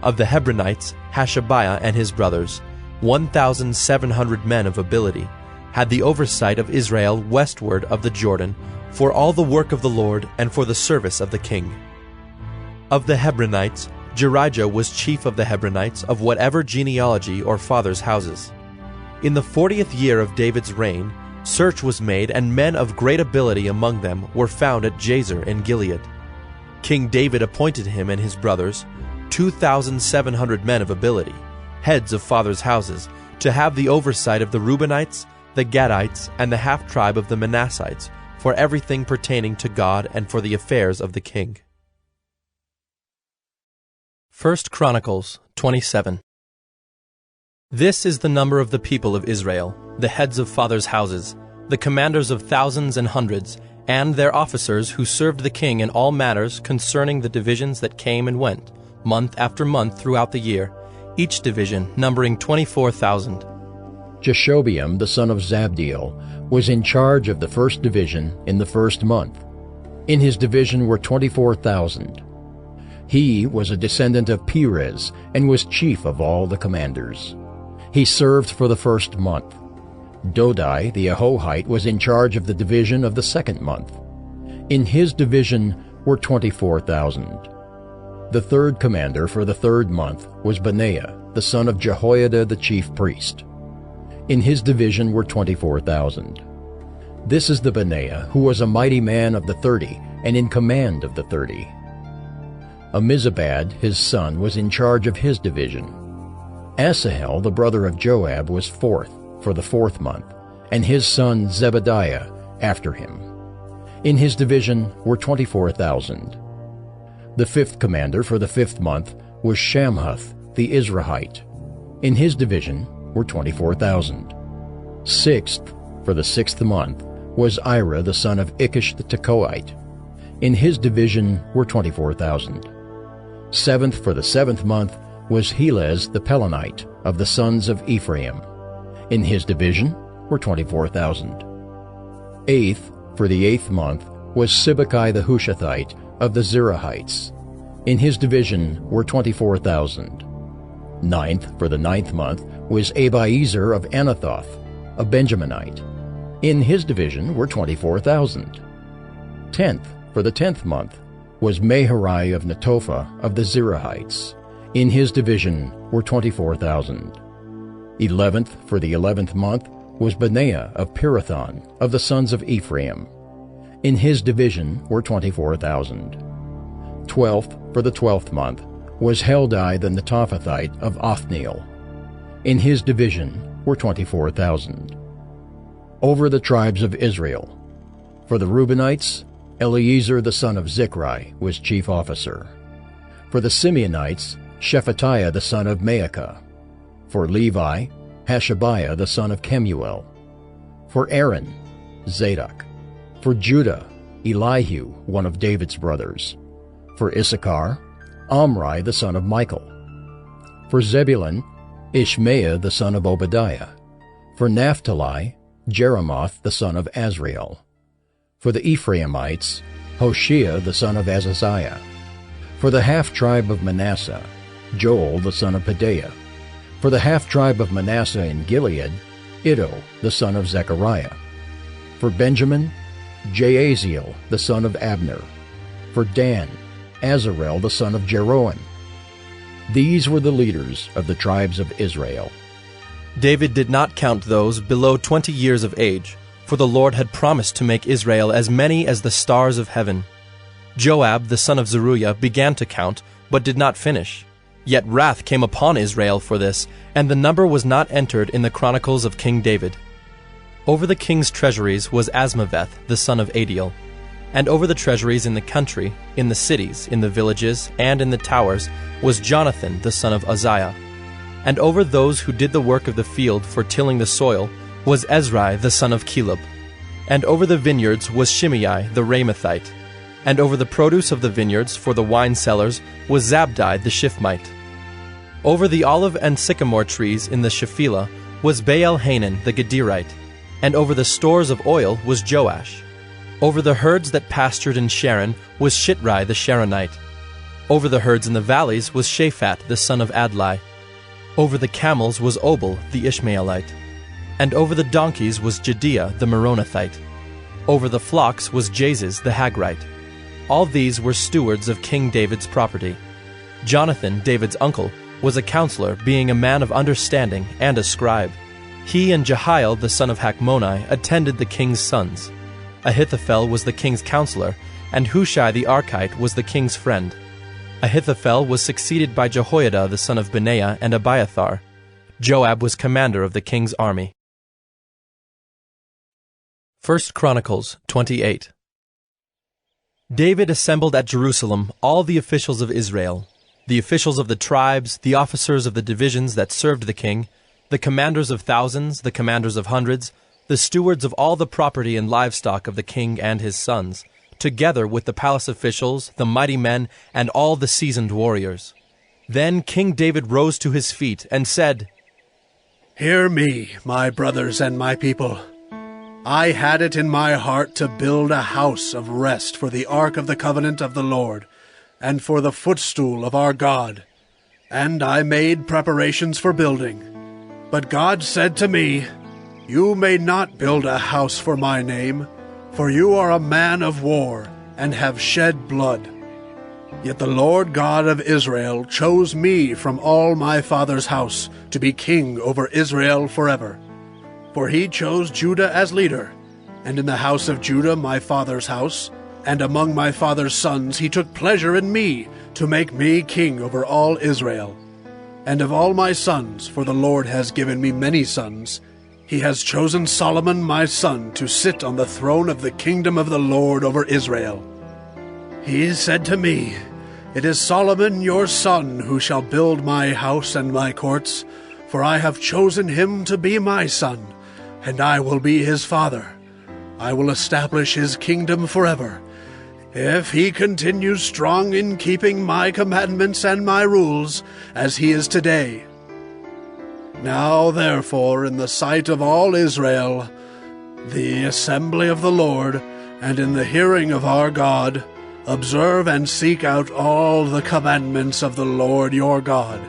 Of the Hebronites, Hashabiah and his brothers, 1,700 men of ability, had the oversight of Israel westward of the Jordan, for all the work of the Lord and for the service of the king. Of the Hebronites, Jerijah was chief of the Hebronites of whatever genealogy or fathers' houses. In the 40th year of David's reign, search was made, and men of great ability among them were found at Jazer in Gilead. King David appointed him and his brothers, 2,700 men of ability, heads of fathers' houses, to have the oversight of the Reubenites, the Gadites, and the half-tribe of the Manassites, for everything pertaining to God and for the affairs of the king. 1 Chronicles 27. This is the number of the people of Israel, the heads of fathers' houses, the commanders of thousands and hundreds, and their officers who served the king in all matters concerning the divisions that came and went, month after month throughout the year, each division numbering 24,000. Jeshobeam the son of Zabdiel was in charge of the first division in the first month. In his division were 24,000. He was a descendant of Perez and was chief of all the commanders. He served for the first month. Dodai the Ahohite was in charge of the division of the second month. In his division were 24,000. The third commander for the third month was Benaiah, the son of Jehoiada the chief priest. In his division were 24,000. This is the Benaiah who was a mighty man of the 30 and in command of the 30. Amizabad, his son, was in charge of his division. Asahel, the brother of Joab, was fourth for the fourth month, and his son Zebadiah after him. In his division were 24,000. The fifth commander for the fifth month was Shamhuth the Izrahite. In his division were 24,000. Sixth for the sixth month was Ira the son of Ikish the Tekoite. In his division were 24,000. Seventh for the seventh month was Helez the Pelonite of the sons of Ephraim. In his division were 24,000. Eighth for the eighth month was Sibbecai the Hushathite of the Zerahites. In his division were 24,000. Ninth for the ninth month was Abiezer of Anathoth, a Benjaminite. In his division were 24,000. Tenth for the 10th month was Maharai of Netophah of the Zerahites. In his division were 24,000. 11th for the 11th month was Benaiah of Pirathon of the sons of Ephraim. In his division were 24,000. 12th for the 12th month was Heldai the Netophathite of Othniel. In his division were 24,000. Over the tribes of Israel, for the Reubenites, Eliezer the son of Zichri was chief officer. For the Simeonites, Shephatiah the son of Maacah. For Levi, Hashabiah the son of Kemuel. For Aaron, Zadok. For Judah, Elihu, one of David's brothers. For Issachar, Omri the son of Michael. For Zebulun, Ishmael the son of Obadiah. For Naphtali, Jeremoth the son of Azriel. For the Ephraimites, Hoshea the son of Azaziah. For the half-tribe of Manasseh, Joel the son of Pedaiah. For the half-tribe of Manasseh in Gilead, Iddo the son of Zechariah. For Benjamin, Jaaziel the son of Abner. For Dan, Azarel the son of Jeroham. These were the leaders of the tribes of Israel. David did not count those below 20 years of age, for the Lord had promised to make Israel as many as the stars of heaven. Joab the son of Zeruiah began to count, but did not finish. Yet wrath came upon Israel for this, and the number was not entered in the Chronicles of King David. Over the king's treasuries was Asmaveth the son of Adiel. And over the treasuries in the country, in the cities, in the villages, and in the towers, was Jonathan the son of Uzziah. And over those who did the work of the field for tilling the soil was Ezrai the son of Caleb. And over the vineyards was Shimei the Ramathite. And over the produce of the vineyards for the wine cellars was Zabdi the Shifmite. Over the olive and sycamore trees in the Shephelah was Baal-Hanan the Gederite. And over the stores of oil was Joash. Over the herds that pastured in Sharon was Shitrai the Sharonite. Over the herds in the valleys was Shaphat the son of Adlai. Over the camels was Obal the Ishmaelite. And over the donkeys was Jediah the Meronothite. Over the flocks was Jaziz the Hagrite. All these were stewards of King David's property. Jonathan, David's uncle, was a counselor, being a man of understanding and a scribe. He and Jehiel the son of Hachmoni attended the king's sons. Ahithophel was the king's counselor, and Hushai the Archite was the king's friend. Ahithophel was succeeded by Jehoiada the son of Benaiah and Abiathar. Joab was commander of the king's army. 1 Chronicles 28. David assembled at Jerusalem all the officials of Israel, the officials of the tribes, the officers of the divisions that served the king, the commanders of thousands, the commanders of hundreds, the stewards of all the property and livestock of the king and his sons, together with the palace officials, the mighty men, and all the seasoned warriors. Then King David rose to his feet and said, "Hear me, my brothers and my people. I had it in my heart to build a house of rest for the ark of the covenant of the Lord, and for the footstool of our God. And I made preparations for building. But God said to me, 'You may not build a house for my name, for you are a man of war, and have shed blood.' Yet the Lord God of Israel chose me from all my father's house to be king over Israel forever. For he chose Judah as leader, and in the house of Judah my father's house, and among my father's sons he took pleasure in me, to make me king over all Israel. And of all my sons, for the Lord has given me many sons, he has chosen Solomon my son to sit on the throne of the kingdom of the Lord over Israel. He said to me, 'It is Solomon your son who shall build my house and my courts, for I have chosen him to be my son, and I will be his father. I will establish his kingdom forever, if he continues strong in keeping my commandments and my rules, as he is today.' Now therefore, in the sight of all Israel, the assembly of the Lord, and in the hearing of our God, observe and seek out all the commandments of the Lord your God,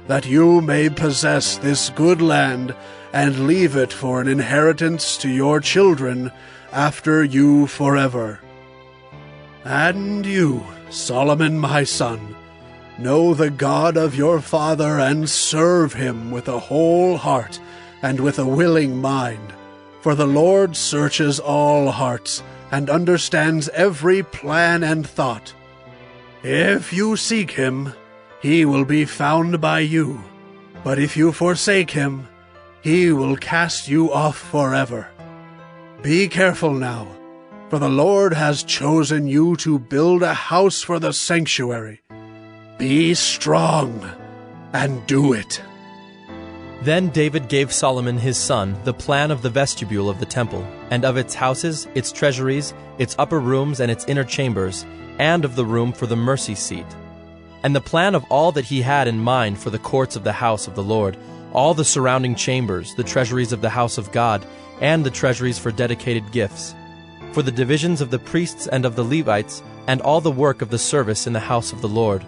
that you may possess this good land, and leave it for an inheritance to your children after you forever. And you, Solomon my son, know the God of your father, and serve him with a whole heart and with a willing mind. For the Lord searches all hearts, and understands every plan and thought. If you seek him, he will be found by you. But if you forsake him, he will cast you off forever. Be careful now, for the Lord has chosen you to build a house for the sanctuary. Be strong, and do it." Then David gave Solomon his son the plan of the vestibule of the temple, and of its houses, its treasuries, its upper rooms, and its inner chambers, and of the room for the mercy seat, and the plan of all that he had in mind for the courts of the house of the Lord, all the surrounding chambers, the treasuries of the house of God, and the treasuries for dedicated gifts, for the divisions of the priests and of the Levites, and all the work of the service in the house of the Lord,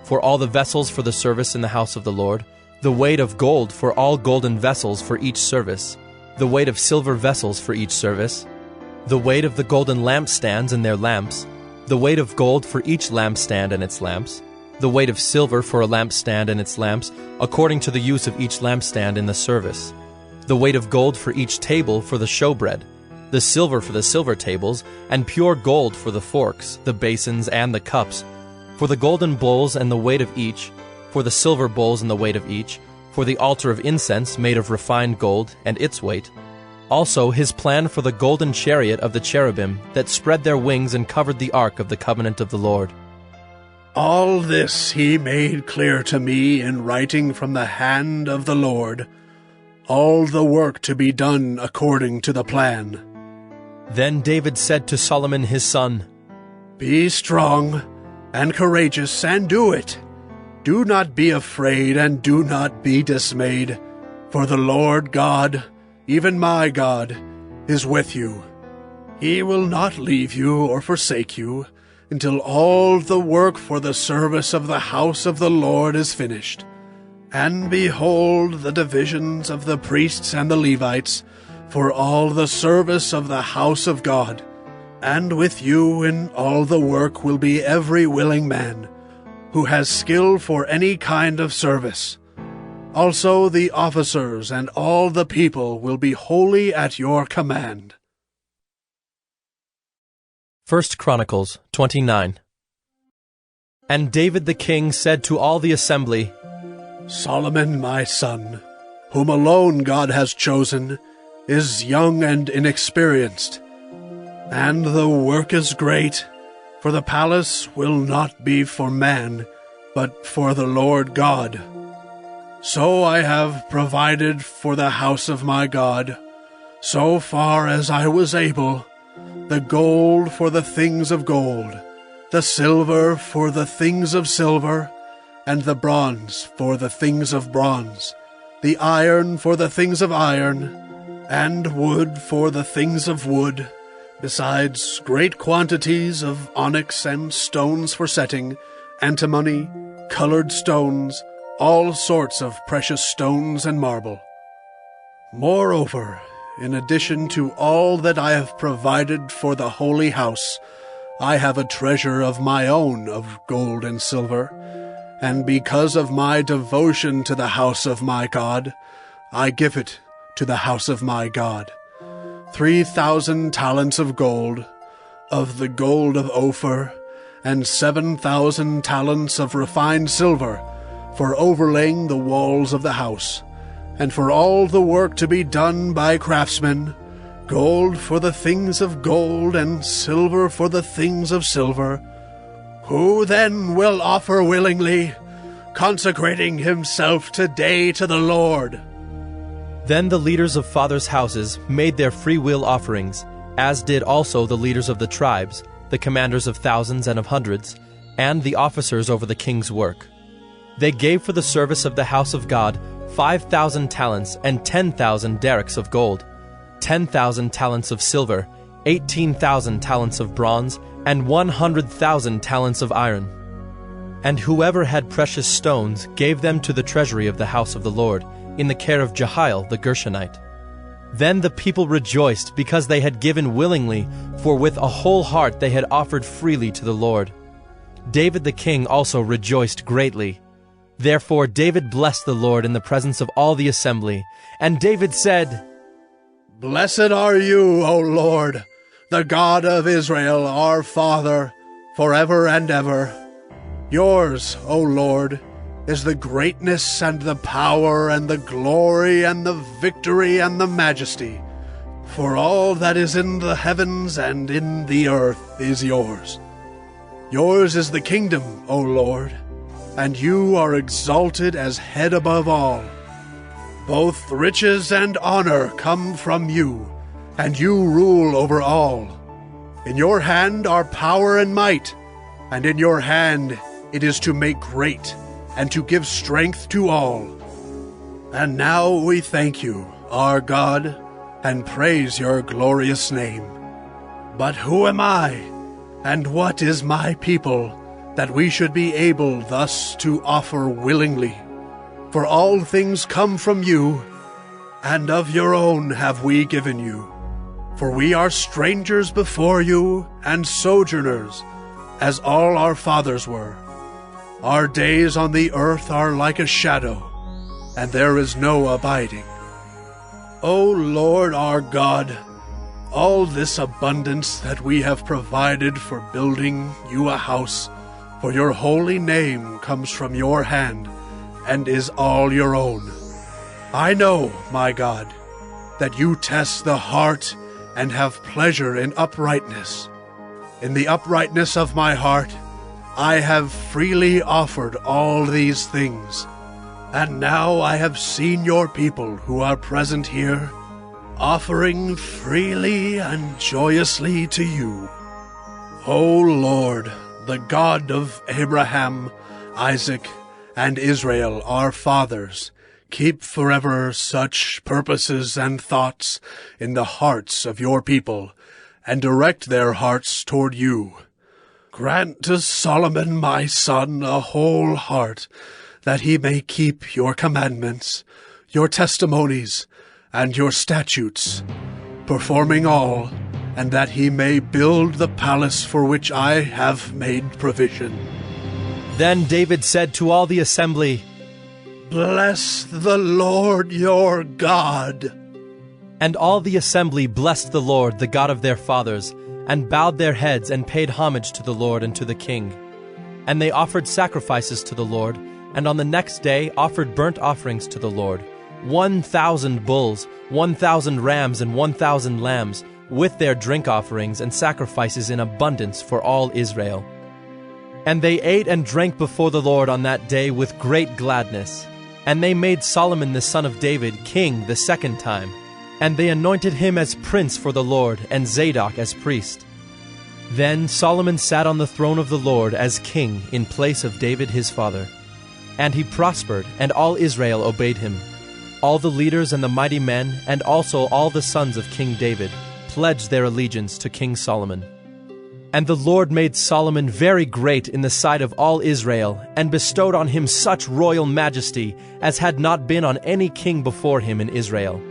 for all the vessels for the service in the house of the Lord, the weight of gold for all golden vessels for each service, the weight of silver vessels for each service, the weight of the golden lampstands and their lamps, the weight of gold for each lampstand and its lamps, the weight of silver for a lampstand and its lamps, according to the use of each lampstand in the service, the weight of gold for each table for the showbread, the silver for the silver tables, and pure gold for the forks, the basins, and the cups, for the golden bowls and the weight of each, for the silver bowls and the weight of each, for the altar of incense made of refined gold and its weight. Also his plan for the golden chariot of the cherubim that spread their wings and covered the ark of the covenant of the Lord. All this he made clear to me in writing from the hand of the Lord, all the work to be done according to the plan. Then David said to Solomon his son, Be strong and courageous, and do it. Do not be afraid, and do not be dismayed, for the Lord God, even my God, is with you. He will not leave you or forsake you, until all the work for the service of the house of the Lord is finished. And behold the divisions of the priests and the Levites, for all the service of the house of God. And with you in all the work will be every willing man, who has skill for any kind of service. Also the officers and all the people will be wholly at your command. 1 Chronicles 29. And David the king said to all the assembly, Solomon my son, whom alone God has chosen, is young and inexperienced, and the work is great, for the palace will not be for man, but for the Lord God. So I have provided for the house of my God, so far as I was able, the gold for the things of gold, the silver for the things of silver, and the bronze for the things of bronze, the iron for the things of iron, and wood for the things of wood, besides great quantities of onyx and stones for setting, antimony, colored stones, all sorts of precious stones and marble. Moreover, in addition to all that I have provided for the holy house, I have a treasure of my own of gold and silver, and because of my devotion to the house of my God, I give it to the house of my God. 3,000 talents of gold, of the gold of Ophir, and 7,000 talents of refined silver, for overlaying the walls of the house, and for all the work to be done by craftsmen, gold for the things of gold, and silver for the things of silver. Who then will offer willingly, consecrating himself today to the Lord? Then the leaders of fathers' houses made their free will offerings, as did also the leaders of the tribes, the commanders of thousands and of hundreds, and the officers over the king's work. They gave for the service of the house of God 5,000 talents and 10,000 derricks of gold, 10,000 talents of silver, 18,000 talents of bronze, and 100,000 talents of iron. And whoever had precious stones gave them to the treasury of the house of the Lord, in the care of Jehiel the Gershonite. Then the people rejoiced because they had given willingly, for with a whole heart they had offered freely to the Lord. David the king also rejoiced greatly. Therefore David blessed the Lord in the presence of all the assembly. And David said, Blessed are you, O Lord, the God of Israel, our Father, forever and ever. Yours, O Lord, is the greatness and the power and the glory and the victory and the majesty. For all that is in the heavens and in the earth is yours. Yours is the kingdom, O Lord, and you are exalted as head above all. Both riches and honor come from you, and you rule over all. In your hand are power and might, and in your hand it is to make great, and to give strength to all. And now we thank you, our God, and praise your glorious name. But who am I, and what is my people, that we should be able thus to offer willingly? For all things come from you, and of your own have we given you. For we are strangers before you, and sojourners, as all our fathers were. Our days on the earth are like a shadow, and there is no abiding. O Lord our God, All this abundance that we have provided for building you a house for your holy name comes from your hand and is all your own. I know, my God, that you test the heart and have pleasure in uprightness. In the uprightness of my heart, I have freely offered all these things. And now I have seen your people who are present here, offering freely and joyously to you. O Lord, the God of Abraham, Isaac, and Israel, our fathers, keep forever such purposes and thoughts in the hearts of your people, and direct their hearts toward you. Grant to Solomon my son a whole heart, that he may keep your commandments, your testimonies, and your statutes, performing all, and that he may build the palace for which I have made provision. Then David said to all the assembly, Bless the Lord your God. And all the assembly blessed the Lord, the God of their fathers, and bowed their heads and paid homage to the Lord and to the king. And they offered sacrifices to the Lord, and on the next day offered burnt offerings to the Lord, 1,000 bulls, 1,000 rams, and 1,000 lambs, with their drink offerings and sacrifices in abundance for all Israel. And they ate and drank before the Lord on that day with great gladness. And they made Solomon the son of David king the second time. And they anointed him as prince for the Lord, and Zadok as priest. Then Solomon sat on the throne of the Lord as king in place of David his father. And he prospered, and all Israel obeyed him. All the leaders and the mighty men, and also all the sons of King David, pledged their allegiance to King Solomon. And the Lord made Solomon very great in the sight of all Israel, and bestowed on him such royal majesty as had not been on any king before him in Israel.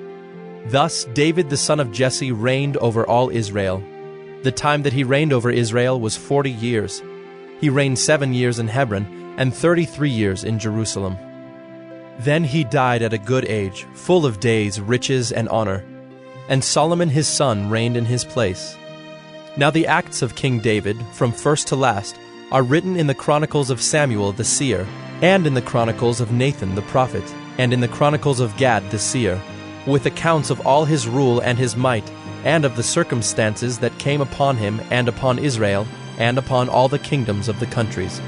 Thus David the son of Jesse reigned over all Israel. The time that he reigned over Israel was 40 years. He reigned 7 years in Hebron, and 33 years in Jerusalem. Then he died at a good age, full of days, riches, and honor. And Solomon his son reigned in his place. Now the acts of King David, from first to last, are written in the Chronicles of Samuel the seer, and in the Chronicles of Nathan the prophet, and in the Chronicles of Gad the seer, with accounts of all his rule and his might, and of the circumstances that came upon him and upon Israel, and upon all the kingdoms of the countries.